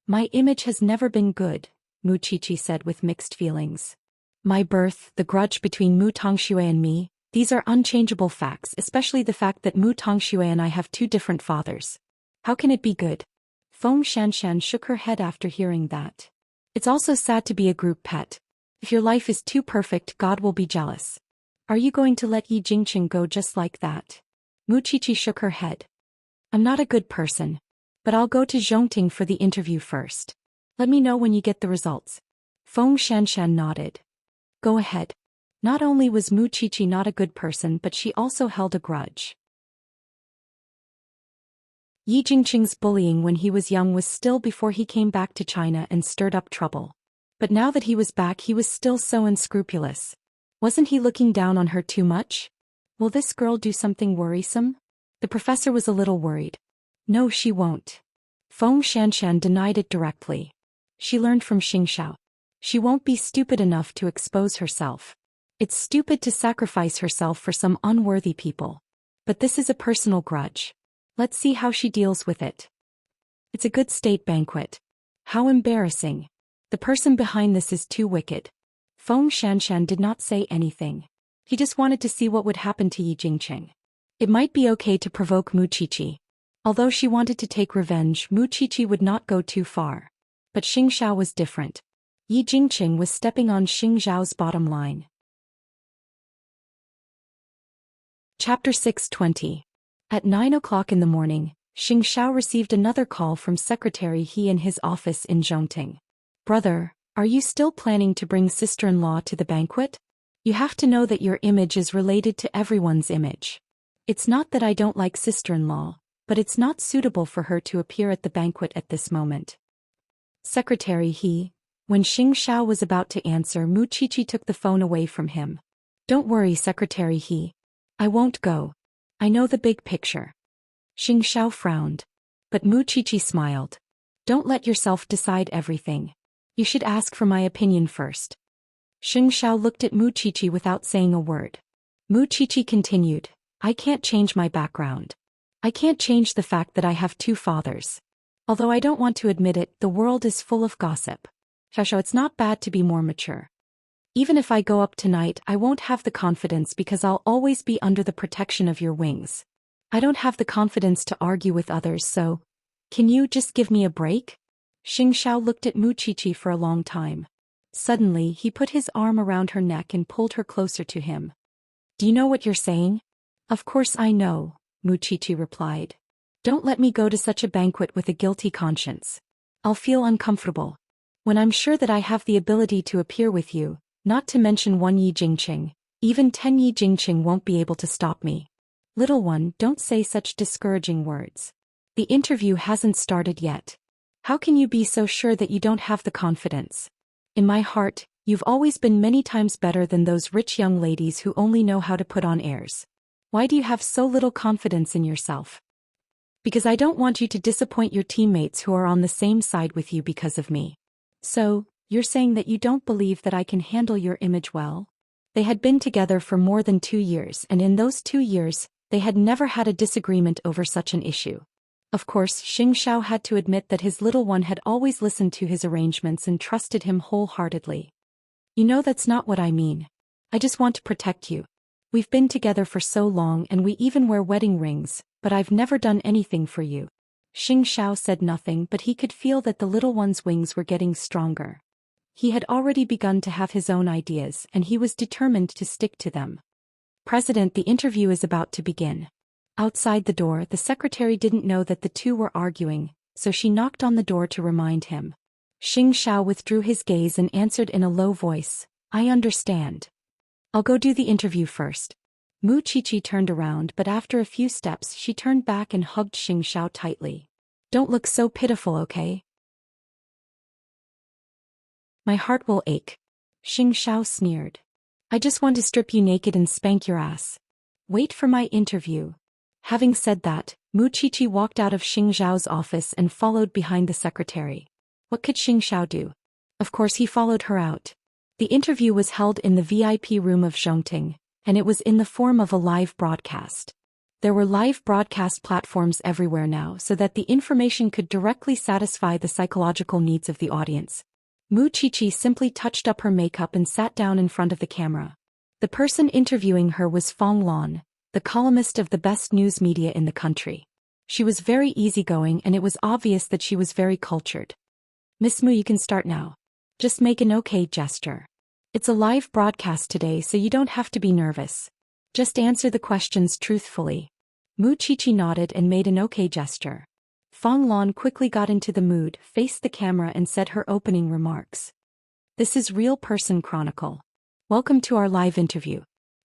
My image has never been good, Muqiqi said with mixed feelings. My birth, the grudge between Mu Tongxue and me, these are unchangeable facts, especially the fact that Mu Tongxue and I have 2 different fathers. How can it be good? Feng Shanshan shook her head after hearing that. It's also sad to be a group pet. If your life is too perfect, God will be jealous. Are you going to let Yi Jingqing go just like that? Muqiqi shook her head. I'm not a good person. But I'll go to Zhongting for the interview first. Let me know when you get the results. Feng Shanshan nodded. Go ahead. Not only was Muqiqi not a good person, but she also held a grudge. Yi Jingqing's bullying when he was young was still before he came back to China and stirred up trouble. But now that he was back, he was still so unscrupulous. Wasn't he looking down on her too much? Will this girl do something worrisome? The professor was a little worried. No, she won't. Feng Shanshan denied it directly. She learned from Xianxia. She won't be stupid enough to expose herself. It's stupid to sacrifice herself for some unworthy people. But this is a personal grudge. Let's see how she deals with it. It's a good state banquet. How embarrassing. The person behind this is too wicked. Feng Shanshan did not say anything. He just wanted to see what would happen to Yi Jingqing. It might be okay to provoke Muqiqi. Although she wanted to take revenge, Muqiqi would not go too far. But Xianxia was different. Yi Jingqing was stepping on Xianxiao's bottom line. Chapter 620. At 9 o'clock in the morning, Xianxia received another call from Secretary He in his office in Zhongting. Brother, are you still planning to bring sister-in-law to the banquet? You have to know that your image is related to everyone's image. It's not that I don't like sister-in-law, but it's not suitable for her to appear at the banquet at this moment. Secretary He. When Xianxia was about to answer, Muqiqi took the phone away from him. Don't worry, Secretary He. I won't go. I know the big picture. Xianxia frowned. But Muqiqi smiled. Don't let yourself decide everything. You should ask for my opinion first. Xianxia looked at Muqiqi without saying a word. Muqiqi continued, I can't change my background. I can't change the fact that I have two fathers. Although I don't want to admit it, the world is full of gossip. Xiaoxiao, it's not bad to be more mature. Even if I go up tonight, I won't have the confidence because I'll always be under the protection of your wings. I don't have the confidence to argue with others, so can you just give me a break? Xianxia looked at Mu Qiqi for a long time. Suddenly, he put his arm around her neck and pulled her closer to him. Do you know what you're saying? Of course I know, Mu Qiqi replied. Don't let me go to such a banquet with a guilty conscience. I'll feel uncomfortable. When I'm sure that I have the ability to appear with you, not to mention 1 Yi Jingqing, even 10 Yi Jingqing won't be able to stop me. Little one, don't say such discouraging words. The interview hasn't started yet. How can you be so sure that you don't have the confidence? In my heart, you've always been many times better than those rich young ladies who only know how to put on airs. Why do you have so little confidence in yourself? Because I don't want you to disappoint your teammates who are on the same side with you because of me. So, you're saying that you don't believe that I can handle your image well? They had been together for more than 2 years, and in those 2 years, they had never had a disagreement over such an issue. Of course, Xianxia had to admit that his little one had always listened to his arrangements and trusted him wholeheartedly. You know, that's not what I mean. I just want to protect you. We've been together for so long and we even wear wedding rings, but I've never done anything for you. Xianxia said nothing, but he could feel that the little one's wings were getting stronger. He had already begun to have his own ideas, and he was determined to stick to them. President, the interview is about to begin. Outside the door, the secretary didn't know that the two were arguing, so she knocked on the door to remind him. Xianxia withdrew his gaze and answered in a low voice, I understand. I'll go do the interview first. Mu Qiqi turned around, but after a few steps she turned back and hugged Xianxia tightly. Don't look so pitiful, okay? My heart will ache. Xianxia sneered. I just want to strip you naked and spank your ass. Wait for my interview. Having said that, Mu Qiqi walked out of Xianxiao's office and followed behind the secretary. What could Xianxia do? Of course he followed her out. The interview was held in the VIP room of Zhongting, and it was in the form of a live broadcast. There were live broadcast platforms everywhere now so that the information could directly satisfy the psychological needs of the audience. Mu Qiqi simply touched up her makeup and sat down in front of the camera. The person interviewing her was Fong Lan, the columnist of the best news media in the country. She was very easygoing and it was obvious that she was very cultured. Miss Mu, you can start now. Just make an okay gesture. It's a live broadcast today, so you don't have to be nervous. Just answer the questions truthfully. Mu Qiqi nodded and made an okay gesture. Fong Lan quickly got into the mood, faced the camera and said her opening remarks. This is Real Person Chronicle. Welcome to our live interview.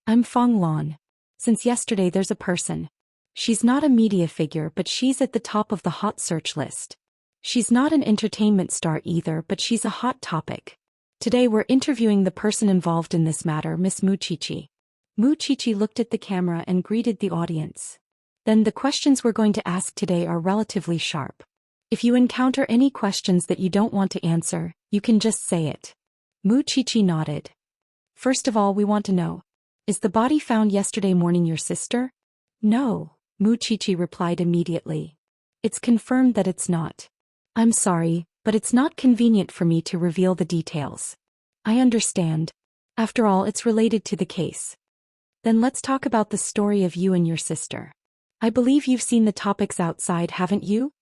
I'm Fong Lan. Since yesterday there's a person. She's not a media figure, but she's at the top of the hot search list. She's not an entertainment star either, but she's a hot topic. Today we're interviewing the person involved in this matter, Miss Mu Qiqi. Mu Qiqi looked at the camera and greeted the audience. Then the questions we're going to ask today are relatively sharp. If you encounter any questions that you don't want to answer, you can just say it. Mu Qiqi nodded. First of all, we want to know, is the body found yesterday morning your sister? No, Mu Qiqi replied immediately. It's confirmed that it's not. I'm sorry, but it's not convenient for me to reveal the details. I understand. After all, it's related to the case. Then let's talk about the story of you and your sister. I believe you've seen the topics outside, haven't you?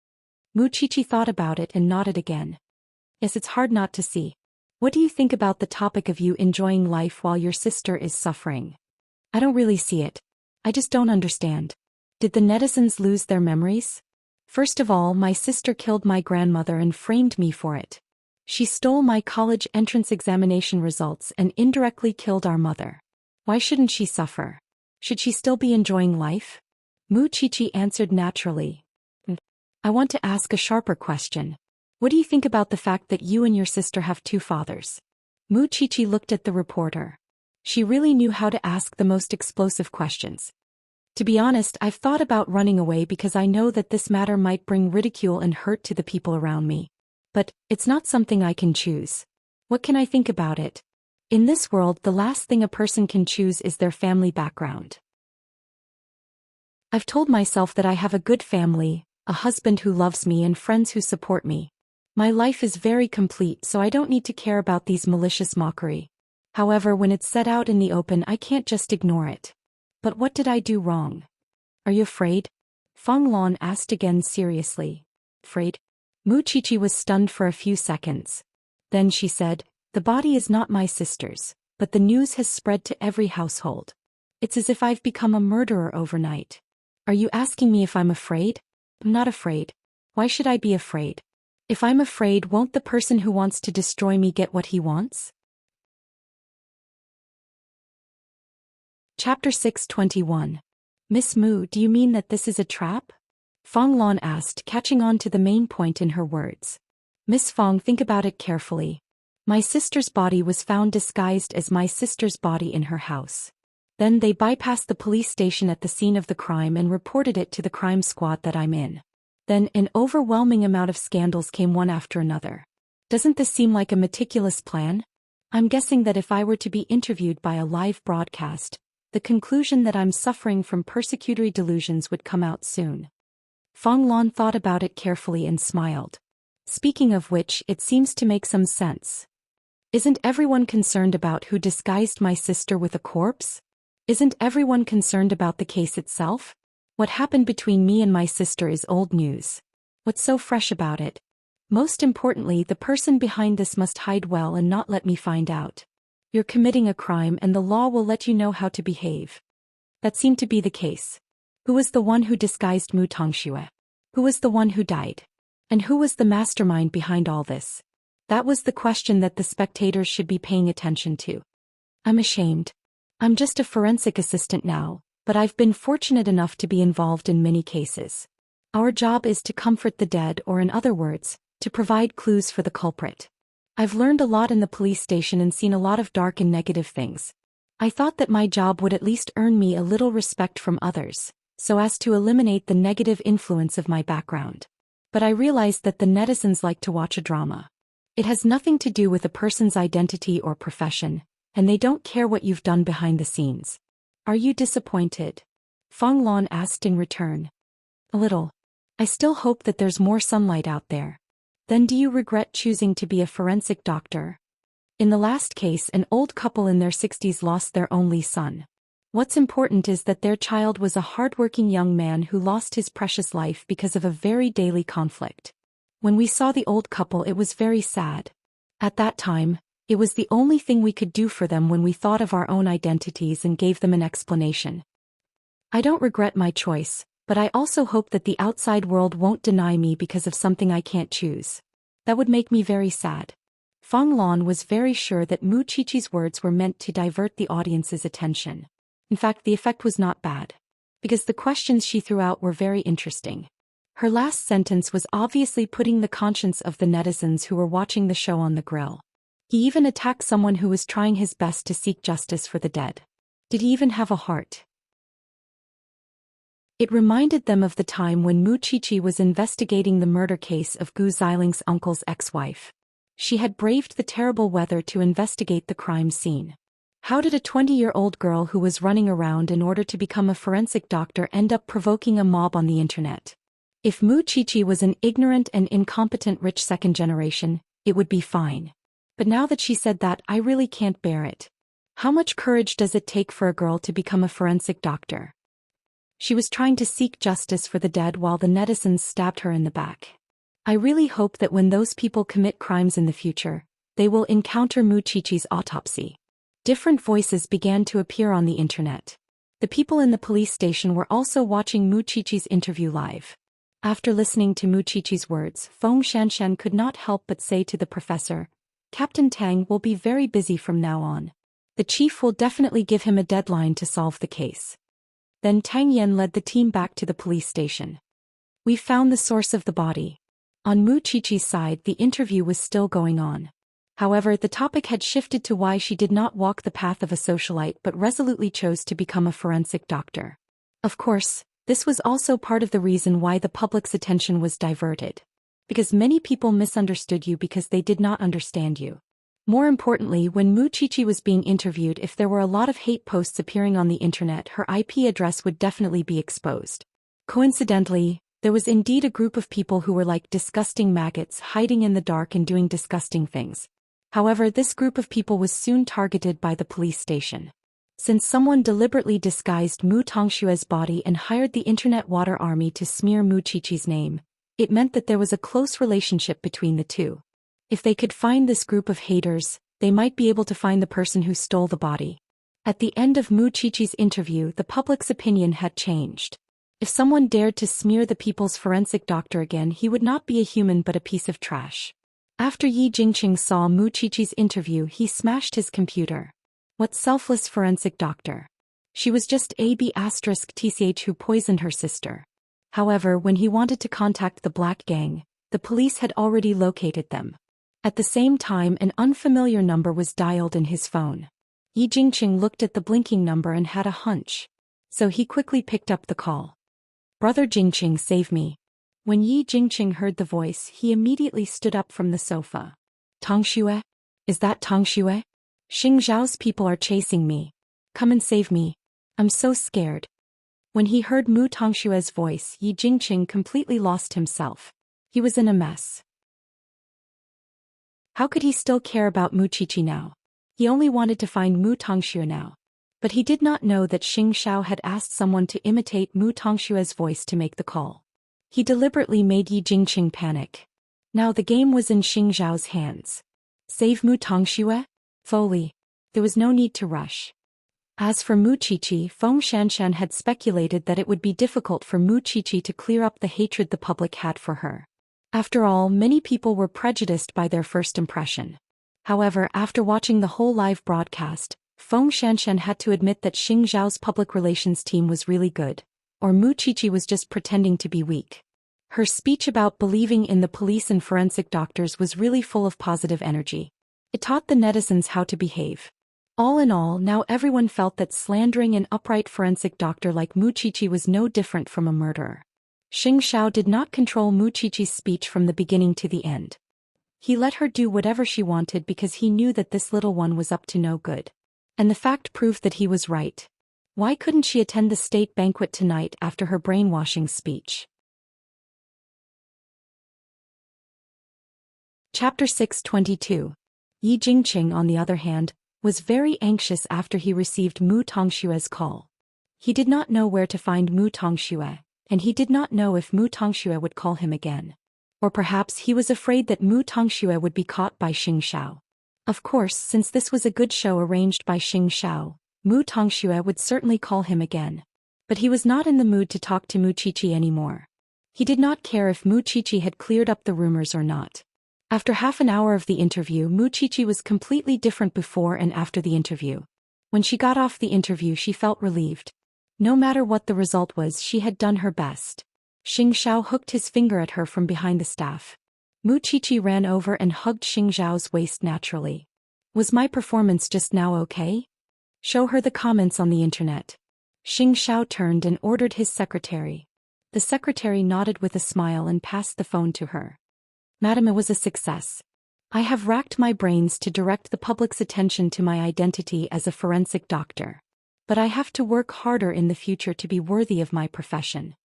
Mu Qiqi thought about it and nodded again. Yes, it's hard not to see. What do you think about the topic of you enjoying life while your sister is suffering? I don't really see it. I just don't understand. Did the netizens lose their memories? First of all, my sister killed my grandmother and framed me for it. She stole my college entrance examination results and indirectly killed our mother. Why shouldn't she suffer? Should she still be enjoying life? Mu Qiqi answered naturally. I want to ask a sharper question. What do you think about the fact that you and your sister have two fathers? Mu Qiqi looked at the reporter. She really knew how to ask the most explosive questions. To be honest, I've thought about running away because I know that this matter might bring ridicule and hurt to the people around me. But it's not something I can choose. What can I think about it? In this world, the last thing a person can choose is their family background. I've told myself that I have a good family, a husband who loves me and friends who support me. My life is very complete, so I don't need to care about these malicious mockery. However, when it's set out in the open, I can't just ignore it. But what did I do wrong? Are you afraid? Feng Lan asked again seriously. Afraid? Mu Qiqi was stunned for a few seconds. Then she said, the body is not my sister's, but the news has spread to every household. It's as if I've become a murderer overnight. Are you asking me if I'm afraid? I'm not afraid. Why should I be afraid? If I'm afraid, won't the person who wants to destroy me get what he wants? Chapter 621. Miss Mu, do you mean that this is a trap? Feng Lan asked, catching on to the main point in her words. Miss Feng, think about it carefully. My sister's body was found disguised as my sister's body in her house. Then they bypassed the police station at the scene of the crime and reported it to the crime squad that I'm in. Then an overwhelming amount of scandals came one after another. Doesn't this seem like a meticulous plan? I'm guessing that if I were to be interviewed by a live broadcast, the conclusion that I'm suffering from persecutory delusions would come out soon. Feng Lan thought about it carefully and smiled. Speaking of which, it seems to make some sense. Isn't everyone concerned about who disguised my sister with a corpse? Isn't everyone concerned about the case itself? What happened between me and my sister is old news. What's so fresh about it? Most importantly, the person behind this must hide well and not let me find out. You're committing a crime and the law will let you know how to behave. That seemed to be the case. Who was the one who disguised Mu Tongxue? Who was the one who died? And who was the mastermind behind all this? That was the question that the spectators should be paying attention to. I'm ashamed. I'm just a forensic assistant now, but I've been fortunate enough to be involved in many cases. Our job is to comfort the dead, or in other words, to provide clues for the culprit. I've learned a lot in the police station and seen a lot of dark and negative things. I thought that my job would at least earn me a little respect from others, so as to eliminate the negative influence of my background. But I realized that the netizens like to watch a drama. It has nothing to do with a person's identity or profession, and they don't care what you've done behind the scenes. Are you disappointed? Feng Lan asked in return. A little. I still hope that there's more sunlight out there. Then do you regret choosing to be a forensic doctor? In the last case, an old couple in their 60s lost their only son. What's important is that their child was a hardworking young man who lost his precious life because of a very daily conflict. When we saw the old couple, it was very sad. At that time, it was the only thing we could do for them when we thought of our own identities and gave them an explanation. I don't regret my choice, but I also hope that the outside world won't deny me because of something I can't choose. That would make me very sad. Feng Lan was very sure that Mu Qiqi's words were meant to divert the audience's attention. In fact, the effect was not bad, because the questions she threw out were very interesting. Her last sentence was obviously putting the conscience of the netizens who were watching the show on the grill. He even attacked someone who was trying his best to seek justice for the dead. Did he even have a heart? It reminded them of the time when Mu Qiqi was investigating the murder case of Gu Ziling's uncle's ex-wife. She had braved the terrible weather to investigate the crime scene. How did a 20-year-old girl who was running around in order to become a forensic doctor end up provoking a mob on the internet? If Mu Qiqi was an ignorant and incompetent rich second generation, it would be fine. But now that she said that, I really can't bear it. How much courage does it take for a girl to become a forensic doctor? She was trying to seek justice for the dead while the netizens stabbed her in the back. I really hope that when those people commit crimes in the future, they will encounter Mu Qiqi's autopsy. Different voices began to appear on the internet. The people in the police station were also watching Mu Qiqi's interview live. After listening to Mu Qiqi's words, Feng Xianxian could not help but say to the professor, Captain Tang will be very busy from now on. The chief will definitely give him a deadline to solve the case. Then Tang Yan led the team back to the police station. We found the source of the body. On Mu Qiqi's side, the interview was still going on. However, the topic had shifted to why she did not walk the path of a socialite but resolutely chose to become a forensic doctor. Of course, this was also part of the reason why the public's attention was diverted. Because many people misunderstood you because they did not understand you. More importantly, when Mu Qiqi was being interviewed, if there were a lot of hate posts appearing on the internet, her IP address would definitely be exposed. Coincidentally, there was indeed a group of people who were like disgusting maggots hiding in the dark and doing disgusting things. However, this group of people was soon targeted by the police station. Since someone deliberately disguised Mu Tongshue's body and hired the internet water army to smear Mu Qiqi's name, it meant that there was a close relationship between the two. If they could find this group of haters, they might be able to find the person who stole the body. At the end of Mu Qiqi's interview, the public's opinion had changed. If someone dared to smear the people's forensic doctor again, he would not be a human but a piece of trash. After Yi Jingqing saw Mu Qiqi's interview, he smashed his computer. What selfless forensic doctor? She was just AB*TCH who poisoned her sister. However, when he wanted to contact the Black Gang, the police had already located them. At the same time, an unfamiliar number was dialed in his phone. Yi Jingqing looked at the blinking number and had a hunch. So he quickly picked up the call. "Brother Jingqing, save me." When Yi Jingqing heard the voice, he immediately stood up from the sofa. "Tongxue? Is that Tongxue? Xianxia's people are chasing me. Come and save me. I'm so scared." When he heard Mu Tongshue's voice, Yi Jingqing completely lost himself. He was in a mess. How could he still care about Mu Qiqi now? He only wanted to find Mu Tongxue now. But he did not know that Xianxia had asked someone to imitate Mu Tongshue's voice to make the call. He deliberately made Yi Jingqing panic. Now the game was in Xianxia's hands. Save Mu Tongxue? Foley. There was no need to rush. As for Mu Qiqi, Feng Shanshan had speculated that it would be difficult for Mu Qiqi to clear up the hatred the public had for her. After all, many people were prejudiced by their first impression. However, after watching the whole live broadcast, Feng Shanshan had to admit that Xianxiao's public relations team was really good, or Mu Qiqi was just pretending to be weak. Her speech about believing in the police and forensic doctors was really full of positive energy. It taught the netizens how to behave. All in all, now everyone felt that slandering an upright forensic doctor like Mu Qiqi was no different from a murderer. Xianxia did not control Mu Qiqi's speech from the beginning to the end. He let her do whatever she wanted because he knew that this little one was up to no good. And the fact proved that he was right. Why couldn't she attend the state banquet tonight after her brainwashing speech? Chapter 622. Yi Jingqing, on the other hand, was very anxious after he received Mu Tongshue's call. He did not know where to find Mu Tongxue, and he did not know if Mu Tongxue would call him again. Or perhaps he was afraid that Mu Tongxue would be caught by Xianxia. Of course, since this was a good show arranged by Xianxia, Mu Tongxue would certainly call him again. But he was not in the mood to talk to Mu Qiqi anymore. He did not care if Mu Qiqi had cleared up the rumors or not. After half an hour of the interview, Mu Qiqi was completely different before and after the interview. When she got off the interview, she felt relieved. No matter what the result was, she had done her best. Xianxiao hooked his finger at her from behind the staff. Mu Qiqi ran over and hugged Xianxiao's waist naturally. Was my performance just now okay? Show her the comments on the internet. Xianxiao turned and ordered his secretary. The secretary nodded with a smile and passed the phone to her. Madam, it was a success. I have racked my brains to direct the public's attention to my identity as a forensic doctor. But I have to work harder in the future to be worthy of my profession.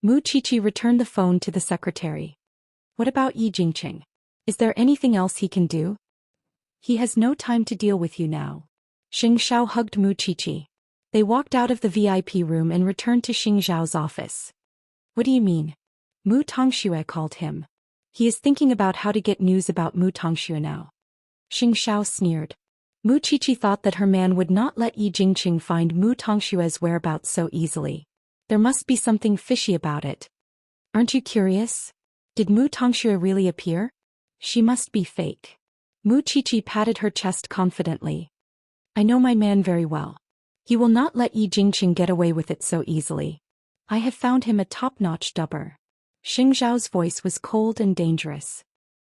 Mu Qiqi returned the phone to the secretary. What about Yi Jingqing? Is there anything else he can do? He has no time to deal with you now. Xianxiao hugged Mu Qiqi. They walked out of the VIP room and returned to Xianxiao's office. What do you mean? Mu Tongxue called him. He is thinking about how to get news about Mu Tongxue now. Xianxiao sneered. Mu Qiqi thought that her man would not let Yi Jingqing find Mu Tongshue's whereabouts so easily. There must be something fishy about it. Aren't you curious? Did Mu Tongxue really appear? She must be fake. Mu Qiqi patted her chest confidently. I know my man very well. He will not let Yi Jingqing get away with it so easily. I have found him a top-notch dubber. Xianxiao's voice was cold and dangerous.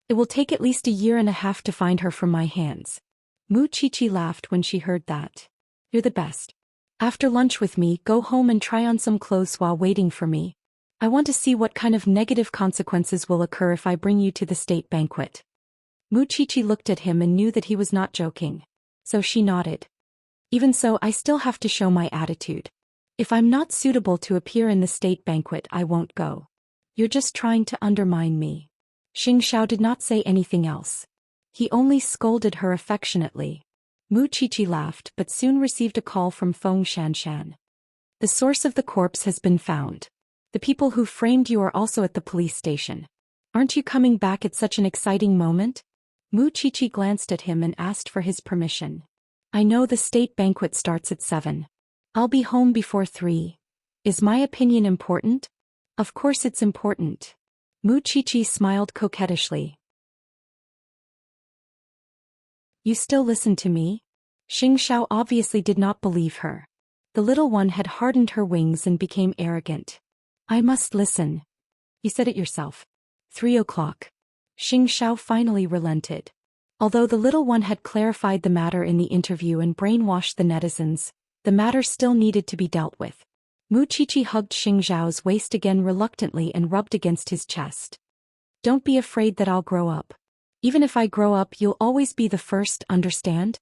It will take at least a year and a half to find her from my hands. Mu Qiqi laughed when she heard that. You're the best. After lunch with me, go home and try on some clothes while waiting for me. I want to see what kind of negative consequences will occur if I bring you to the state banquet. Mu Qiqi looked at him and knew that he was not joking. So she nodded. Even so, I still have to show my attitude. If I'm not suitable to appear in the state banquet, I won't go. You're just trying to undermine me. Xianxia did not say anything else. He only scolded her affectionately. Mu Qiqi laughed but soon received a call from Feng Xianxian. The source of the corpse has been found. The people who framed you are also at the police station. Aren't you coming back at such an exciting moment? Mu Qiqi glanced at him and asked for his permission. I know the state banquet starts at 7. I'll be home before 3. Is my opinion important? Of course it's important. Mu Qiqi smiled coquettishly. You still listen to me? Xianxia obviously did not believe her. The little one had hardened her wings and became arrogant. I must listen. You said it yourself. 3 o'clock. Xianxia finally relented. Although the little one had clarified the matter in the interview and brainwashed the netizens, the matter still needed to be dealt with. Mu Qiqi hugged Xianxiao's waist again reluctantly and rubbed against his chest. Don't be afraid that I'll grow up. Even if I grow up, you'll always be the first, understand?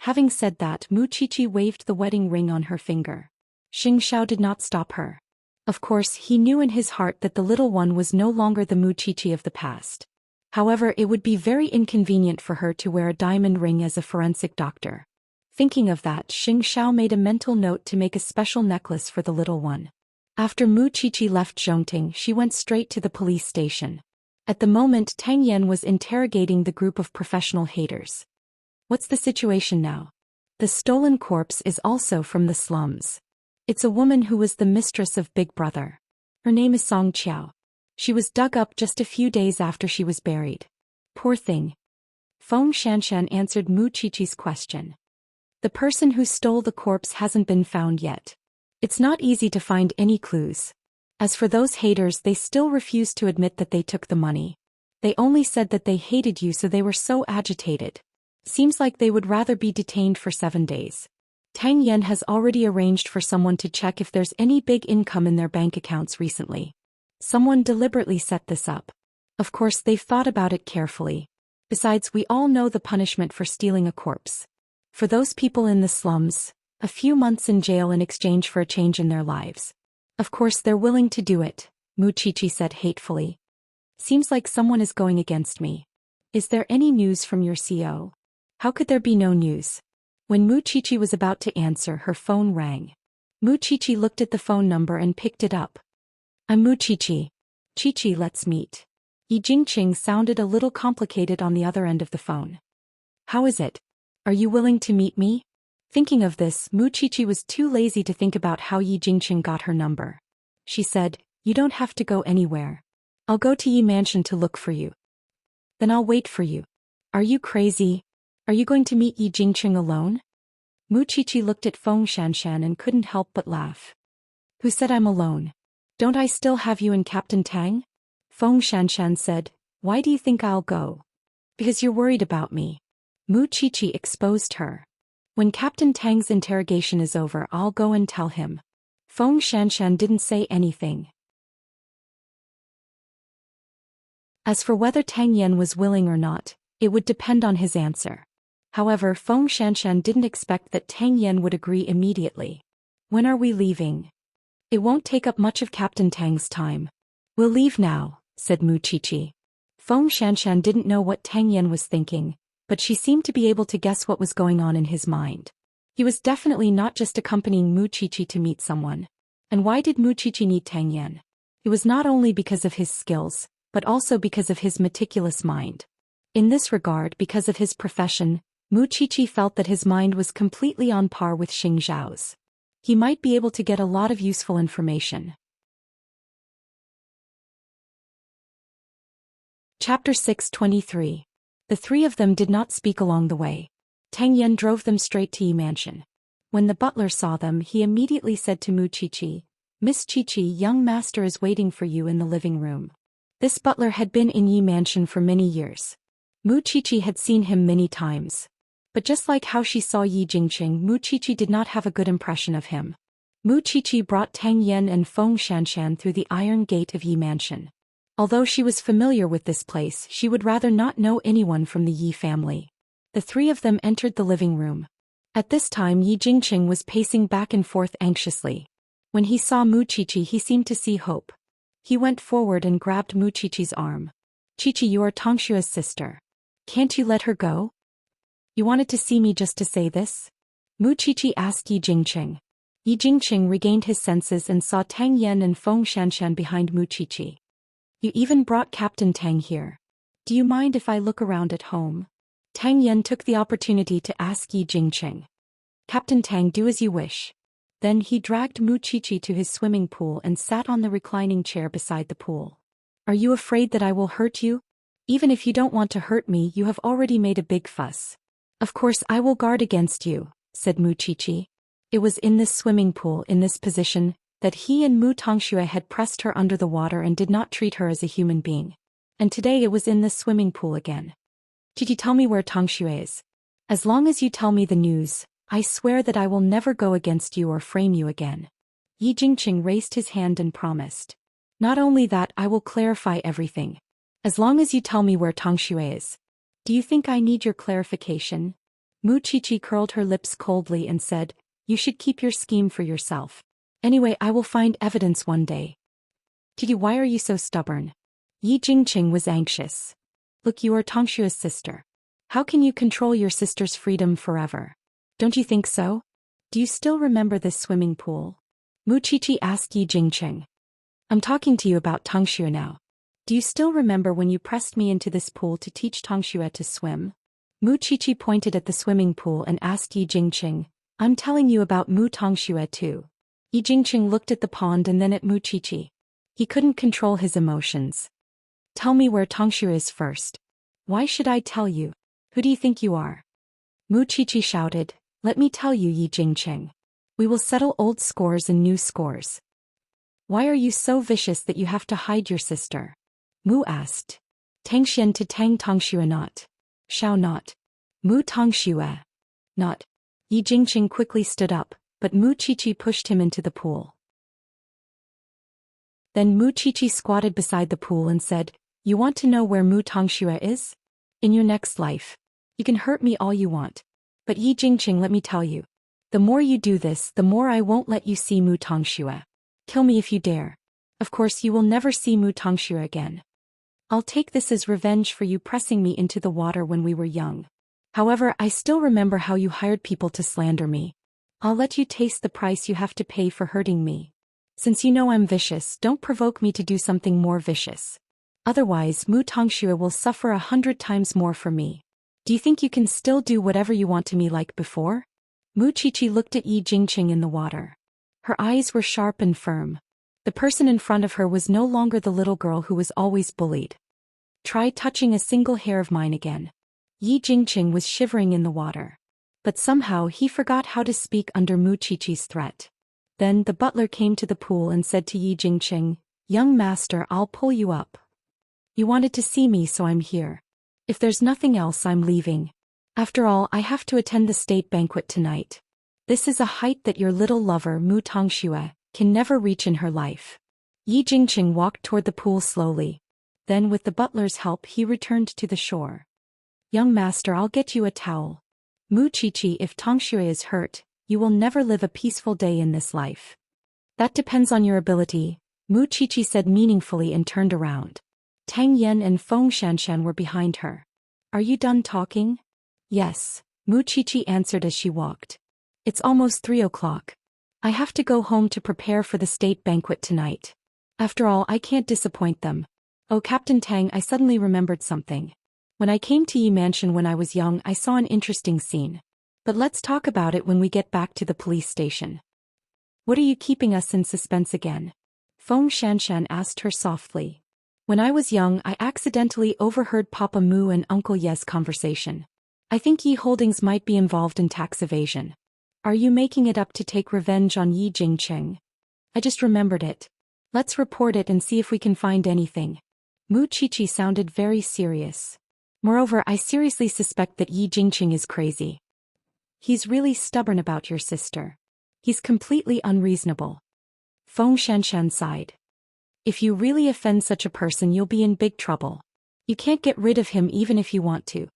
Having said that, Mu Qiqi waved the wedding ring on her finger. Xianxia did not stop her. Of course, he knew in his heart that the little one was no longer the Mu Qiqi of the past. However, it would be very inconvenient for her to wear a diamond ring as a forensic doctor. Thinking of that, Xianxia made a mental note to make a special necklace for the little one. After Mu Qiqi left Zhongting, she went straight to the police station. At the moment, Tang Yan was interrogating the group of professional haters. What's the situation now? The stolen corpse is also from the slums. It's a woman who was the mistress of Big Brother. Her name is Song Qiao. She was dug up just a few days after she was buried. Poor thing. Feng Xianxian answered Mu Qiqi's question. The person who stole the corpse hasn't been found yet. It's not easy to find any clues. As for those haters, they still refuse to admit that they took the money. They only said that they hated you, so they were so agitated. Seems like they would rather be detained for 7 days. Tang Yan has already arranged for someone to check if there's any big income in their bank accounts recently. Someone deliberately set this up. Of course, they've thought about it carefully. Besides, we all know the punishment for stealing a corpse. For those people in the slums, a few months in jail in exchange for a change in their lives. Of course, they're willing to do it, Mu Qiqi said hatefully. Seems like someone is going against me. Is there any news from your CO? How could there be no news? When Mu Qiqi was about to answer, her phone rang. Mu Qiqi looked at the phone number and picked it up. I'm Mu Qiqi. Qiqi, let's meet. Yi Jingqing sounded a little complicated on the other end of the phone. How is it? Are you willing to meet me? Thinking of this, Mu Qiqi was too lazy to think about how Yi Jingqing got her number. She said, you don't have to go anywhere. I'll go to Yi Mansion to look for you. Then I'll wait for you. Are you crazy? Are you going to meet Yi Jingqing alone? Mu Qiqi looked at Feng Xianxian and couldn't help but laugh. Who said I'm alone? Don't I still have you and Captain Tang? Feng Xianxian said, why do you think I'll go? Because you're worried about me. Mu Qiqi exposed her. When Captain Tang's interrogation is over, I'll go and tell him. Feng Xianxian didn't say anything. As for whether Tang Yan was willing or not, it would depend on his answer. However, Feng Xianxian didn't expect that Tang Yan would agree immediately. When are we leaving? It won't take up much of Captain Tang's time. We'll leave now, said Mu Qiqi. Feng Xianxian didn't know what Tang Yan was thinking, but she seemed to be able to guess what was going on in his mind. He was definitely not just accompanying Mu Qiqi to meet someone. And why did Mu Qiqi need Tang Yan? It was not only because of his skills, but also because of his meticulous mind. In this regard, because of his profession, Mu Qiqi felt that his mind was completely on par with Xianxiao's. He might be able to get a lot of useful information. Chapter 623. The three of them did not speak along the way. Tang Yan drove them straight to Yi Mansion. When the butler saw them, he immediately said to Mu Qiqi, Miss Qiqi, young master is waiting for you in the living room. This butler had been in Yi Mansion for many years. Mu Qiqi had seen him many times. But just like how she saw Yi Jingqing, Mu Qiqi did not have a good impression of him. Mu Qiqi brought Tang Yan and Feng Xianxian through the iron gate of Yi Mansion. Although she was familiar with this place, she would rather not know anyone from the Yi family. The three of them entered the living room. At this time Yi Jingqing was pacing back and forth anxiously. When he saw Mu Qiqi, he seemed to see hope. He went forward and grabbed Mu Qiqi's arm. "Qiqi, you are Tongshua's sister. Can't you let her go? You wanted to see me just to say this?" Mu Qiqi asked Yi Jingqing. Yi Jingqing regained his senses and saw Tang Yan and Feng Xianxian behind Mu Qiqi. "You even brought Captain Tang here. Do you mind if I look around at home?" Tang Yan took the opportunity to ask Yi Jingqing. "Captain Tang, do as you wish." Then he dragged Mu Qiqi to his swimming pool and sat on the reclining chair beside the pool. "Are you afraid that I will hurt you? Even if you don't want to hurt me, you have already made a big fuss." "Of course I will guard against you," said Mu Qiqi. It was in this swimming pool, in this position, that he and Mu Tongxue had pressed her under the water and did not treat her as a human being. And today it was in this swimming pool again. "Qiqi, tell me where Tongxue is. As long as you tell me the news, I swear that I will never go against you or frame you again." Yi Jingqing raised his hand and promised. "Not only that, I will clarify everything. As long as you tell me where Tongxue is." "Do you think I need your clarification?" Mu Qiqi curled her lips coldly and said, "You should keep your scheme for yourself. Anyway, I will find evidence one day." "Qiqi, why are you so stubborn?" Yi Jingqing was anxious. "Look, you are Tongshua's sister. How can you control your sister's freedom forever? Don't you think so? Do you still remember this swimming pool?" Mu Qiqi asked Yi Jingqing. "I'm talking to you about Tongxue now. Do you still remember when you pressed me into this pool to teach Tongxue to swim?" Mu Qiqi pointed at the swimming pool and asked Yi Jingqing, "I'm telling you about Mu Tongxue too." Yi Jingqing looked at the pond and then at Mu Qiqi. He couldn't control his emotions. "Tell me where Tongxue is first." "Why should I tell you? Who do you think you are?" Mu Qiqi shouted, "Let me tell you, Yi Jingqing. We will settle old scores and new scores." "Why are you so vicious that you have to hide your sister?" Mu asked. "Tang Xian to Tang Tongxue not. Shao not. Mu Tongxue. Not." Yi Jingqing quickly stood up, but Mu Qiqi pushed him into the pool. Then Mu Qiqi squatted beside the pool and said, "You want to know where Mu Tongxue is? In your next life. You can hurt me all you want. But Yi Jingqing, let me tell you. The more you do this, the more I won't let you see Mu Tongxue. Kill me if you dare. Of course you will never see Mu Tongxue again. I'll take this as revenge for you pressing me into the water when we were young. However, I still remember how you hired people to slander me. I'll let you taste the price you have to pay for hurting me. Since you know I'm vicious, don't provoke me to do something more vicious. Otherwise, Mu Tongxue will suffer 100 times more for me. Do you think you can still do whatever you want to me like before?" Mu Qiqi looked at Yi Jingqing in the water. Her eyes were sharp and firm. The person in front of her was no longer the little girl who was always bullied. "Try touching a single hair of mine again." Yi Jingqing was shivering in the water. But somehow he forgot how to speak under Mu Qiqi's threat. Then the butler came to the pool and said to Yi Jingqing, "Young master, I'll pull you up. You wanted to see me, so I'm here. If there's nothing else, I'm leaving. After all, I have to attend the state banquet tonight. This is a height that your little lover, Mu Tongxue, can never reach in her life." Yi Jingqing walked toward the pool slowly. Then with the butler's help he returned to the shore. "Young master, I'll get you a towel. Mu Qiqi, if Tongxue is hurt, you will never live a peaceful day in this life." "That depends on your ability," Mu Qiqi said meaningfully and turned around. Tang Yan and Feng Xianxian were behind her. "Are you done talking?" "Yes," Mu Qiqi answered as she walked. "It's almost 3 o'clock. I have to go home to prepare for the state banquet tonight. After all, I can't disappoint them. Oh, Captain Tang, I suddenly remembered something. When I came to Yi Mansion when I was young, I saw an interesting scene. But let's talk about it when we get back to the police station." "What are you keeping us in suspense again?" Feng Xianxian asked her softly. "When I was young, I accidentally overheard Papa Mu and Uncle Ye's conversation. I think Yi Holdings might be involved in tax evasion. Are you making it up to take revenge on Yi Jingqing?" "I just remembered it. Let's report it and see if we can find anything." Mu Qiqi sounded very serious. "Moreover, I seriously suspect that Yi Jingqing is crazy. He's really stubborn about your sister. He's completely unreasonable." Feng Xianshan sighed. If you really offend such a person, you'll be in big trouble. You can't get rid of him even if you want to.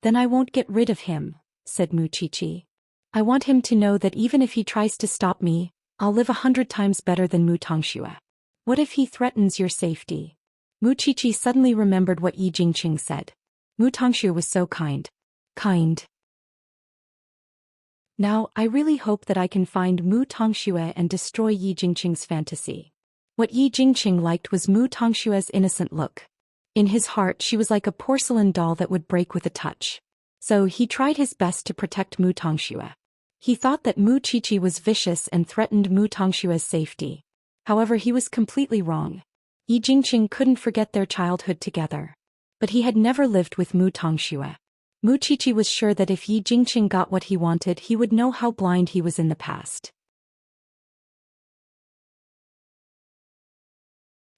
Then I won't get rid of him, said Mu Qiqi. I want him to know that even if he tries to stop me, I'll live 100 times better than Mu Tongxue. What if he threatens your safety? Mu Qiqi suddenly remembered what Yi Jingqing said. Mu Tongxue was so kind. Now, I really hope that I can find Mu Tongxue and destroy Yi Jingqing's fantasy. What Yi Jingqing liked was Mu Tongshue's innocent look. In his heart, she was like a porcelain doll that would break with a touch. So he tried his best to protect Mu Tongxue. He thought that Mu Qiqi was vicious and threatened Mu Tongshue's safety. However, he was completely wrong. Yi Jingqing couldn't forget their childhood together. But he had never lived with Mu Tongxue. Mu Qiqi was sure that if Yi Jingqing got what he wanted, he would know how blind he was in the past.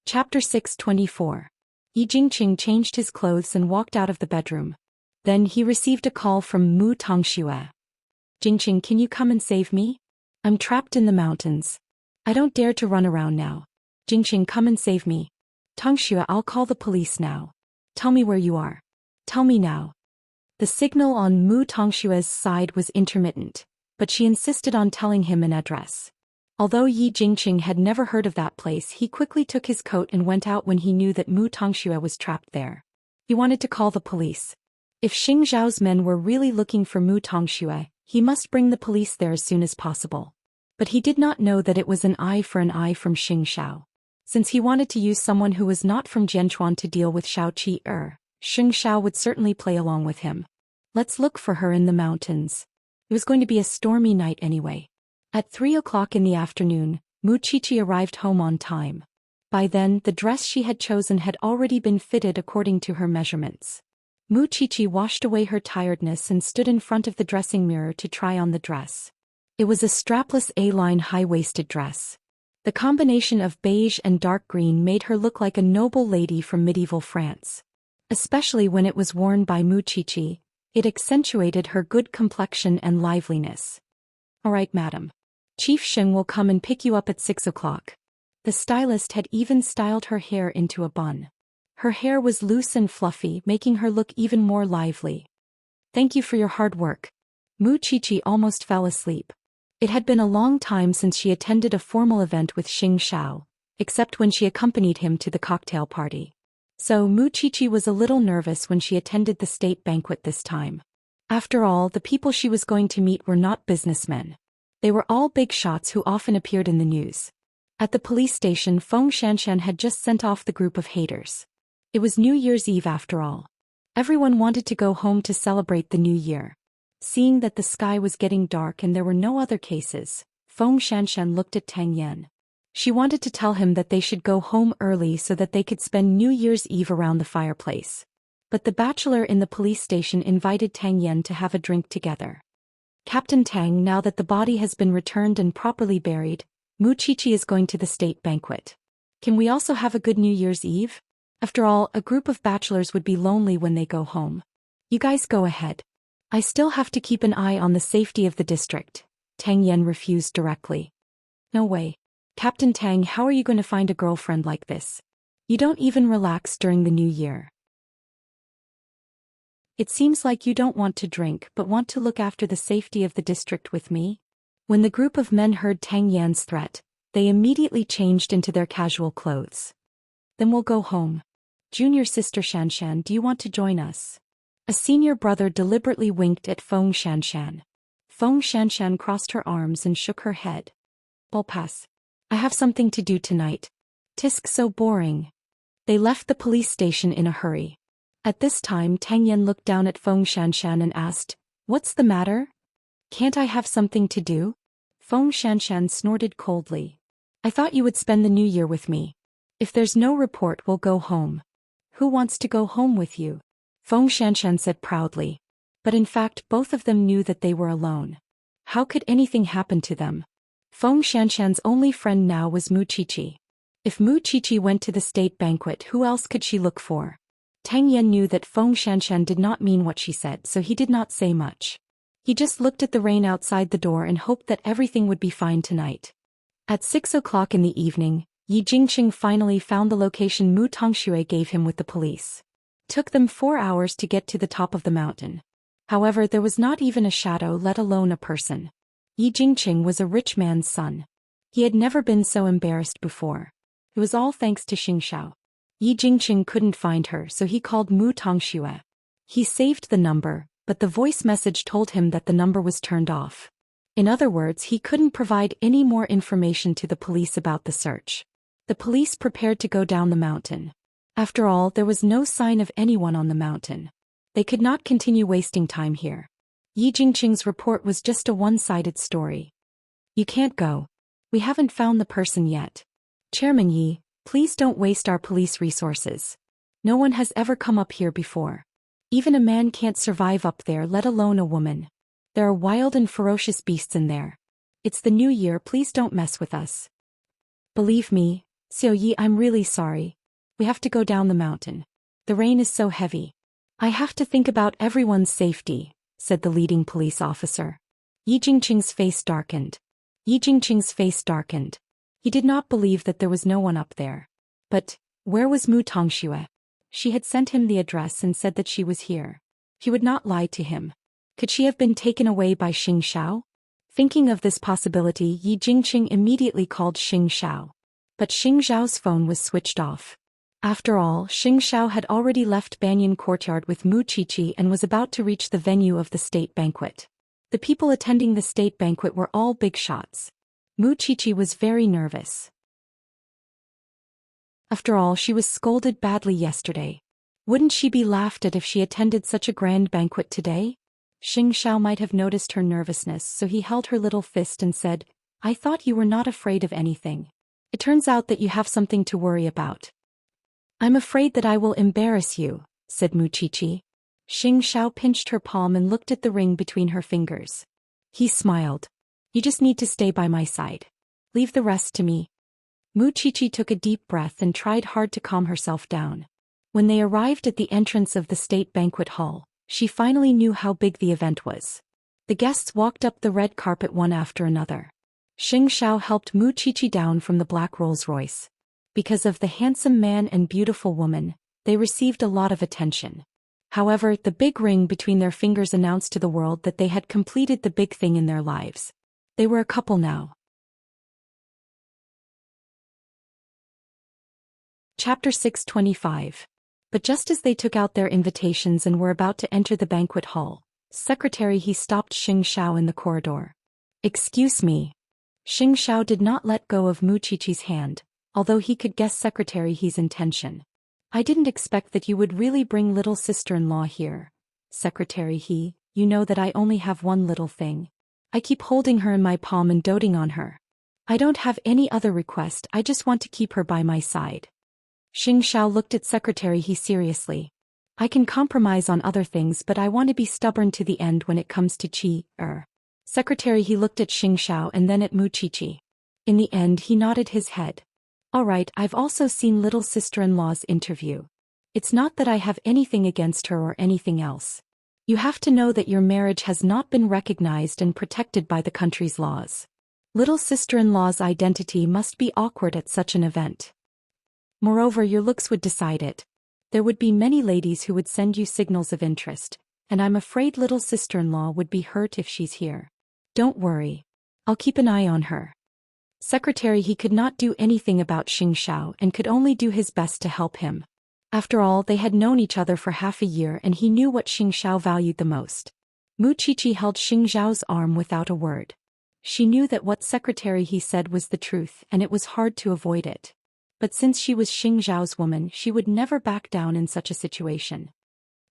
Chapter 624. Yi Jingqing changed his clothes and walked out of the bedroom. Then he received a call from Mu Tongxue. Jingqing, can you come and save me? I'm trapped in the mountains. I don't dare to run around now. Jingqing, come and save me. Tongxue, I'll call the police now. Tell me where you are. Tell me now. The signal on Mu Tongshue's side was intermittent, but she insisted on telling him an address. Although Yi Jingqing had never heard of that place, he quickly took his coat and went out when he knew that Mu Tongxue was trapped there. He wanted to call the police. If Xing Zhao's men were really looking for Mu Tongxue, he must bring the police there as soon as possible. But he did not know that it was an eye from Xing Zhao. Since he wanted to use someone who was not from Jianchuan to deal with Shao Qi, Xing Zhao would certainly play along with him. Let's look for her in the mountains. It was going to be a stormy night anyway. At 3 o'clock in the afternoon, Mu Qiqi arrived home on time. By then, the dress she had chosen had already been fitted according to her measurements. Mu Qiqi washed away her tiredness and stood in front of the dressing mirror to try on the dress. It was a strapless A-line high-waisted dress. The combination of beige and dark green made her look like a noble lady from medieval France. Especially when it was worn by Mu Qiqi, it accentuated her good complexion and liveliness. All right, madam. Chief Sheng will come and pick you up at 6 o'clock. The stylist had even styled her hair into a bun. Her hair was loose and fluffy, making her look even more lively. Thank you for your hard work. Mu Qiqi almost fell asleep. It had been a long time since she attended a formal event with Xing Zhao, except when she accompanied him to the cocktail party. So Mu Qiqi was a little nervous when she attended the state banquet this time. After all, the people she was going to meet were not businessmen. They were all big shots who often appeared in the news. At the police station, Feng Xianxian had just sent off the group of haters. It was New Year's Eve after all. Everyone wanted to go home to celebrate the new year. Seeing that the sky was getting dark and there were no other cases, Feng Xianxian looked at Tang Yan. She wanted to tell him that they should go home early so that they could spend New Year's Eve around the fireplace. But the bachelor in the police station invited Tang Yan to have a drink together. Captain Tang, now that the body has been returned and properly buried, Mu Qiqi is going to the state banquet. Can we also have a good New Year's Eve? After all, a group of bachelors would be lonely when they go home. You guys go ahead. I still have to keep an eye on the safety of the district. Tang Yan refused directly. No way. Captain Tang, how are you going to find a girlfriend like this? You don't even relax during the new year. It seems like you don't want to drink but want to look after the safety of the district with me. When the group of men heard Tang Yan's threat, they immediately changed into their casual clothes. Then we'll go home. Junior sister Xianxian, do you want to join us? A senior brother deliberately winked at Feng Xianxian. Feng Xianxian crossed her arms and shook her head. I'll pass. I have something to do tonight. Tisk, so boring. They left the police station in a hurry. At this time, Tang Yan looked down at Feng Xianxian and asked, "What's the matter? Can't I have something to do?" Feng Xianxian snorted coldly. "I thought you would spend the new year with me. If there's no report, we'll go home." "Who wants to go home with you?" Feng Xianxian said proudly. But in fact, both of them knew that they were alone. How could anything happen to them? Feng Xianxian's only friend now was Mu Qiqi. If Mu Qiqi went to the state banquet, who else could she look for? Tang Yan knew that Feng Xianxian did not mean what she said, so he did not say much. He just looked at the rain outside the door and hoped that everything would be fine tonight. At 6 o'clock in the evening, Yi Jingqing finally found the location Mu Tongxue gave him with the police. Took them 4 hours to get to the top of the mountain. However, there was not even a shadow, let alone a person. Yi Jingqing was a rich man's son. He had never been so embarrassed before. It was all thanks to Xianxia. Yi Jingqing couldn't find her, so he called Mu Tongxue. He saved the number, but the voice message told him that the number was turned off. In other words, he couldn't provide any more information to the police about the search. The police prepared to go down the mountain. After all, there was no sign of anyone on the mountain. They could not continue wasting time here. Yi Jingqing's report was just a one-sided story. You can't go. We haven't found the person yet. Chairman Yi, please don't waste our police resources. No one has ever come up here before. Even a man can't survive up there, let alone a woman. There are wild and ferocious beasts in there. It's the new year, please don't mess with us. Believe me, Xiao Yi, I'm really sorry. We have to go down the mountain. The rain is so heavy. I have to think about everyone's safety, said the leading police officer. Yi Jingqing's face darkened. Yi Jingqing's face darkened. He did not believe that there was no one up there. But, where was Mu Tongxue? She had sent him the address and said that she was here. He would not lie to him. Could she have been taken away by Xianxia? Thinking of this possibility, Yi Jingqing immediately called Xianxia. But Xianxia's phone was switched off. After all, Xianxia had already left Banyan Courtyard with Mu Qiqi and was about to reach the venue of the state banquet. The people attending the state banquet were all big shots. Mu Qiqi was very nervous. After all, she was scolded badly yesterday. Wouldn't she be laughed at if she attended such a grand banquet today? Xianxia might have noticed her nervousness, so he held her little fist and said, I thought you were not afraid of anything. It turns out that you have something to worry about. I'm afraid that I will embarrass you, said Mu Qiqi. Xianxia pinched her palm and looked at the ring between her fingers. He smiled. You just need to stay by my side. Leave the rest to me. Mu Qiqi took a deep breath and tried hard to calm herself down. When they arrived at the entrance of the state banquet hall, she finally knew how big the event was. The guests walked up the red carpet one after another. Xianxia helped Mu Qiqi down from the black Rolls-Royce. Because of the handsome man and beautiful woman, they received a lot of attention. However, the big ring between their fingers announced to the world that they had completed the big thing in their lives. They were a couple now. Chapter 625. But just as they took out their invitations and were about to enter the banquet hall, Secretary He stopped Xianxia in the corridor. Excuse me. Xianxia did not let go of Mu Qiqi's hand, although he could guess Secretary He's intention. I didn't expect that you would really bring little sister-in-law here. Secretary He, you know that I only have one little thing. I keep holding her in my palm and doting on her. I don't have any other request, I just want to keep her by my side. Xianxia looked at Secretary He seriously. I can compromise on other things, but I want to be stubborn to the end when it comes to Qi. Secretary He looked at Xianxia and then at Mu Qiqi. In the end he nodded his head. All right, I've also seen little sister-in-law's interview. It's not that I have anything against her or anything else. You have to know that your marriage has not been recognized and protected by the country's laws. Little sister-in-law's identity must be awkward at such an event. Moreover, your looks would decide it. There would be many ladies who would send you signals of interest, and I'm afraid little sister-in-law would be hurt if she's here. Don't worry. I'll keep an eye on her. Secretary He could not do anything about Xianxia and could only do his best to help him. After all, they had known each other for half a year and he knew what Xianxia valued the most. Mu Qiqi held Xianxiao's arm without a word. She knew that what Secretary He said was the truth and it was hard to avoid it. But since she was Xianxiao's woman, she would never back down in such a situation.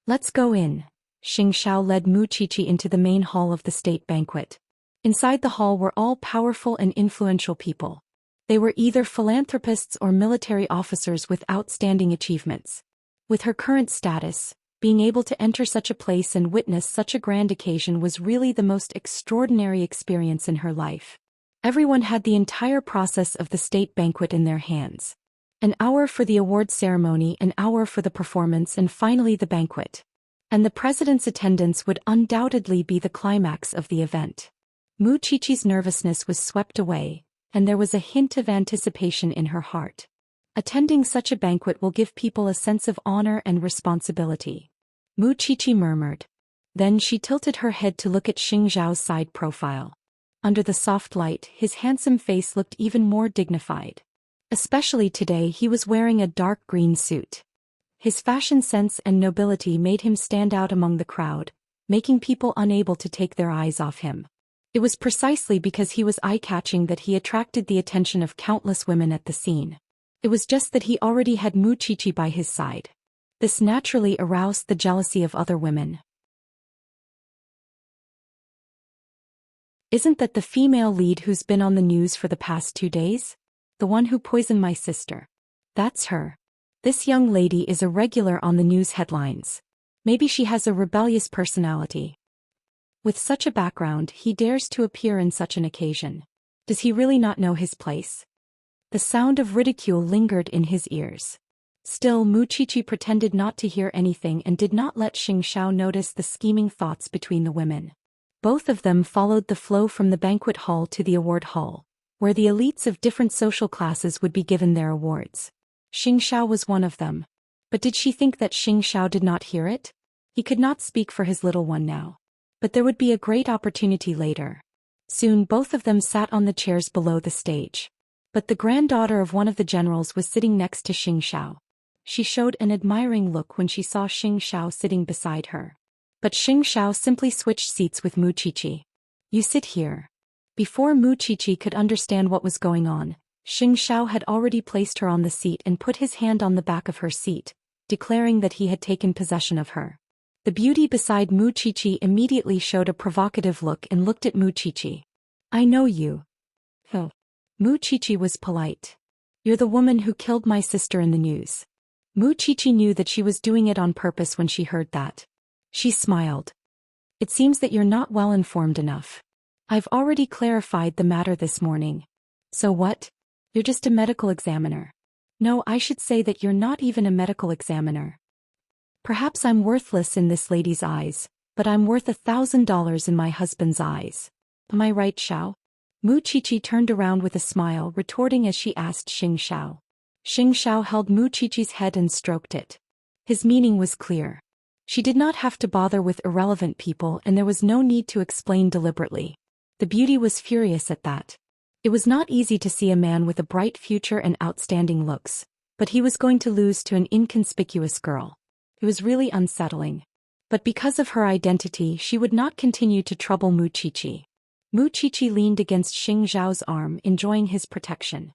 Let's go in. Xianxia led Mu Qiqi into the main hall of the state banquet. Inside the hall were all powerful and influential people. They were either philanthropists or military officers with outstanding achievements. With her current status, being able to enter such a place and witness such a grand occasion was really the most extraordinary experience in her life. Everyone had the entire process of the state banquet in their hands. An hour for the award ceremony, an hour for the performance, and finally the banquet. And the president's attendance would undoubtedly be the climax of the event. Mu Qiqi's nervousness was swept away, and there was a hint of anticipation in her heart. Attending such a banquet will give people a sense of honor and responsibility. Mu Qiqi murmured. Then she tilted her head to look at Xing Zhao's side profile. Under the soft light, his handsome face looked even more dignified. Especially today, he was wearing a dark green suit. His fashion sense and nobility made him stand out among the crowd, making people unable to take their eyes off him. It was precisely because he was eye-catching that he attracted the attention of countless women at the scene. It was just that he already had Mu Qiqi by his side. This naturally aroused the jealousy of other women. Isn't that the female lead who's been on the news for the past 2 days? The one who poisoned my sister. That's her. This young lady is a regular on the news headlines. Maybe she has a rebellious personality. With such a background, he dares to appear in such an occasion. Does he really not know his place? The sound of ridicule lingered in his ears. Still, Mu Qiqi pretended not to hear anything and did not let Xianxia notice the scheming thoughts between the women. Both of them followed the flow from the banquet hall to the award hall, where the elites of different social classes would be given their awards. Xianxia was one of them. But did she think that Xianxia did not hear it? He could not speak for his little one now. But there would be a great opportunity later. Soon both of them sat on the chairs below the stage. But the granddaughter of one of the generals was sitting next to Xianxia. She showed an admiring look when she saw Xianxia sitting beside her. But Xianxia simply switched seats with Mu Qiqi. You sit here. Before Mu Qiqi could understand what was going on, Xianxia had already placed her on the seat and put his hand on the back of her seat, declaring that he had taken possession of her. The beauty beside Mu Qiqi immediately showed a provocative look and looked at Mu Qiqi. I know you. Oh. Mu Qiqi was polite. You're the woman who killed my sister in the news. Mu Qiqi knew that she was doing it on purpose when she heard that. She smiled. It seems that you're not well informed enough. I've already clarified the matter this morning. So what? You're just a medical examiner. No, I should say that you're not even a medical examiner. Perhaps I'm worthless in this lady's eyes, but I'm worth $1,000 in my husband's eyes. Am I right, Xiao? Mu Qiqi turned around with a smile, retorting as she asked Xianxia. Xianxia held Mu Qiqi's head and stroked it. His meaning was clear. She did not have to bother with irrelevant people, and there was no need to explain deliberately. The beauty was furious at that. It was not easy to see a man with a bright future and outstanding looks, but he was going to lose to an inconspicuous girl. It was really unsettling. But because of her identity, she would not continue to trouble Mu Qiqi. Mu Qiqi leaned against Xing Zhao's arm, enjoying his protection.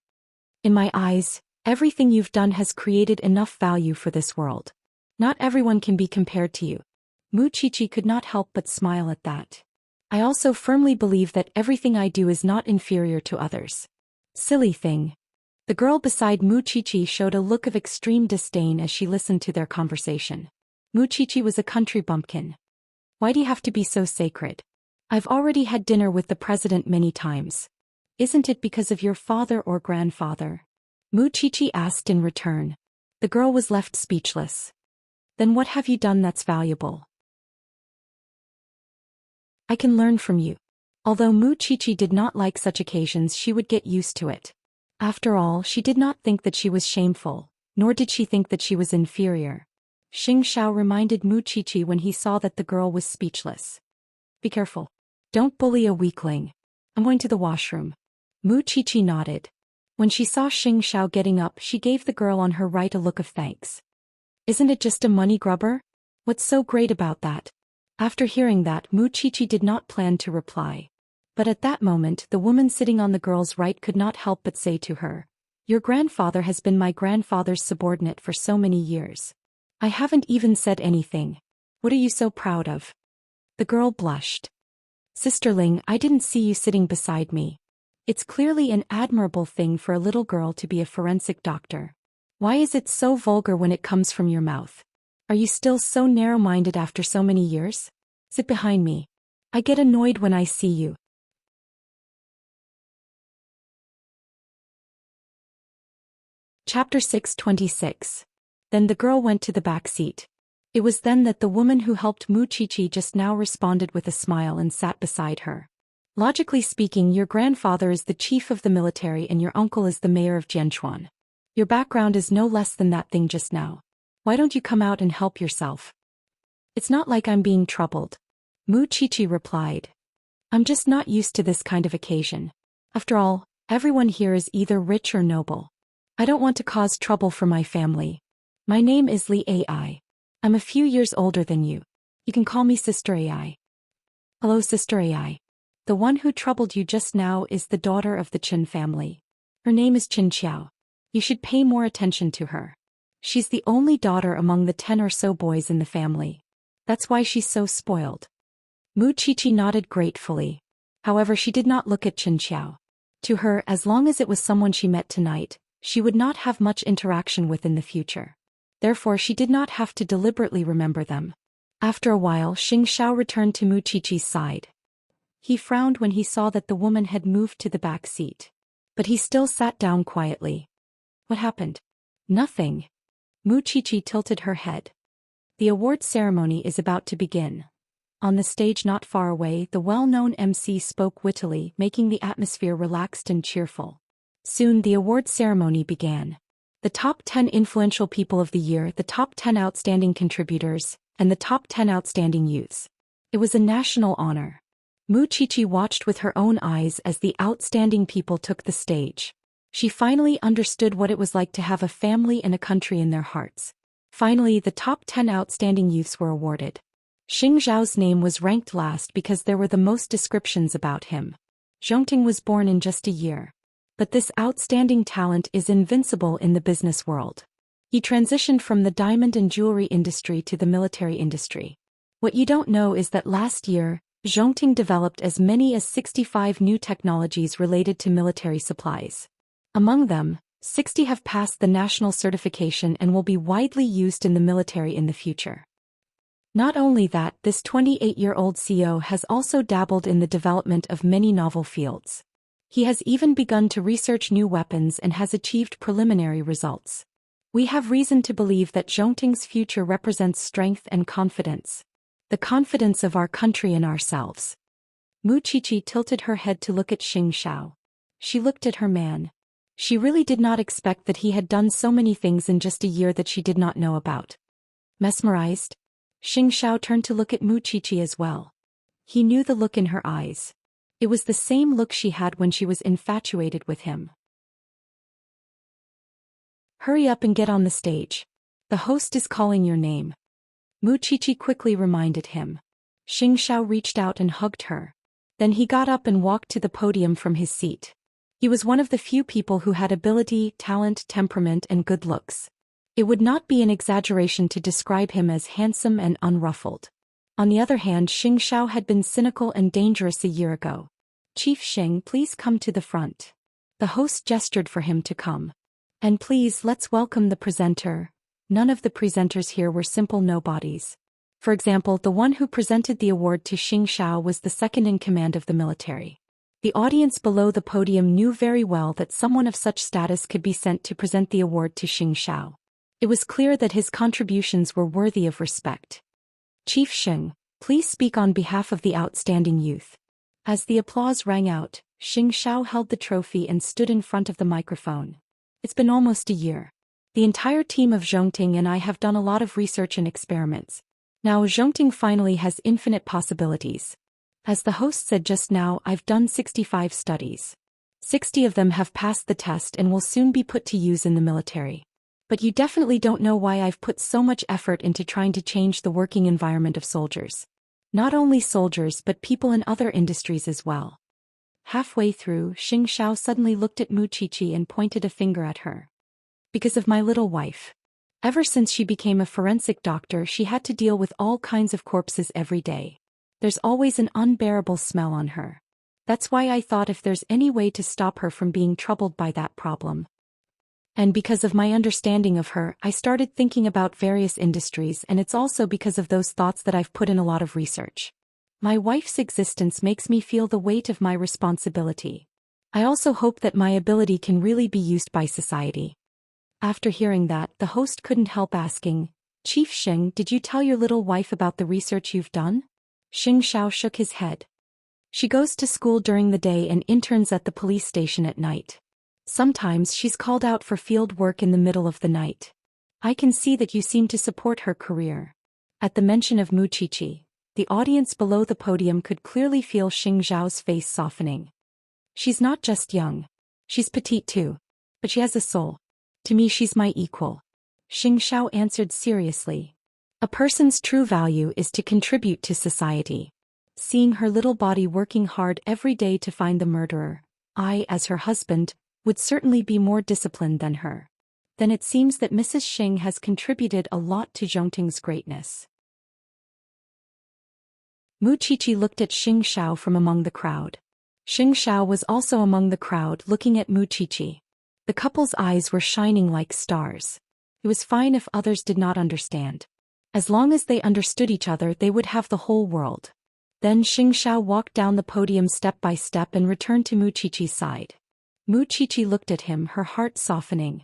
In my eyes, everything you've done has created enough value for this world. Not everyone can be compared to you. Mu Qiqi could not help but smile at that. I also firmly believe that everything I do is not inferior to others. Silly thing. The girl beside Mu Qiqi showed a look of extreme disdain as she listened to their conversation. Mu Qiqi was a country bumpkin. Why do you have to be so sacred? I've already had dinner with the president many times. Isn't it because of your father or grandfather? Mu Qiqi asked in return. The girl was left speechless. Then what have you done that's valuable? I can learn from you. Although Mu Qiqi did not like such occasions, she would get used to it. After all, she did not think that she was shameful, nor did she think that she was inferior. Xianxia reminded Mu Qiqi when he saw that the girl was speechless. Be careful. Don't bully a weakling. I'm going to the washroom. Mu Qiqi nodded. When she saw Xianxia getting up, she gave the girl on her right a look of thanks. Isn't it just a money grubber? What's so great about that? After hearing that, Mu Qiqi did not plan to reply. But at that moment, the woman sitting on the girl's right could not help but say to her, Your grandfather has been my grandfather's subordinate for so many years. I haven't even said anything. What are you so proud of? The girl blushed. Sisterling, I didn't see you sitting beside me. It's clearly an admirable thing for a little girl to be a forensic doctor. Why is it so vulgar when it comes from your mouth? Are you still so narrow-minded after so many years? Sit behind me. I get annoyed when I see you. Chapter 626. Then the girl went to the back seat. It was then that the woman who helped Mu Qiqi just now responded with a smile and sat beside her. Logically speaking, your grandfather is the chief of the military and your uncle is the mayor of Jianchuan. Your background is no less than that thing just now. Why don't you come out and help yourself? It's not like I'm being troubled. Mu Qiqi replied. I'm just not used to this kind of occasion. After all, everyone here is either rich or noble. I don't want to cause trouble for my family. My name is Li Ai. I'm a few years older than you. You can call me Sister Ai. Hello, Sister Ai. The one who troubled you just now is the daughter of the Chen family. Her name is Xiao. You should pay more attention to her. She's the only daughter among the 10 or so boys in the family. That's why she's so spoiled. Mu Qiqi nodded gratefully. However, she did not look at Xiao. To her, as long as it was someone she met tonight, she would not have much interaction with in the future. Therefore, she did not have to deliberately remember them. After a while, Xianxia returned to Mu Qiqi's side. He frowned when he saw that the woman had moved to the back seat. But he still sat down quietly. What happened? Nothing. Mu Qiqi tilted her head. The award ceremony is about to begin. On the stage not far away, the well-known MC spoke wittily, making the atmosphere relaxed and cheerful. Soon the award ceremony began. The top 10 influential people of the year, the top 10 outstanding contributors, and the top 10 outstanding youths. It was a national honor. Mu Qiqi watched with her own eyes as the outstanding people took the stage. She finally understood what it was like to have a family and a country in their hearts. Finally, the top 10 outstanding youths were awarded. Xing Zhao's name was ranked last because there were the most descriptions about him. Zhongting was born in just a year. But this outstanding talent is invincible in the business world. He transitioned from the diamond and jewelry industry to the military industry. What you don't know is that last year, Zhongting developed as many as 65 new technologies related to military supplies. Among them, 60 have passed the national certification and will be widely used in the military in the future. Not only that, this 28-year-old CEO has also dabbled in the development of many novel fields. He has even begun to research new weapons and has achieved preliminary results. We have reason to believe that Zhongting's future represents strength and confidence. The confidence of our country in ourselves. Mu Qiqi tilted her head to look at Xianxia. She looked at her man. She really did not expect that he had done so many things in just a year that she did not know about. Mesmerized, Xianxia turned to look at Mu Qiqi as well. He knew the look in her eyes. It was the same look she had when she was infatuated with him. Hurry up and get on the stage. The host is calling your name. Mu Qiqi quickly reminded him. Xianxia reached out and hugged her. Then he got up and walked to the podium from his seat. He was one of the few people who had ability, talent, temperament, and good looks. It would not be an exaggeration to describe him as handsome and unruffled. On the other hand, Xianxia had been cynical and dangerous a year ago. Chief Xing, please come to the front. The host gestured for him to come. And please, let's welcome the presenter. None of the presenters here were simple nobodies. For example, the one who presented the award to Xianxia was the second in command of the military. The audience below the podium knew very well that someone of such status could be sent to present the award to Xianxia. It was clear that his contributions were worthy of respect. Chief Xing, please speak on behalf of the outstanding youth. As the applause rang out, Xianxia held the trophy and stood in front of the microphone. It's been almost a year. The entire team of Zhongting and I have done a lot of research and experiments. Now Zhongting finally has infinite possibilities. As the host said just now, I've done 65 studies. 60 of them have passed the test and will soon be put to use in the military. But you definitely don't know why I've put so much effort into trying to change the working environment of soldiers. Not only soldiers but people in other industries as well. Halfway through, Xianxia suddenly looked at Mu Qiqi and pointed a finger at her. Because of my little wife. Ever since she became a forensic doctor, she had to deal with all kinds of corpses every day. There's always an unbearable smell on her. That's why I thought if there's any way to stop her from being troubled by that problem. And because of my understanding of her, I started thinking about various industries, and it's also because of those thoughts that I've put in a lot of research. My wife's existence makes me feel the weight of my responsibility. I also hope that my ability can really be used by society. After hearing that, the host couldn't help asking, Chief Xing, did you tell your little wife about the research you've done? Xianxia shook his head. She goes to school during the day and interns at the police station at night. Sometimes she's called out for field work in the middle of the night. I can see that you seem to support her career. At the mention of Muqiqi, the audience below the podium could clearly feel Xianxia's face softening. She's not just young. She's petite too. But she has a soul. To me she's my equal. Xianxia answered seriously. A person's true value is to contribute to society. Seeing her little body working hard every day to find the murderer, I, as her husband, would certainly be more disciplined than her. Then it seems that Mrs. Xing has contributed a lot to Zhongting's greatness. Muqiqi looked at Xianxia from among the crowd. Xianxia was also among the crowd looking at Muqiqi. The couple's eyes were shining like stars. It was fine if others did not understand. As long as they understood each other, they would have the whole world. Then Xianxia walked down the podium step by step and returned to Muqiqi's side. Muqiqi looked at him, her heart softening.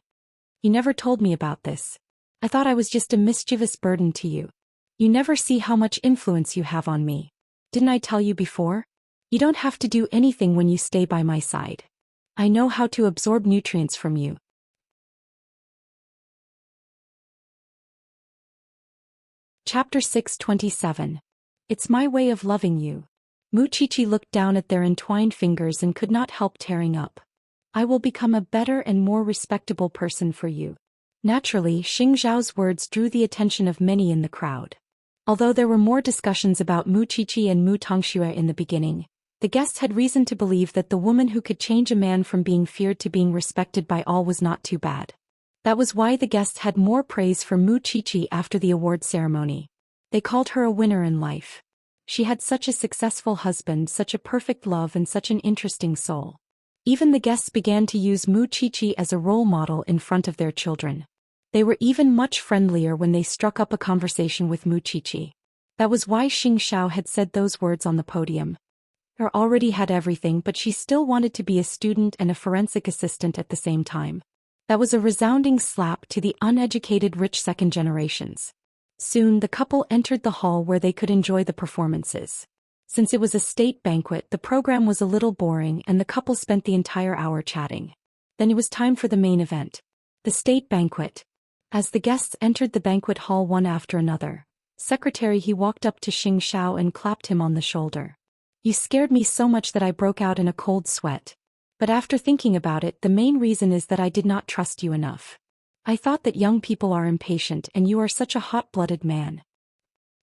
You never told me about this. I thought I was just a mischievous burden to you. You never see how much influence you have on me. Didn't I tell you before? You don't have to do anything when you stay by my side. I know how to absorb nutrients from you. Chapter 627. It's my way of loving you. Muqiqi looked down at their entwined fingers and could not help tearing up. I will become a better and more respectable person for you. Naturally, Xianxia's words drew the attention of many in the crowd. Although there were more discussions about Muqiqi and Mu Tongxue in the beginning, the guests had reason to believe that the woman who could change a man from being feared to being respected by all was not too bad. That was why the guests had more praise for Muqiqi after the award ceremony. They called her a winner in life. She had such a successful husband, such a perfect love, and such an interesting soul. Even the guests began to use Muqiqi as a role model in front of their children. They were even much friendlier when they struck up a conversation with Muqiqi. That was why Xianxia had said those words on the podium. Her already had everything, but she still wanted to be a student and a forensic assistant at the same time. That was a resounding slap to the uneducated rich second generations. Soon the couple entered the hall where they could enjoy the performances. Since it was a state banquet, the program was a little boring and the couple spent the entire hour chatting. Then it was time for the main event. The state banquet. As the guests entered the banquet hall one after another, Secretary He walked up to Xianxia and clapped him on the shoulder. You scared me so much that I broke out in a cold sweat. But after thinking about it, the main reason is that I did not trust you enough. I thought that young people are impatient and you are such a hot-blooded man.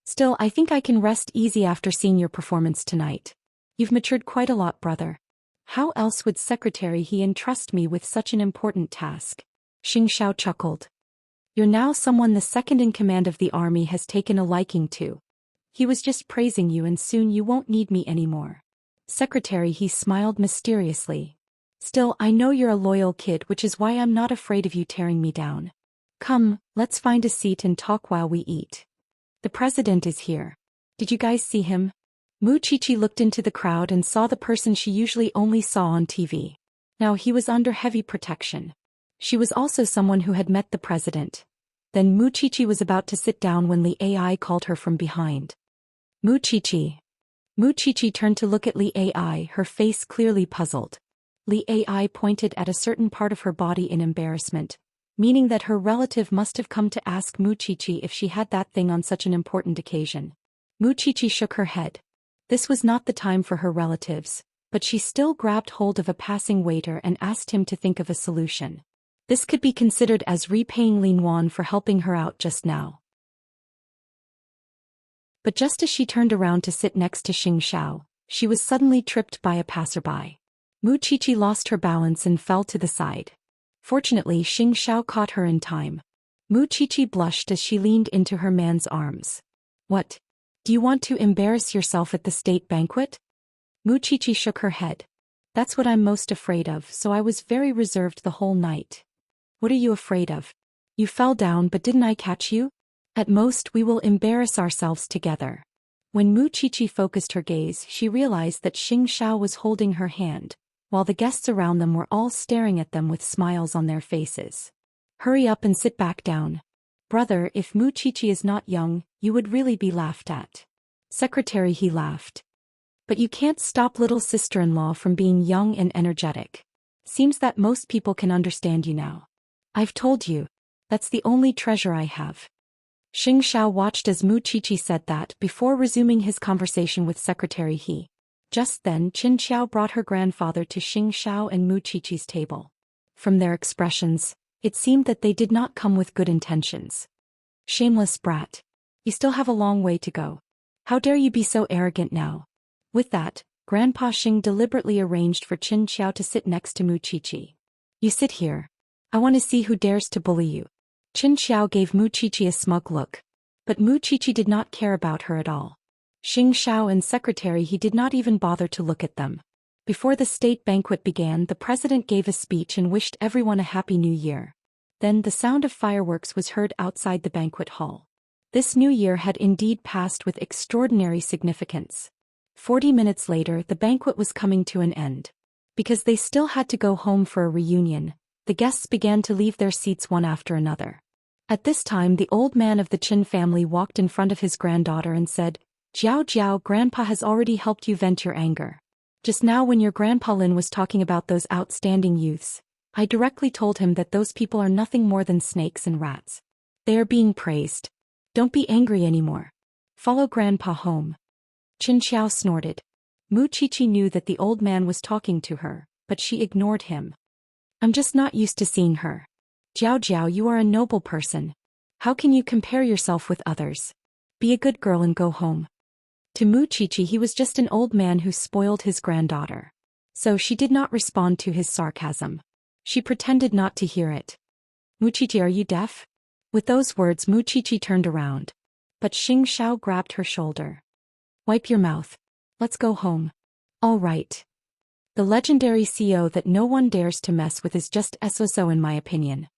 Still, I think I can rest easy after seeing your performance tonight. You've matured quite a lot, brother. How else would Secretary He entrust me with such an important task? Xianxia chuckled. You're now someone the second in command of the army has taken a liking to. He was just praising you and soon you won't need me anymore. Secretary He smiled mysteriously. Still, I know you're a loyal kid, which is why I'm not afraid of you tearing me down. Come, let's find a seat and talk while we eat. The president is here. Did you guys see him? Muqiqi looked into the crowd and saw the person she usually only saw on TV. Now he was under heavy protection. She was also someone who had met the president. Then Muqiqi was about to sit down when Li Ai called her from behind. Muqiqi. Muqiqi turned to look at Li Ai, her face clearly puzzled. Li Ai pointed at a certain part of her body in embarrassment, meaning that her relative must have come to ask Muqiqi if she had that thing on such an important occasion. Muqiqi shook her head. This was not the time for her relatives, but she still grabbed hold of a passing waiter and asked him to think of a solution. This could be considered as repaying Lin Wan for helping her out just now. But just as she turned around to sit next to Xianxia, she was suddenly tripped by a passerby. Muqiqi lost her balance and fell to the side. Fortunately, Xianxia caught her in time. Muqiqi blushed as she leaned into her man's arms. What? Do you want to embarrass yourself at the state banquet? Muqiqi shook her head. That's what I'm most afraid of, so I was very reserved the whole night. What are you afraid of? You fell down, but didn't I catch you? At most we will embarrass ourselves together. When Muqiqi focused her gaze, she realized that Xianxia was holding her hand, while the guests around them were all staring at them with smiles on their faces. Hurry up and sit back down. Brother, if Muqiqi is not young, you would really be laughed at. Secretary He laughed. But you can't stop little sister-in-law from being young and energetic. Seems that most people can understand you now. I've told you. That's the only treasure I have. Xianxia watched as Mu Qiqi said that before resuming his conversation with Secretary He. Just then Qin Xiao brought her grandfather to Xianxia and Mu Qiqi's table. From their expressions, it seemed that they did not come with good intentions. Shameless brat. You still have a long way to go. How dare you be so arrogant now? With that, Grandpa Xing deliberately arranged for Qin Xiao to sit next to Mu Qiqi. You sit here. I want to see who dares to bully you. Qin Xiao gave Mu Qiqi a smug look. But Mu Qiqi did not care about her at all. Xing Xiao and Secretary He did not even bother to look at them. Before the state banquet began, the president gave a speech and wished everyone a happy new year. Then the sound of fireworks was heard outside the banquet hall. This new year had indeed passed with extraordinary significance. 40 minutes later, the banquet was coming to an end. Because they still had to go home for a reunion, the guests began to leave their seats one after another. At this time, the old man of the Qin family walked in front of his granddaughter and said, "Jiao Jiao, Grandpa has already helped you vent your anger. Just now when your Grandpa Lin was talking about those outstanding youths, I directly told him that those people are nothing more than snakes and rats. They are being praised. Don't be angry anymore. Follow Grandpa home." Qin Xiao snorted. Mu Qiqi knew that the old man was talking to her, but she ignored him. "I'm just not used to seeing her. Jiao Jiao, you are a noble person. How can you compare yourself with others? Be a good girl and go home." To Mu Qiqi he was just an old man who spoiled his granddaughter. So she did not respond to his sarcasm. She pretended not to hear it. "Mu Qiqi, are you deaf?" With those words Mu Qiqi turned around. But Xing Xiao grabbed her shoulder. "Wipe your mouth. Let's go home." "All right. The legendary CO that no one dares to mess with is just so in my opinion."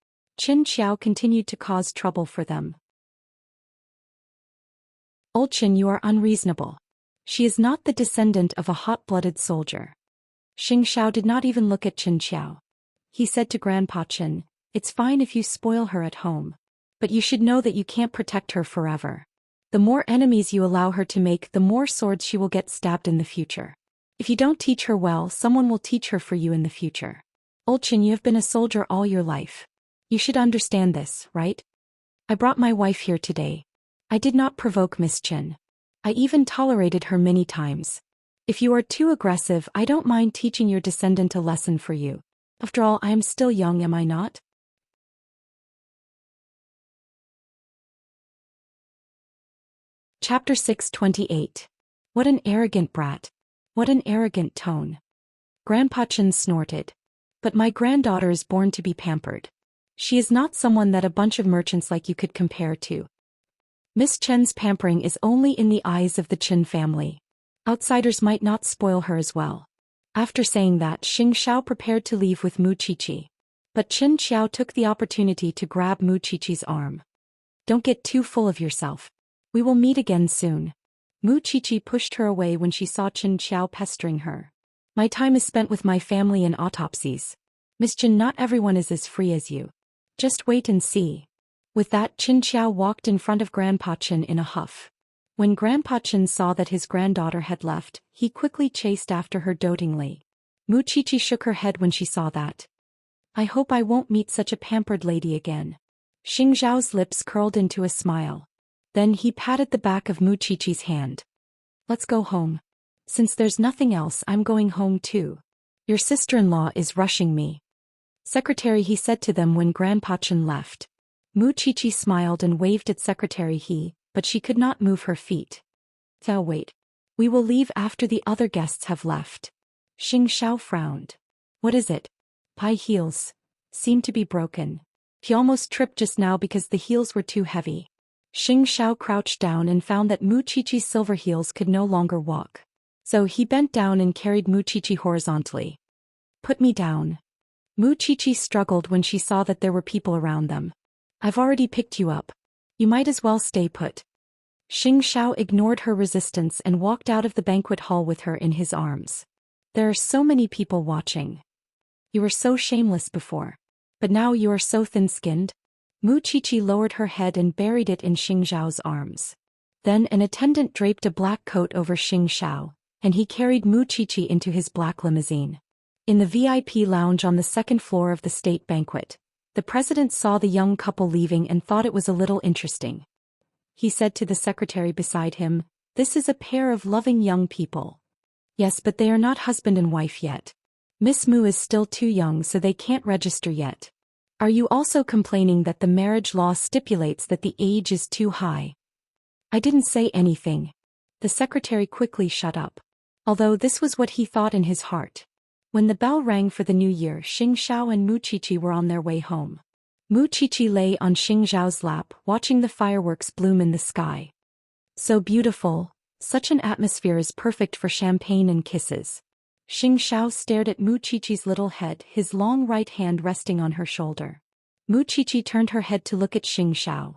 Qin Xiao continued to cause trouble for them. "Old Qin, you are unreasonable. She is not the descendant of a hot-blooded soldier." Xing Xiao did not even look at Qin Xiao. He said to Grandpa Qin, "It's fine if you spoil her at home. But you should know that you can't protect her forever. The more enemies you allow her to make, the more swords she will get stabbed in the future. If you don't teach her well, someone will teach her for you in the future. Old Qin, you have been a soldier all your life. You should understand this, right? I brought my wife here today. I did not provoke Miss Qin. I even tolerated her many times. If you are too aggressive, I don't mind teaching your descendant a lesson for you. After all, I am still young, am I not?" Chapter 628. What an arrogant brat. What an arrogant tone. Grandpa Qin snorted. "But my granddaughter is born to be pampered. She is not someone that a bunch of merchants like you could compare to. Miss Chen's pampering is only in the eyes of the Qin family. Outsiders might not spoil her as well." After saying that, Xing Xiao prepared to leave with Mu Qiqi. But Qin Xiao took the opportunity to grab Mu Qiqi's arm. "Don't get too full of yourself. We will meet again soon." Mu Qiqi pushed her away when she saw Qin Xiao pestering her. "My time is spent with my family and autopsies. Miss Qin, not everyone is as free as you. Just wait and see." With that, Qin Xiao walked in front of Grandpa Qin in a huff. When Grandpa Qin saw that his granddaughter had left, he quickly chased after her dotingly. Mu Qiqi shook her head when she saw that. "I hope I won't meet such a pampered lady again." Xing Zhao's lips curled into a smile. Then he patted the back of Mu Qiqi's hand. "Let's go home. Since there's nothing else, I'm going home too. Your sister-in-law is rushing me." "Secretary," he said to them when Grandpa Qin left. Mu Qiqi smiled and waved at Secretary He, but she could not move her feet. "So wait. We will leave after the other guests have left." Xing Xiao frowned. "What is it?" "High heels. Seem to be broken. He almost tripped just now because the heels were too heavy." Xing Xiao crouched down and found that Mu Qiqi's silver heels could no longer walk. So he bent down and carried Mu Qiqi horizontally. "Put me down." Mu Qiqi struggled when she saw that there were people around them. "I've already picked you up. You might as well stay put." Xing Xiao ignored her resistance and walked out of the banquet hall with her in his arms. "There are so many people watching. You were so shameless before. But now you are so thin-skinned." Mu Qiqi lowered her head and buried it in Xing Zhao's arms. Then an attendant draped a black coat over Xing Xiao, and he carried Mu Qiqi into his black limousine. In the VIP lounge on the second floor of the state banquet, the president saw the young couple leaving and thought it was a little interesting. He said to the secretary beside him, "This is a pair of loving young people." "Yes, but they are not husband and wife yet. Miss Mu is still too young, so they can't register yet." "Are you also complaining that the marriage law stipulates that the age is too high?" "I didn't say anything." The secretary quickly shut up. Although this was what he thought in his heart. When the bell rang for the new year, Xianxia and Mu Qiqi were on their way home. Mu Qiqi lay on Xianxia's lap, watching the fireworks bloom in the sky. "So beautiful, such an atmosphere is perfect for champagne and kisses." Xianxia stared at Mu Qiqi's little head, his long right hand resting on her shoulder. Mu Qiqi turned her head to look at Xianxia.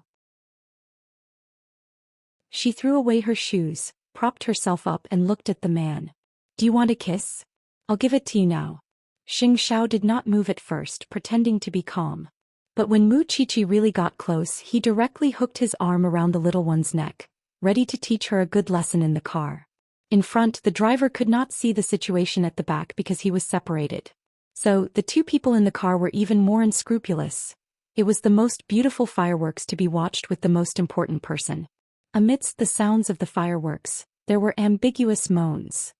She threw away her shoes, propped herself up and looked at the man. "Do you want a kiss? I'll give it to you now." Xianxia did not move at first, pretending to be calm. But when Mu Qiqi really got close, he directly hooked his arm around the little one's neck, ready to teach her a good lesson in the car. In front, the driver could not see the situation at the back because he was separated. So, the two people in the car were even more unscrupulous. It was the most beautiful fireworks to be watched with the most important person. Amidst the sounds of the fireworks, there were ambiguous moans.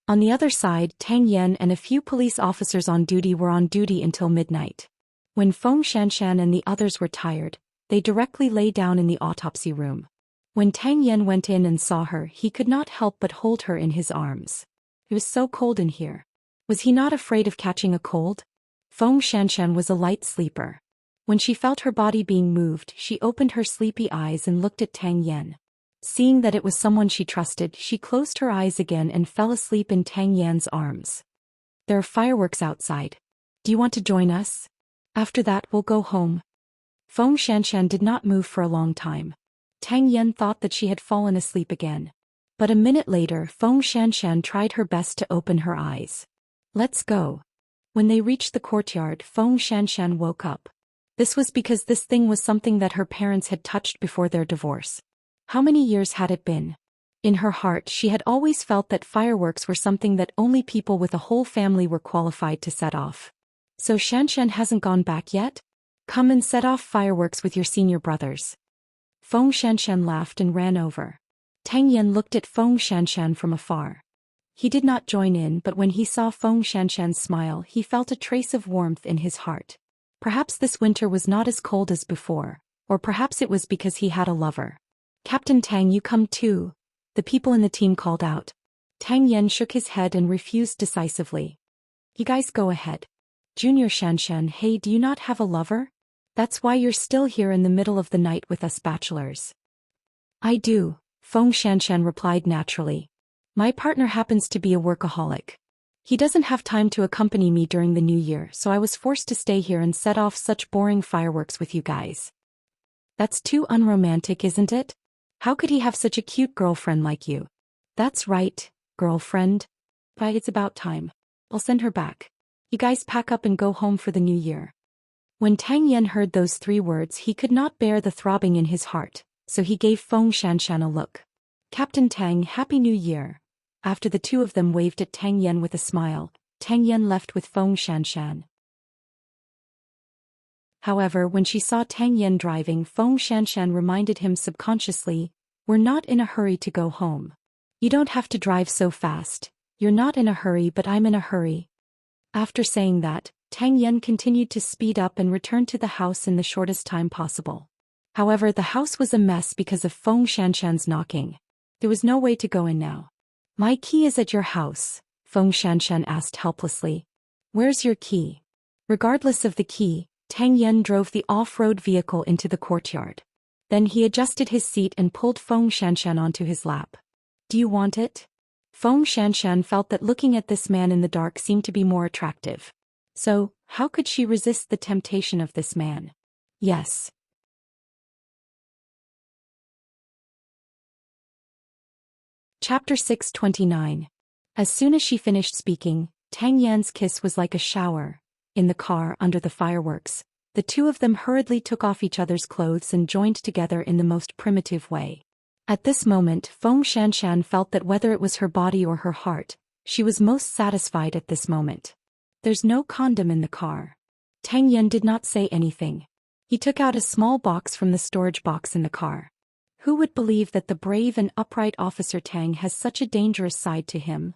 On the other side, Tang Yan and a few police officers on duty were on duty until midnight. When Feng Xianxian and the others were tired, they directly lay down in the autopsy room. When Tang Yan went in and saw her, he could not help but hold her in his arms. It was so cold in here. Was he not afraid of catching a cold? Feng Xianxian was a light sleeper. When she felt her body being moved, she opened her sleepy eyes and looked at Tang Yan. Seeing that it was someone she trusted, she closed her eyes again and fell asleep in Tang Yan's arms. "There are fireworks outside. Do you want to join us? After that we'll go home." Feng Xianxian did not move for a long time. Tang Yan thought that she had fallen asleep again. But a minute later, Feng Xianxian tried her best to open her eyes. "Let's go." When they reached the courtyard, Feng Xianxian woke up. This was because this thing was something that her parents had touched before their divorce. How many years had it been? In her heart, she had always felt that fireworks were something that only people with a whole family were qualified to set off. "So Xianxian hasn't gone back yet? Come and set off fireworks with your senior brothers." Feng Xianxian laughed and ran over. Tang Yan looked at Feng Xianxian from afar. He did not join in, but when he saw Feng Xianxian's smile, he felt a trace of warmth in his heart. Perhaps this winter was not as cold as before, or perhaps it was because he had a lover. "Captain Tang, you come too," the people in the team called out. Tang Yan shook his head and refused decisively. "You guys go ahead." "Junior Xianxian, hey, do you not have a lover? That's why you're still here in the middle of the night with us bachelors." "I do," Feng Xianxian replied naturally. "My partner happens to be a workaholic. He doesn't have time to accompany me during the new year, so I was forced to stay here and set off such boring fireworks with you guys." "That's too unromantic, isn't it? How could he have such a cute girlfriend like you?" "That's right, girlfriend. But it's about time. I'll send her back. You guys pack up and go home for the new year." When Tang Yan heard those 3 words, he could not bear the throbbing in his heart, so he gave Feng Xianxian a look. "Captain Tang, Happy New Year." After the two of them waved at Tang Yan with a smile, Tang Yan left with Feng Xianxian. However, when she saw Tang Yan driving, Feng Xianxian reminded him subconsciously, "We're not in a hurry to go home. You don't have to drive so fast. You're not in a hurry, but I'm in a hurry." After saying that, Tang Yan continued to speed up and return to the house in the shortest time possible. However, the house was a mess because of Feng Xianxian's knocking. There was no way to go in now. "My key is at your house," Feng Xianxian asked helplessly. "Where's your key?" Regardless of the key, Tang Yan drove the off-road vehicle into the courtyard. Then he adjusted his seat and pulled Feng Xianxian onto his lap. "Do you want it?" Feng Xianxian felt that looking at this man in the dark seemed to be more attractive. So, how could she resist the temptation of this man? Yes. Chapter 629. As soon as she finished speaking, Tang Yan's kiss was like a shower. In the car, under the fireworks, the two of them hurriedly took off each other's clothes and joined together in the most primitive way. At this moment, Xianxia felt that whether it was her body or her heart, she was most satisfied at this moment. There's no condom in the car. Tang Yan did not say anything. He took out a small box from the storage box in the car. Who would believe that the brave and upright Officer Tang has such a dangerous side to him?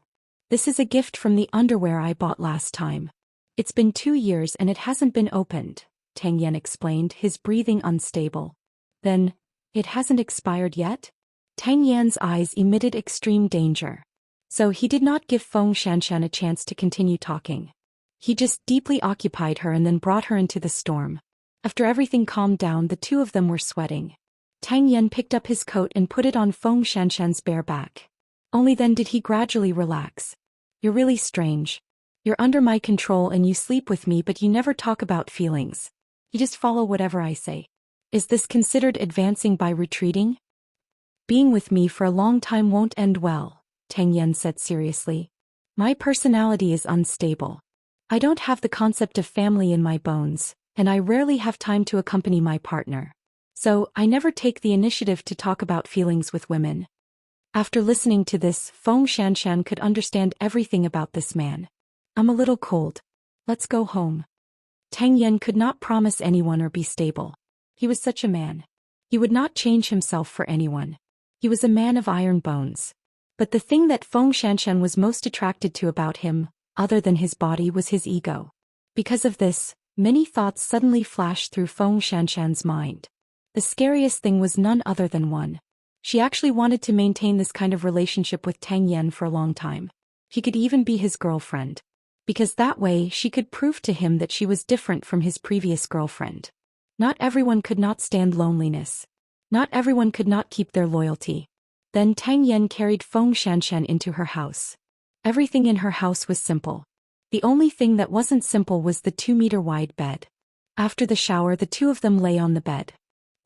This is a gift from the underwear I bought last time. It's been 2 years and it hasn't been opened, Tang Yan explained, his breathing unstable. Then, it hasn't expired yet? Tang Yan's eyes emitted extreme danger. So he did not give Xianxia a chance to continue talking. He just deeply occupied her and then brought her into the storm. After everything calmed down, the two of them were sweating. Tang Yan picked up his coat and put it on Xianxia's bare back. Only then did he gradually relax. You're really strange. You're under my control and you sleep with me, but you never talk about feelings. You just follow whatever I say. Is this considered advancing by retreating? Being with me for a long time won't end well, Tang Yan said seriously. My personality is unstable. I don't have the concept of family in my bones, and I rarely have time to accompany my partner. So, I never take the initiative to talk about feelings with women. After listening to this, Xianxia could understand everything about this man. I'm a little cold. Let's go home. Tang Yan could not promise anyone or be stable. He was such a man. He would not change himself for anyone. He was a man of iron bones. But the thing that Xianxia was most attracted to about him, other than his body, was his ego. Because of this, many thoughts suddenly flashed through Xianxia's mind. The scariest thing was none other than one. She actually wanted to maintain this kind of relationship with Tang Yan for a long time. She could even be his girlfriend. Because that way she could prove to him that she was different from his previous girlfriend. Not everyone could not stand loneliness. Not everyone could not keep their loyalty. Then Tang Yan carried Xianxia into her house. Everything in her house was simple. The only thing that wasn't simple was the 2-meter-wide bed. After the shower, the two of them lay on the bed.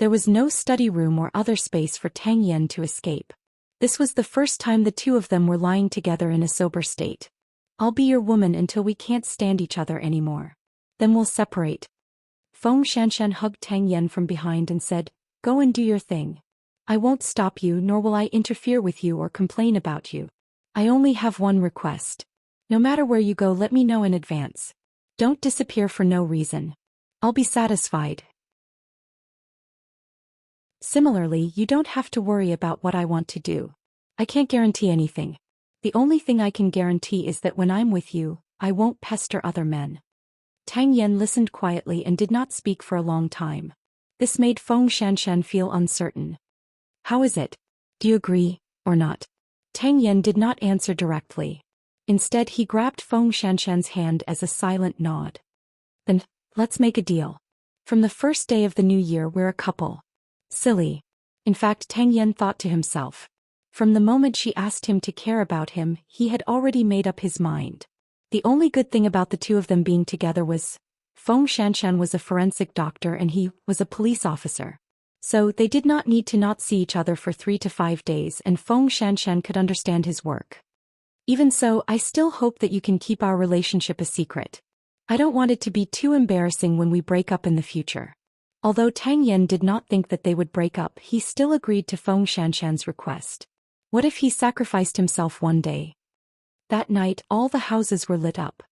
There was no study room or other space for Tang Yan to escape. This was the first time the two of them were lying together in a sober state. I'll be your woman until we can't stand each other anymore. Then we'll separate. Xianxia hugged Tang Yan from behind and said, Go and do your thing. I won't stop you, nor will I interfere with you or complain about you. I only have one request. No matter where you go, let me know in advance. Don't disappear for no reason. I'll be satisfied. Similarly, you don't have to worry about what I want to do. I can't guarantee anything. The only thing I can guarantee is that when I'm with you, I won't pester other men. Tang Yan listened quietly and did not speak for a long time. This made Xianxia feel uncertain. How is it? Do you agree, or not? Tang Yan did not answer directly. Instead, he grabbed Xianxia's hand as a silent nod. Then, let's make a deal. From the first day of the new year, we're a couple. Silly. In fact, Tang Yan thought to himself. From the moment she asked him to care about him, he had already made up his mind. The only good thing about the two of them being together was, Xianxia was a forensic doctor and he was a police officer. So they did not need to not see each other for 3 to 5 days, and Xianxia could understand his work. Even so, I still hope that you can keep our relationship a secret. I don't want it to be too embarrassing when we break up in the future. Although Tang Yan did not think that they would break up, he still agreed to Xianxia's request. What if he sacrificed himself one day? That night, all the houses were lit up.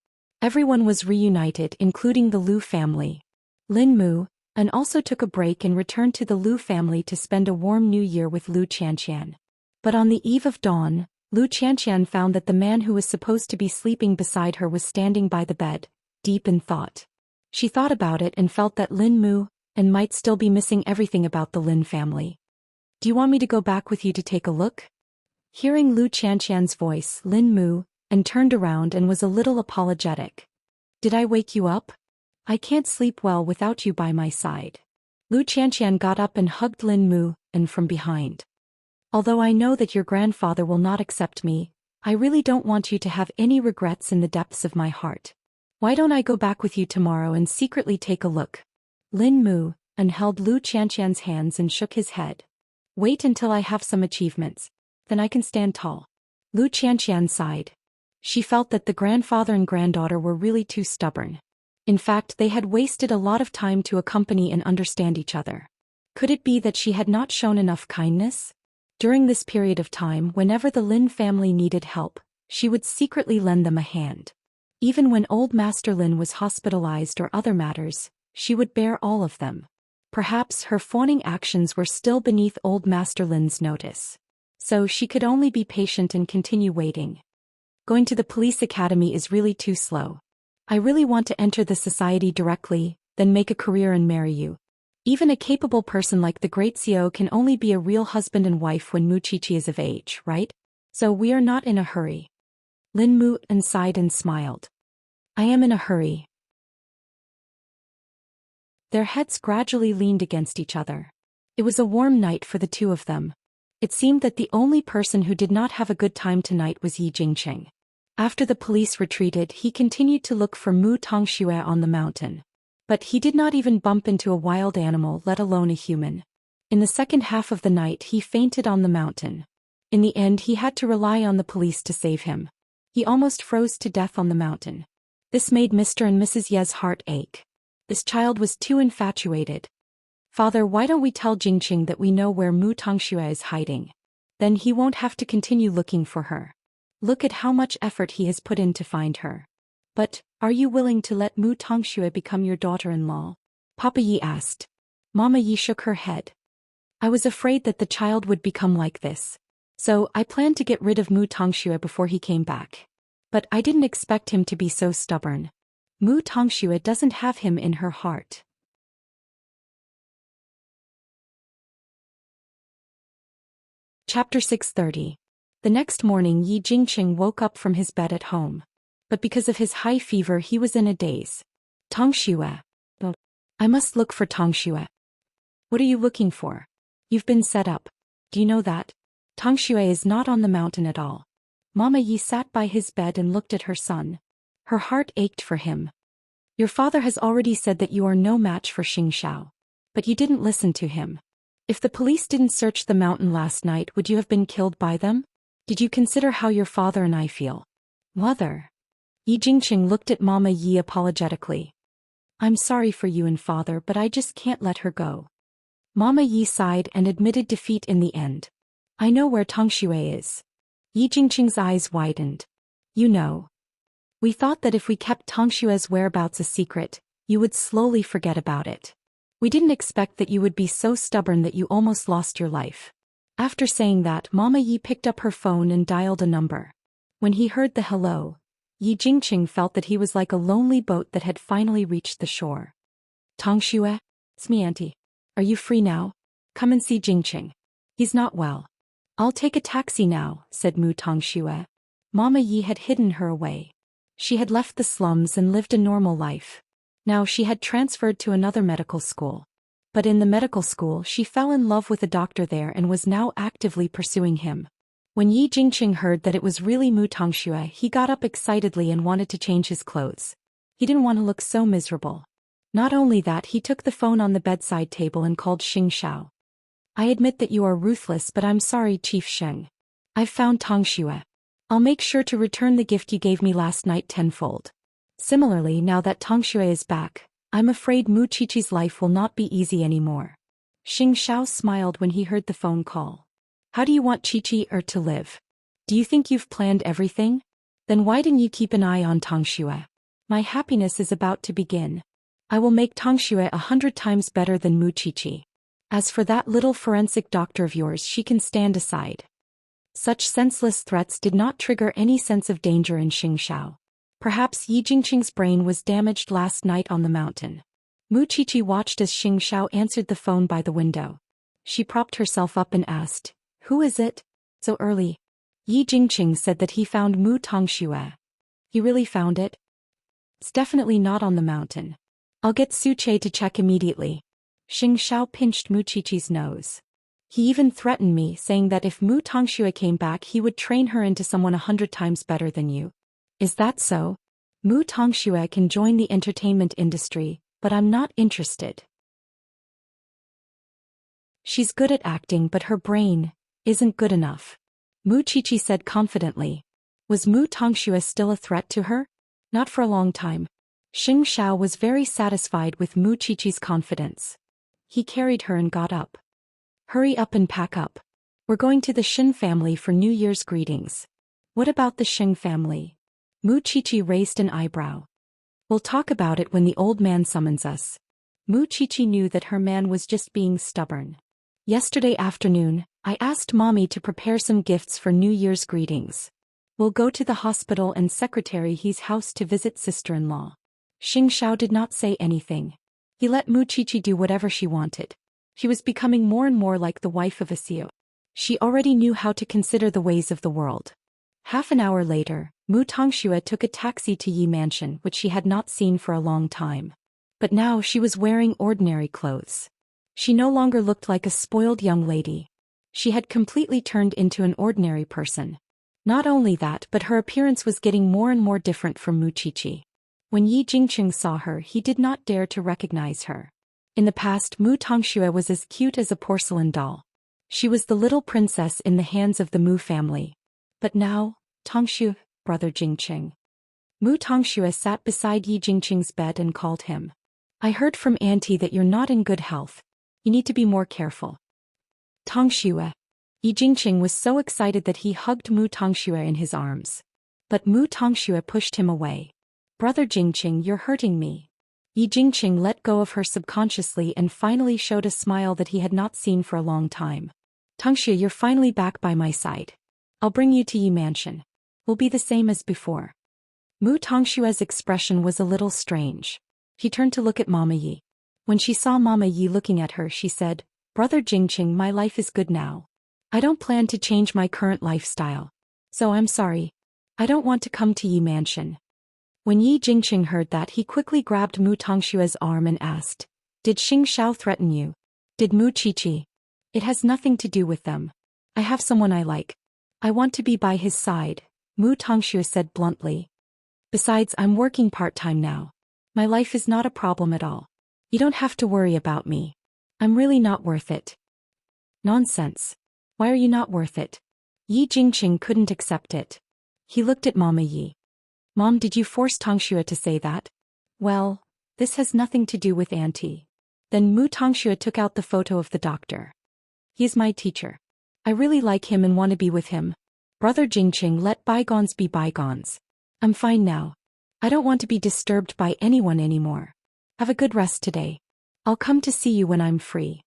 Everyone was reunited, including the Liu family. Lin Mu, and also took a break and returned to the Liu family to spend a warm new year with Liu Xianxian. But on the eve of dawn, Liu Xianxian found that the man who was supposed to be sleeping beside her was standing by the bed, deep in thought. She thought about it and felt that Lin Mu and might still be missing everything about the Lin family. Do you want me to go back with you to take a look? Hearing Liu Xianxian's voice, Lin Mu and turned around and was a little apologetic. Did I wake you up? I can't sleep well without you by my side. Liu Xianxian got up and hugged Lin Mu, and from behind. Although I know that your grandfather will not accept me, I really don't want you to have any regrets in the depths of my heart. Why don't I go back with you tomorrow and secretly take a look? Lin Mu and held Liu Xianxian's hands and shook his head. Wait until I have some achievements. Then I can stand tall. Liu Xianxian sighed. She felt that the grandfather and granddaughter were really too stubborn. In fact, they had wasted a lot of time to accompany and understand each other. Could it be that she had not shown enough kindness? During this period of time, whenever the Lin family needed help, she would secretly lend them a hand. Even when old Master Lin was hospitalized or other matters, she would bear all of them. Perhaps her fawning actions were still beneath old Master Lin's notice. So she could only be patient and continue waiting. Going to the police academy is really too slow. I really want to enter the society directly, then make a career and marry you. Even a capable person like the great Xiao can only be a real husband and wife when Mu Qiqi is of age, right? So we are not in a hurry. Lin Mu and sighed and smiled. I am in a hurry. Their heads gradually leaned against each other. It was a warm night for the two of them. It seemed that the only person who did not have a good time tonight was Yi Jingqing. After the police retreated, he continued to look for Mu Tongxue on the mountain. But he did not even bump into a wild animal, let alone a human. In the second half of the night he fainted on the mountain. In the end he had to rely on the police to save him. He almost froze to death on the mountain. This made Mr. and Mrs. Ye's heart ache. This child was too infatuated. Father, why don't we tell Jingqing that we know where Mu Tongxue is hiding? Then he won't have to continue looking for her. Look at how much effort he has put in to find her. But, are you willing to let Mu Tongxue become your daughter-in-law? Papa Yi asked. Mama Yi shook her head. I was afraid that the child would become like this. So I planned to get rid of Mu Tongxue before he came back. But I didn't expect him to be so stubborn. Mu Tongxue doesn't have him in her heart. Chapter 630. The next morning Yi Jingqing woke up from his bed at home. But because of his high fever he was in a daze. Tongxue. Oh, I must look for Tongxue. What are you looking for? You've been set up. Do you know that? Tongxue is not on the mountain at all. Mama Yi sat by his bed and looked at her son. Her heart ached for him. Your father has already said that you are no match for Xianxia. But you didn't listen to him. If the police didn't search the mountain last night, would you have been killed by them? Did you consider how your father and I feel? Mother. Yi Jingqing looked at Mama Yi apologetically. I'm sorry for you and father, but I just can't let her go. Mama Yi sighed and admitted defeat in the end. I know where Tongxue is. Yi Jingqing's eyes widened. You know. We thought that if we kept Tongxue's whereabouts a secret, you would slowly forget about it. We didn't expect that you would be so stubborn that you almost lost your life. After saying that, Mama Yi picked up her phone and dialed a number. When he heard the hello, Yi Jingqing felt that he was like a lonely boat that had finally reached the shore. Tongxue? It's me, Auntie. Are you free now? Come and see Jingqing. He's not well. I'll take a taxi now, said Mu Tongxue. Mama Yi had hidden her away. She had left the slums and lived a normal life. Now she had transferred to another medical school. But in the medical school she fell in love with a doctor there and was now actively pursuing him. When Yi Jingqing heard that it was really Mu Tongxue, he got up excitedly and wanted to change his clothes. He didn't want to look so miserable. Not only that, he took the phone on the bedside table and called Xianxia. I admit that you are ruthless, but I'm sorry, Chief Sheng. I've found Tongxue. I'll make sure to return the gift you gave me last night tenfold. Similarly, now that Tongxue is back, I'm afraid Mu Qiqi's life will not be easy anymore. Xianxia smiled when he heard the phone call. How do you want Qiqi to live? Do you think you've planned everything? Then why didn't you keep an eye on Tongxue? My happiness is about to begin. I will make Tongxue 100 times better than Mu Qiqi. As for that little forensic doctor of yours, she can stand aside. Such senseless threats did not trigger any sense of danger in Xianxia. Perhaps Yi Jingqing's brain was damaged last night on the mountain. Mu Qiqi watched as Xianxia answered the phone by the window. She propped herself up and asked, Who is it? So early. Yi Jingqing said that he found Mu Tongxue. He really found it? It's definitely not on the mountain. I'll get Suche to check immediately. Xianxia pinched Mu Qiqi's nose. He even threatened me, saying that if Mu Tongxue came back he would train her into someone 100 times better than you. Is that so? Mu Tongxue can join the entertainment industry, but I'm not interested. She's good at acting, but her brain isn't good enough. Mu Qiqi said confidently. Was Mu Tongxue still a threat to her? Not for a long time. Xianxia was very satisfied with Mu Qiqi's confidence. He carried her and got up. Hurry up and pack up. We're going to the Shin family for New Year's greetings. What about the Xing family? Mu Qiqi raised an eyebrow. We'll talk about it when the old man summons us. Mu Qiqi knew that her man was just being stubborn. Yesterday afternoon, I asked Mommy to prepare some gifts for New Year's greetings. We'll go to the hospital and Secretary He's house to visit sister-in-law. Xianxia did not say anything. He let Mu Qiqi do whatever she wanted. She was becoming more and more like the wife of a CEO. She already knew how to consider the ways of the world. Half an hour later, Mu Tongxue took a taxi to Yi Mansion, which she had not seen for a long time. But now she was wearing ordinary clothes. She no longer looked like a spoiled young lady. She had completely turned into an ordinary person. Not only that, but her appearance was getting more and more different from Mu Qiqi. When Yi Jingqing saw her, he did not dare to recognize her. In the past, Mu Tongxue was as cute as a porcelain doll. She was the little princess in the hands of the Mu family. But now, Tongxue, brother Jingqing. Mu Tongxue sat beside Yi Jingqing's bed and called him. I heard from Auntie that you're not in good health. You need to be more careful. Tongxue. Yi Jingqing was so excited that he hugged Mu Tongxue in his arms. But Mu Tongxue pushed him away. Brother Jingqing, you're hurting me. Yi Jingqing let go of her subconsciously and finally showed a smile that he had not seen for a long time. Tongxue, you're finally back by my side. I'll bring you to Yi Mansion. We'll be the same as before. Mu Tongxue's expression was a little strange. She turned to look at Mama Yi. When she saw Mama Yi looking at her, she said, Brother Jingqing, my life is good now. I don't plan to change my current lifestyle. So I'm sorry. I don't want to come to Yi Mansion. When Yi Jingqing heard that, he quickly grabbed Mu Tongxue's arm and asked, Did Xianxia threaten you? Did Mu Qiqi? It has nothing to do with them. I have someone I like. I want to be by his side, Mu Tongxue said bluntly. Besides, I'm working part-time now. My life is not a problem at all. You don't have to worry about me. I'm really not worth it. Nonsense. Why are you not worth it? Yi Jingqing couldn't accept it. He looked at Mama Yi. Mom, did you force Tongxue to say that? Well, this has nothing to do with Auntie. Then Mu Tongxue took out the photo of the doctor. He's my teacher. I really like him and want to be with him. Brother Jingqing, let bygones be bygones. I'm fine now. I don't want to be disturbed by anyone anymore. Have a good rest today. I'll come to see you when I'm free.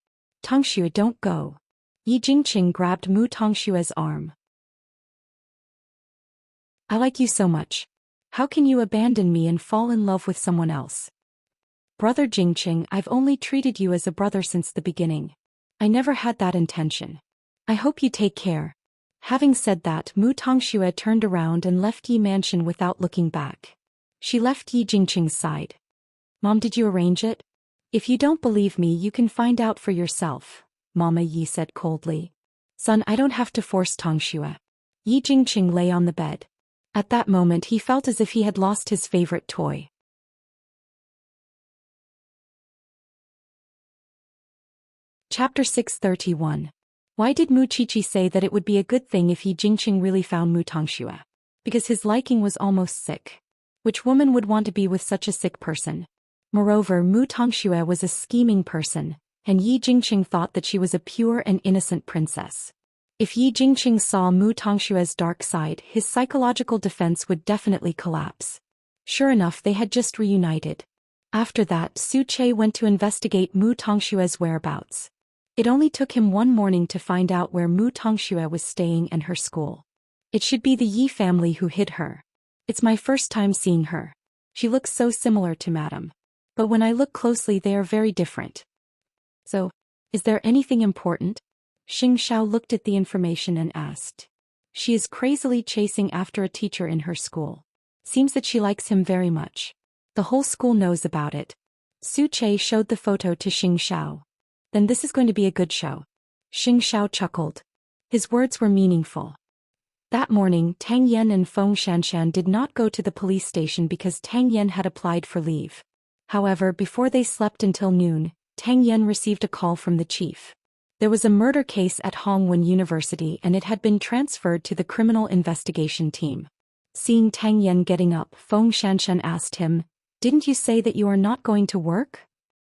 Tongxue, don't go. Yi Jingqing grabbed Mu Tongxue's arm. I like you so much. How can you abandon me and fall in love with someone else? Brother Jingqing, I've only treated you as a brother since the beginning. I never had that intention. I hope you take care. Having said that, Mu Tongxue turned around and left Yi Mansion without looking back. She left Yi Jingqing's side. Mom, did you arrange it? If you don't believe me, you can find out for yourself, Mama Yi said coldly. Son, I don't have to force Tongxue. Yi Jingqing lay on the bed. At that moment he felt as if he had lost his favorite toy. Chapter 631. Why did Mu Qiqi say that it would be a good thing if Yi Jingqing really found Mu Tongxue? Because his liking was almost sick. Which woman would want to be with such a sick person? Moreover, Mu Tongxue was a scheming person, and Yi Jingqing thought that she was a pure and innocent princess. If Yi Jingqing saw Mu Tongxue's dark side, his psychological defense would definitely collapse. Sure enough, they had just reunited. After that, Su Che went to investigate Mu Tongxue's whereabouts. It only took him one morning to find out where Mu Tongxue was staying and her school. It should be the Yi family who hid her. It's my first time seeing her. She looks so similar to Madame. But when I look closely, they are very different. So, is there anything important? Xianxia looked at the information and asked. She is crazily chasing after a teacher in her school. Seems that she likes him very much. The whole school knows about it. Su Che showed the photo to Xianxia. Then this is going to be a good show. Xianxia chuckled. His words were meaningful. That morning, Tang Yan and Feng Shanshan did not go to the police station because Tang Yan had applied for leave. However, before they slept until noon, Tang Yan received a call from the chief. There was a murder case at Hongwen University and it had been transferred to the criminal investigation team. Seeing Tang Yan getting up, Feng Shanshan asked him, Didn't you say that you are not going to work?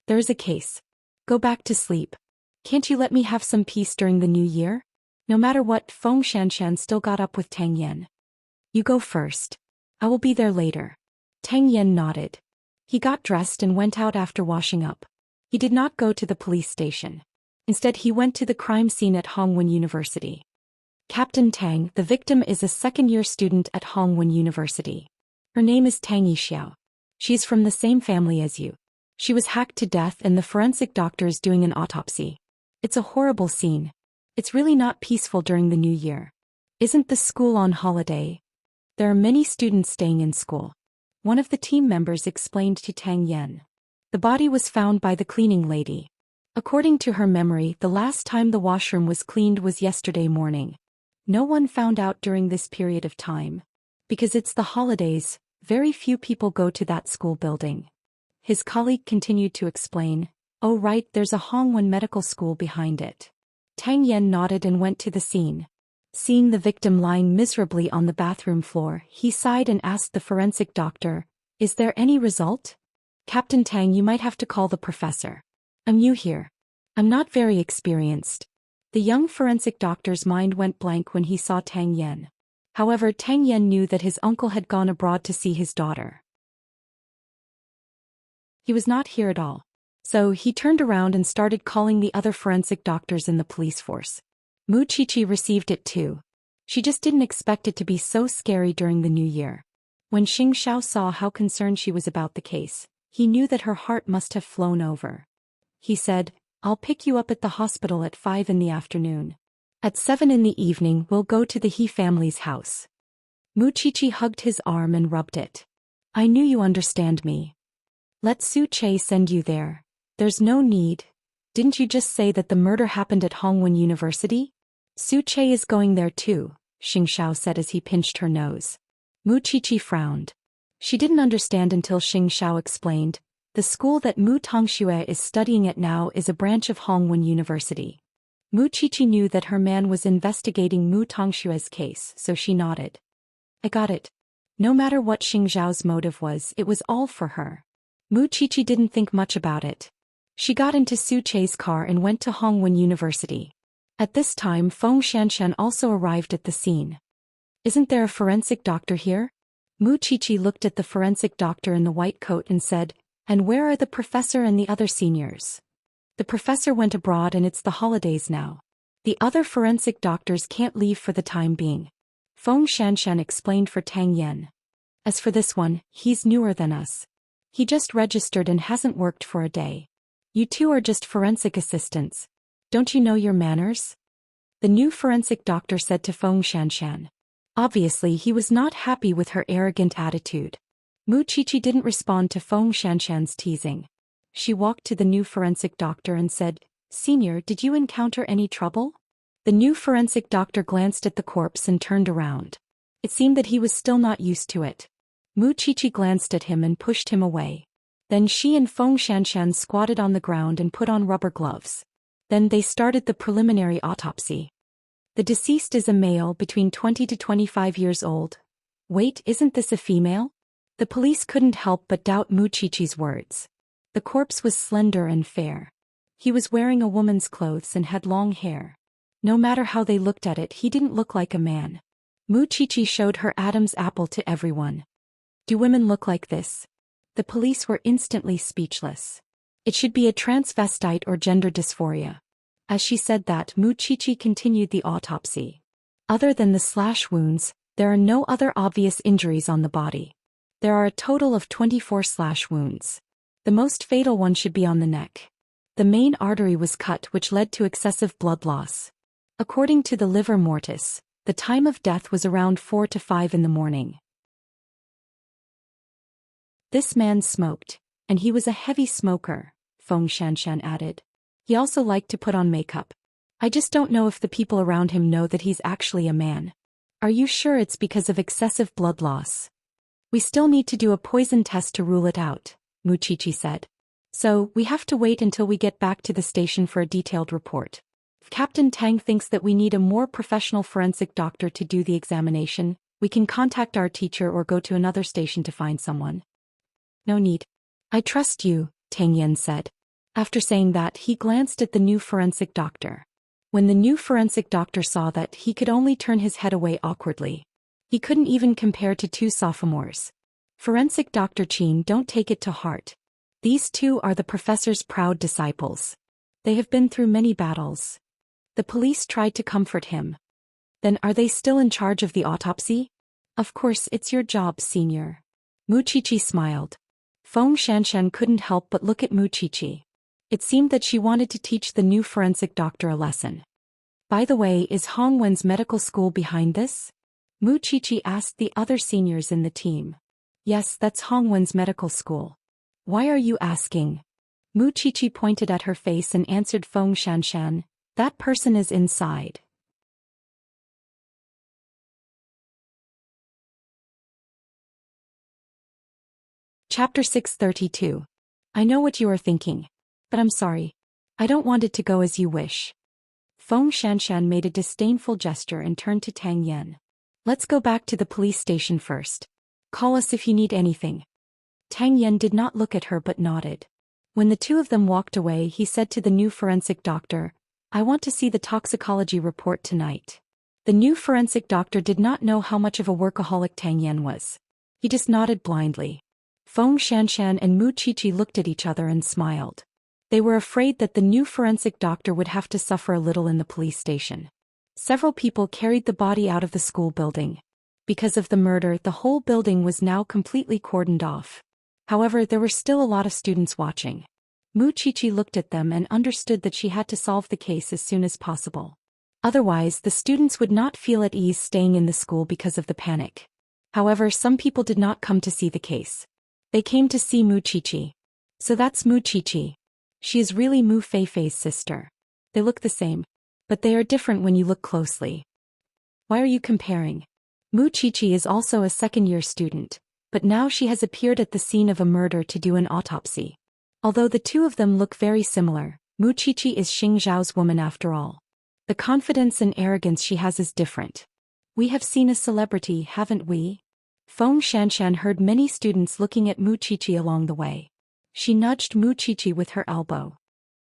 There is a case. Go back to sleep. Can't you let me have some peace during the new year? No matter what, Feng Xianxian still got up with Tang Yan. You go first. I will be there later. Tang Yan nodded. He got dressed and went out after washing up. He did not go to the police station. Instead, he went to the crime scene at Hongwen University. Captain Tang, the victim, is a second-year student at Hongwen University. Her name is Tang Yixiao. She is from the same family as you. She was hacked to death and the forensic doctor is doing an autopsy. It's a horrible scene. It's really not peaceful during the new year. Isn't the school on holiday? There are many students staying in school. One of the team members explained to Tang Yan. The body was found by the cleaning lady. According to her memory, the last time the washroom was cleaned was yesterday morning. No one found out during this period of time. Because it's the holidays, very few people go to that school building. His colleague continued to explain. Oh right, there's a Hongwen medical school behind it. Tang Yan nodded and went to the scene. Seeing the victim lying miserably on the bathroom floor, he sighed and asked the forensic doctor, "Is there any result?" "Captain Tang, you might have to call the professor. I'm new here. I'm not very experienced." The young forensic doctor's mind went blank when he saw Tang Yan. However, Tang Yan knew that his uncle had gone abroad to see his daughter. He was not here at all. So he turned around and started calling the other forensic doctors in the police force. Mu Qiqi received it too. She just didn't expect it to be so scary during the new year. When Xianxia saw how concerned she was about the case, he knew that her heart must have flown over. He said, "I'll pick you up at the hospital at 5 in the afternoon. At 7 in the evening we'll go to the He family's house." Mu Qiqi hugged his arm and rubbed it. "I knew you understand me. Let Su Che send you there. There's no need. Didn't you just say that the murder happened at Hongwen University?" "Su Che is going there too," Xianxia said as he pinched her nose. Mu Qiqi frowned. She didn't understand until Xianxia explained. The school that Mu Tongxue is studying at now is a branch of Hongwen University. Mu Qiqi knew that her man was investigating Mu Tongxue's case, so she nodded. "I got it." No matter what Xianxiao's motive was, it was all for her. Mu Qiqi didn't think much about it. She got into Su Che's car and went to Hongwen University. At this time, Feng Xianxian also arrived at the scene. "Isn't there a forensic doctor here?" Mu Qiqi looked at the forensic doctor in the white coat and said, "And where are the professor and the other seniors?" "The professor went abroad and it's the holidays now. The other forensic doctors can't leave for the time being." Feng Xianxian explained for Tang Yan. "As for this one, he's newer than us. He just registered and hasn't worked for a day. You two are just forensic assistants. Don't you know your manners?" The new forensic doctor said to Feng Xianxian. Obviously, he was not happy with her arrogant attitude. Mu Qiqi didn't respond to Feng Xianxian's teasing. She walked to the new forensic doctor and said, "Senior, did you encounter any trouble?" The new forensic doctor glanced at the corpse and turned around. It seemed that he was still not used to it. Mu Qiqi glanced at him and pushed him away. Then she and Feng Xianxian squatted on the ground and put on rubber gloves. Then they started the preliminary autopsy. The deceased is a male between 20 to 25 years old. Wait, isn't this a female? The police couldn't help but doubt Mu Qiqi's words. The corpse was slender and fair. He was wearing a woman's clothes and had long hair. No matter how they looked at it, he didn't look like a man. Mu Qiqi showed her Adam's apple to everyone. "Do women look like this?" The police were instantly speechless. It should be a transvestite or gender dysphoria. As she said that, Mu Qiqi continued the autopsy. Other than the slash wounds, there are no other obvious injuries on the body. There are a total of 24 slash wounds. The most fatal one should be on the neck. The main artery was cut, which led to excessive blood loss. According to the livor mortis, the time of death was around 4 to 5 in the morning. This man smoked, and he was a heavy smoker, Feng Xianxian added. He also liked to put on makeup. I just don't know if the people around him know that he's actually a man. Are you sure it's because of excessive blood loss? We still need to do a poison test to rule it out, Mu Qiqi said. So, we have to wait until we get back to the station for a detailed report. If Captain Tang thinks that we need a more professional forensic doctor to do the examination, we can contact our teacher or go to another station to find someone. No need. I trust you, Tang Yan said. After saying that, he glanced at the new forensic doctor. When the new forensic doctor saw that, he could only turn his head away awkwardly. He couldn't even compare to two sophomores. Forensic Dr. Qin, don't take it to heart. These two are the professor's proud disciples. They have been through many battles. The police tried to comfort him. Then are they still in charge of the autopsy? Of course, it's your job, senior. Muqiqi smiled. Feng Xianxian couldn't help but look at Muqiqi. It seemed that she wanted to teach the new forensic doctor a lesson. By the way, is Hongwen's medical school behind this? Muqiqi asked the other seniors in the team. Yes, that's Hongwen's medical school. Why are you asking? Muqiqi pointed at her face and answered Feng Xianxian. That person is inside. Chapter 632. I know what you are thinking. But I'm sorry. I don't want it to go as you wish. Feng Xianxian made a disdainful gesture and turned to Tang Yan. Let's go back to the police station first. Call us if you need anything. Tang Yan did not look at her but nodded. When the two of them walked away, he said to the new forensic doctor, I want to see the toxicology report tonight. The new forensic doctor did not know how much of a workaholic Tang Yan was. He just nodded blindly. Feng Xianxian and Muqiqi looked at each other and smiled. They were afraid that the new forensic doctor would have to suffer a little in the police station. Several people carried the body out of the school building. Because of the murder, the whole building was now completely cordoned off. However, there were still a lot of students watching. Muqiqi looked at them and understood that she had to solve the case as soon as possible. Otherwise, the students would not feel at ease staying in the school because of the panic. However, some people did not come to see the case. They came to see Muqiqi. So that's Muqiqi. She is really Mu Feifei's sister. They look the same, but they are different when you look closely. Why are you comparing? Muqiqi is also a second-year student, but now she has appeared at the scene of a murder to do an autopsy. Although the two of them look very similar, Muqiqi is Xing Zhao's woman after all. The confidence and arrogance she has is different. We have seen a celebrity, haven't we? Feng Xianxian heard many students looking at Muqiqi along the way. She nudged Muqiqi with her elbow.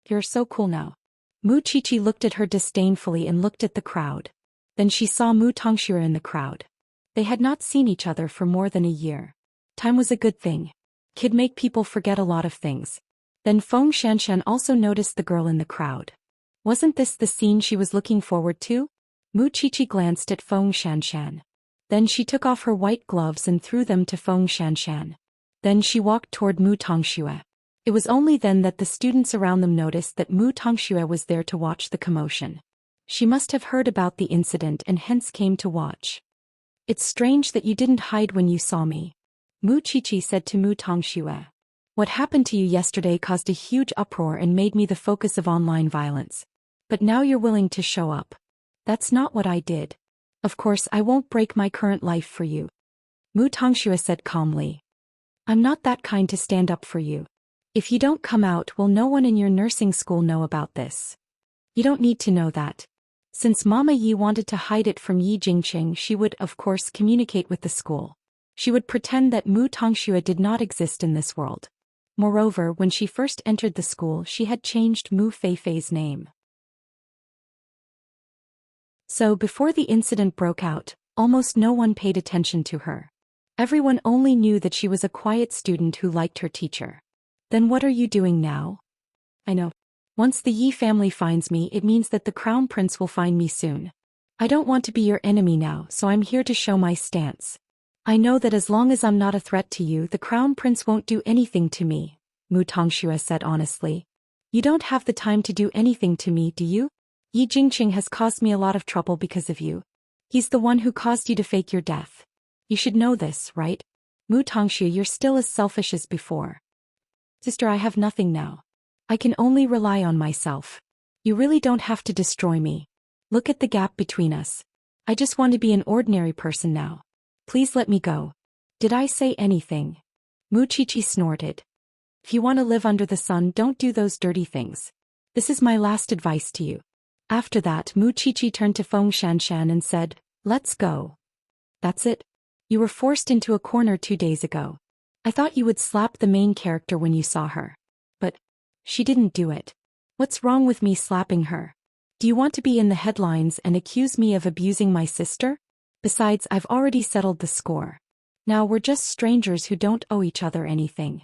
You're so cool now. Muqiqi looked at her disdainfully and looked at the crowd. Then she saw Mu Tongxue in the crowd. They had not seen each other for more than a year. Time was a good thing. Could make people forget a lot of things. Then Feng Xianxian also noticed the girl in the crowd. Wasn't this the scene she was looking forward to? Muqiqi glanced at Feng Xianxian. Then she took off her white gloves and threw them to Feng Xianxian. Then she walked toward Mu Tongxue. It was only then that the students around them noticed that Mu Tongxue was there to watch the commotion. She must have heard about the incident and hence came to watch. It's strange that you didn't hide when you saw me. Muqiqi said to Mu Tongxue. What happened to you yesterday caused a huge uproar and made me the focus of online violence. But now you're willing to show up. That's not what I did. Of course, I won't break my current life for you. Mu Tongxue said calmly. I'm not that kind to stand up for you. If you don't come out, will no one in your nursing school know about this? You don't need to know that. Since Mama Yi wanted to hide it from Yi Jingqing, she would, of course, communicate with the school. She would pretend that Mu Tongxue did not exist in this world. Moreover, when she first entered the school, she had changed Mu Feifei's name. So before the incident broke out, almost no one paid attention to her. Everyone only knew that she was a quiet student who liked her teacher. Then what are you doing now? I know. Once the Yi family finds me, it means that the crown prince will find me soon. I don't want to be your enemy now, so I'm here to show my stance. I know that as long as I'm not a threat to you, the crown prince won't do anything to me, Mu Tongxue said honestly. You don't have the time to do anything to me, do you? Yi Jingqing has caused me a lot of trouble because of you. He's the one who caused you to fake your death. You should know this, right? Mu Tongxue, you're still as selfish as before. Sister, I have nothing now. I can only rely on myself. You really don't have to destroy me. Look at the gap between us. I just want to be an ordinary person now. Please let me go. Did I say anything? Muqiqi snorted. If you want to live under the sun, don't do those dirty things. This is my last advice to you. After that, Muqiqi turned to Feng Xianxian and said, Let's go. That's it? You were forced into a corner 2 days ago. I thought you would slap the main character when you saw her. But she didn't do it. What's wrong with me slapping her? Do you want to be in the headlines and accuse me of abusing my sister? Besides, I've already settled the score. Now we're just strangers who don't owe each other anything.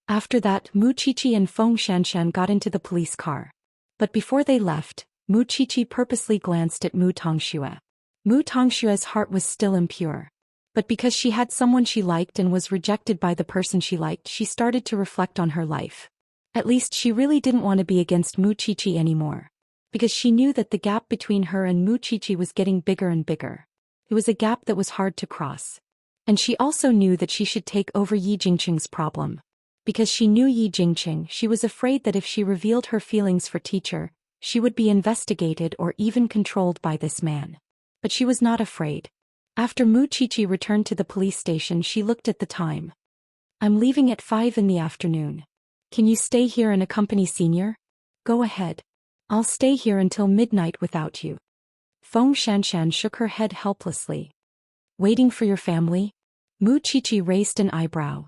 After that, Mu Qiqi and Feng Xianxian got into the police car. But before they left, Mu Qiqi purposely glanced at Mu Tongxue. Mu Tongshue's heart was still impure. But because she had someone she liked and was rejected by the person she liked, she started to reflect on her life. At least she really didn't want to be against Mu Qiqi anymore. Because she knew that the gap between her and Mu Qiqi was getting bigger and bigger. It was a gap that was hard to cross. And she also knew that she should take over Yi Jingqing's problem. Because she knew Yi Jingqing, she was afraid that if she revealed her feelings for teacher, she would be investigated or even controlled by this man. But she was not afraid. After Mu Qiqi returned to the police station, she looked at the time. I'm leaving at 5 in the afternoon. Can you stay here and accompany Senior? Go ahead. I'll stay here until midnight without you. Feng Xianxian shook her head helplessly. Waiting for your family? Mu Qiqi raised an eyebrow.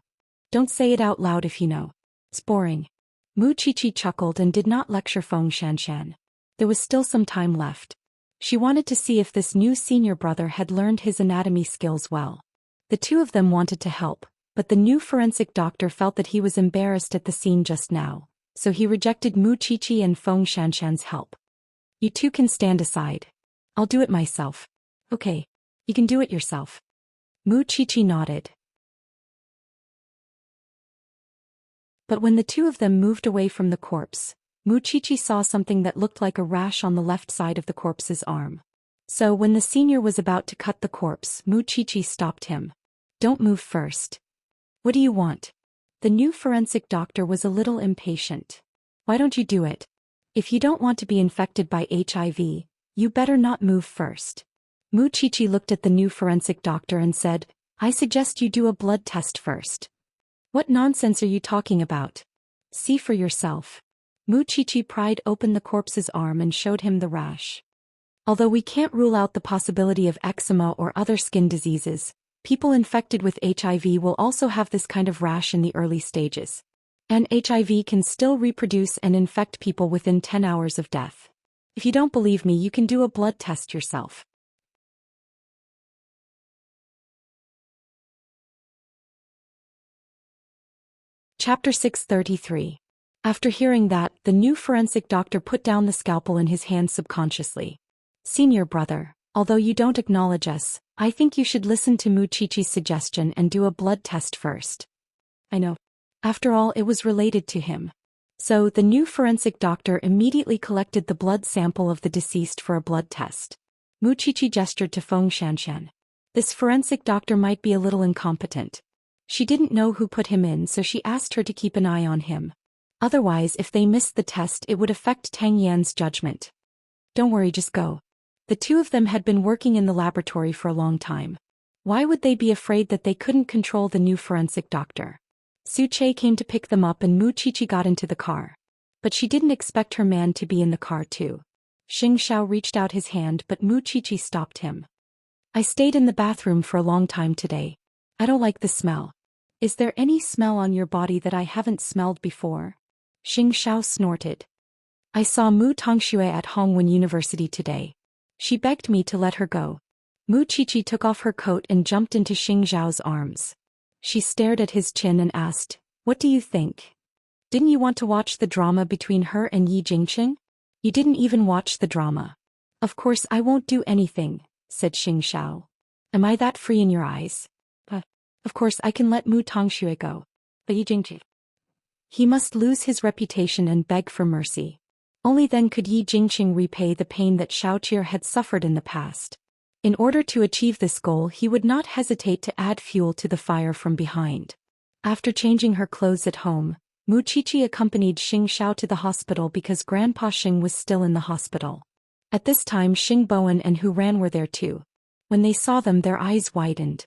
Don't say it out loud if you know. It's boring. Mu Qiqi chuckled and did not lecture Feng Xianxian. There was still some time left. She wanted to see if this new senior brother had learned his anatomy skills well. The two of them wanted to help, but the new forensic doctor felt that he was embarrassed at the scene just now, so he rejected Mu Qiqi and Feng Xianxian's help. You two can stand aside. I'll do it myself. Okay, you can do it yourself. Mu Qiqi nodded. But when the two of them moved away from the corpse, Mu Qiqi saw something that looked like a rash on the left side of the corpse's arm. So when the senior was about to cut the corpse, Mu Qiqi stopped him. Don't move first. What do you want? The new forensic doctor was a little impatient. Why don't you do it? If you don't want to be infected by HIV, you better not move first. Mu Qiqi looked at the new forensic doctor and said, I suggest you do a blood test first. What nonsense are you talking about? See for yourself. Mu Qiqi pried open the corpse's arm and showed him the rash. Although we can't rule out the possibility of eczema or other skin diseases, people infected with HIV will also have this kind of rash in the early stages. And HIV can still reproduce and infect people within 10 hours of death. If you don't believe me, you can do a blood test yourself. Chapter 633. After hearing that, the new forensic doctor put down the scalpel in his hand subconsciously. Senior brother, although you don't acknowledge us, I think you should listen to Mu Qiqi's suggestion and do a blood test first. I know. After all, it was related to him. So, the new forensic doctor immediately collected the blood sample of the deceased for a blood test. Mu Qiqi gestured to Feng Xianxian. This forensic doctor might be a little incompetent. She didn't know who put him in, so she asked her to keep an eye on him. Otherwise, if they missed the test, it would affect Tang Yan's judgment. Don't worry, just go. The two of them had been working in the laboratory for a long time. Why would they be afraid that they couldn't control the new forensic doctor? Su Che came to pick them up and Mu Qiqi got into the car. But she didn't expect her man to be in the car too. Xianxia reached out his hand, but Mu Qiqi stopped him. I stayed in the bathroom for a long time today. I don't like the smell. Is there any smell on your body that I haven't smelled before? Xianxia snorted. I saw Mu Tongxue at Hongwen University today. She begged me to let her go. Mu Qiqi took off her coat and jumped into Xianxiao's arms. She stared at his chin and asked, What do you think? Didn't you want to watch the drama between her and Yi Jingqing? You didn't even watch the drama. Of course I won't do anything, said Xianxia. Am I that free in your eyes? Of course I can let Mu Tongxue go. But Yi Jingqing, he must lose his reputation and beg for mercy. Only then could Yi Jingqing repay the pain that Xiaoqi had suffered in the past. In order to achieve this goal, he would not hesitate to add fuel to the fire from behind. After changing her clothes at home, Mu Qiqi accompanied Xianxia to the hospital because Grandpa Xing was still in the hospital. At this time Xing Bowen and Hu Ran were there too. When they saw them, their eyes widened.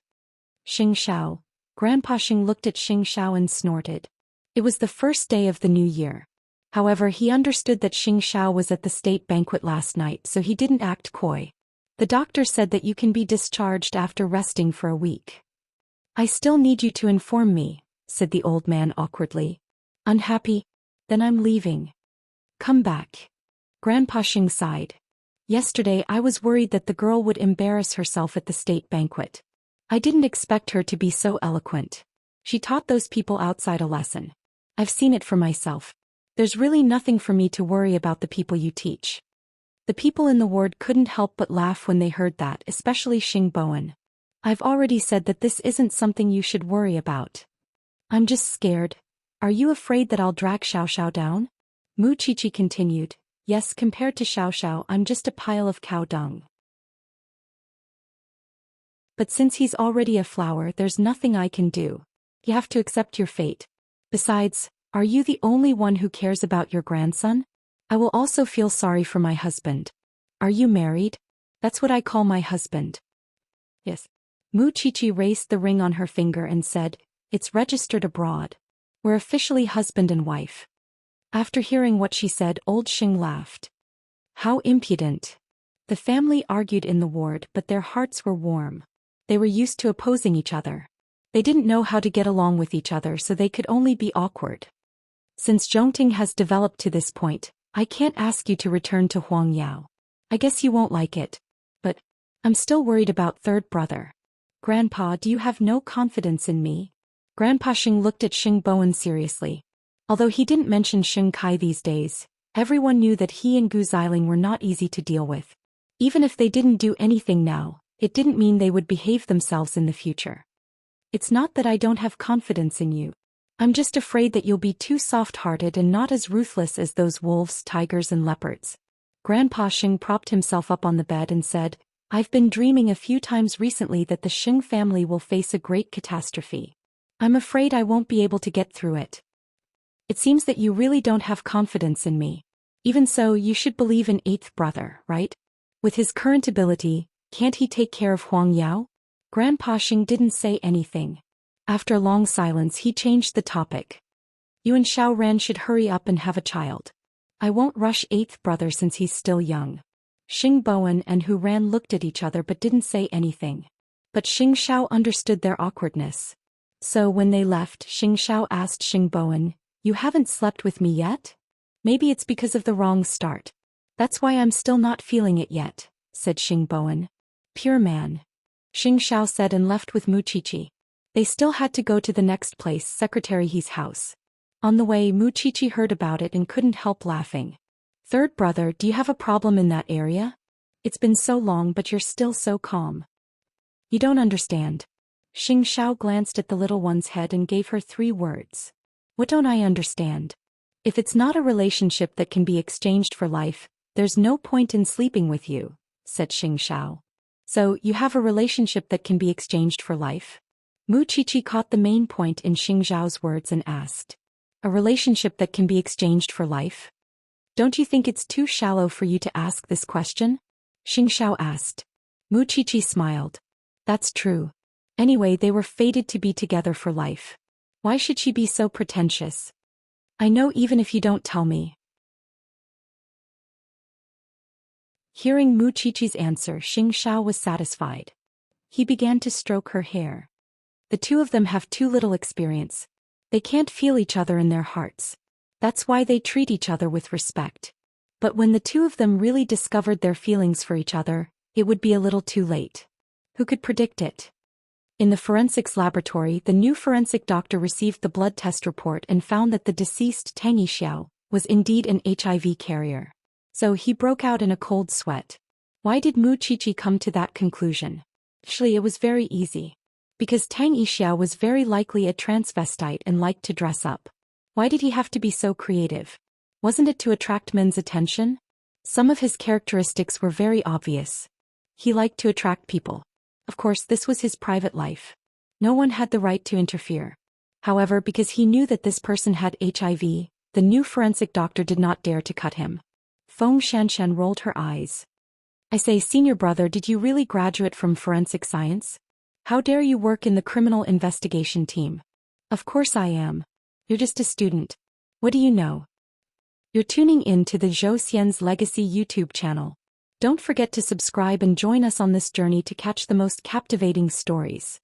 Xianxia, Grandpa Xing looked at Xianxia and snorted. It was the first day of the new year. However, he understood that Xianxia was at the state banquet last night, so he didn't act coy. The doctor said that you can be discharged after resting for a week. I still need you to inform me, said the old man awkwardly. Unhappy? Then I'm leaving. Come back. Grandpa Xing sighed. Yesterday I was worried that the girl would embarrass herself at the state banquet. I didn't expect her to be so eloquent. She taught those people outside a lesson. I've seen it for myself. There's really nothing for me to worry about the people you teach. The people in the ward couldn't help but laugh when they heard that, especially Xing Bowen. I've already said that this isn't something you should worry about. I'm just scared. Are you afraid that I'll drag Xiaoxiao down? Mu Qiqi continued. Yes, compared to Xiaoxiao, I'm just a pile of cow dung. But since he's already a flower, there's nothing I can do. You have to accept your fate. Besides, are you the only one who cares about your grandson? I will also feel sorry for my husband. Are you married? That's what I call my husband. Yes. Mu Qiqi raised the ring on her finger and said, It's registered abroad. We're officially husband and wife. After hearing what she said, old Xing laughed. How impudent. The family argued in the ward, but their hearts were warm. They were used to opposing each other. They didn't know how to get along with each other, so they could only be awkward. Since Zhongting has developed to this point, I can't ask you to return to Huangyao. I guess you won't like it. But I'm still worried about third brother. Grandpa, do you have no confidence in me? Grandpa Xing looked at Xing Bowen seriously. Although he didn't mention Xing Kai these days, everyone knew that he and Gu Xiling were not easy to deal with. Even if they didn't do anything now, it didn't mean they would behave themselves in the future. It's not that I don't have confidence in you. I'm just afraid that you'll be too soft-hearted and not as ruthless as those wolves, tigers and leopards. Grandpa Xing propped himself up on the bed and said, I've been dreaming a few times recently that the Xing family will face a great catastrophe. I'm afraid I won't be able to get through it. It seems that you really don't have confidence in me. Even so, you should believe in eighth brother, right? With his current ability, can't he take care of Huang Yao? Grandpa Xing didn't say anything. After a long silence, he changed the topic. You and Xiao Ran should hurry up and have a child. I won't rush eighth brother since he's still young. Xing Bowen and Hu Ran looked at each other but didn't say anything. But Xing Xiao understood their awkwardness. So when they left, Xing Xiao asked Xing Bowen, You haven't slept with me yet? Maybe it's because of the wrong start. That's why I'm still not feeling it yet, said Xing Bowen. Pure man. Xing Xiao said and left with Mu Qiqi. They still had to go to the next place, Secretary He's house. On the way, Mu Qiqi heard about it and couldn't help laughing. Third brother, do you have a problem in that area? It's been so long but you're still so calm. You don't understand. Xing Xiao glanced at the little one's head and gave her 3 words. What don't I understand? If it's not a relationship that can be exchanged for life, there's no point in sleeping with you, said Xing Xiao. So, you have a relationship that can be exchanged for life? Mu Qiqi caught the main point in Xing Xiao's words and asked. A relationship that can be exchanged for life? Don't you think it's too shallow for you to ask this question? Xing Xiao asked. Mu Qiqi smiled. That's true. Anyway, they were fated to be together for life. Why should she be so pretentious? I know even if you don't tell me. Hearing Mu Qiqi's answer, Xing Xiao was satisfied. He began to stroke her hair. The two of them have too little experience. They can't feel each other in their hearts. That's why they treat each other with respect. But when the two of them really discovered their feelings for each other, it would be a little too late. Who could predict it? In the forensics laboratory, the new forensic doctor received the blood test report and found that the deceased Tang Yixiao was indeed an HIV carrier. So he broke out in a cold sweat. Why did Mu Qiqi come to that conclusion? Actually, it was very easy. Because Tang Yixiao was very likely a transvestite and liked to dress up. Why did he have to be so creative? Wasn't it to attract men's attention? Some of his characteristics were very obvious. He liked to attract people. Of course, this was his private life. No one had the right to interfere. However, because he knew that this person had HIV, the new forensic doctor did not dare to cut him. Feng Xianxia rolled her eyes. I say, senior brother, did you really graduate from forensic science? How dare you work in the criminal investigation team? Of course I am. You're just a student. What do you know? You're tuning in to the Zhou Xian's Legacy YouTube channel. Don't forget to subscribe and join us on this journey to catch the most captivating stories.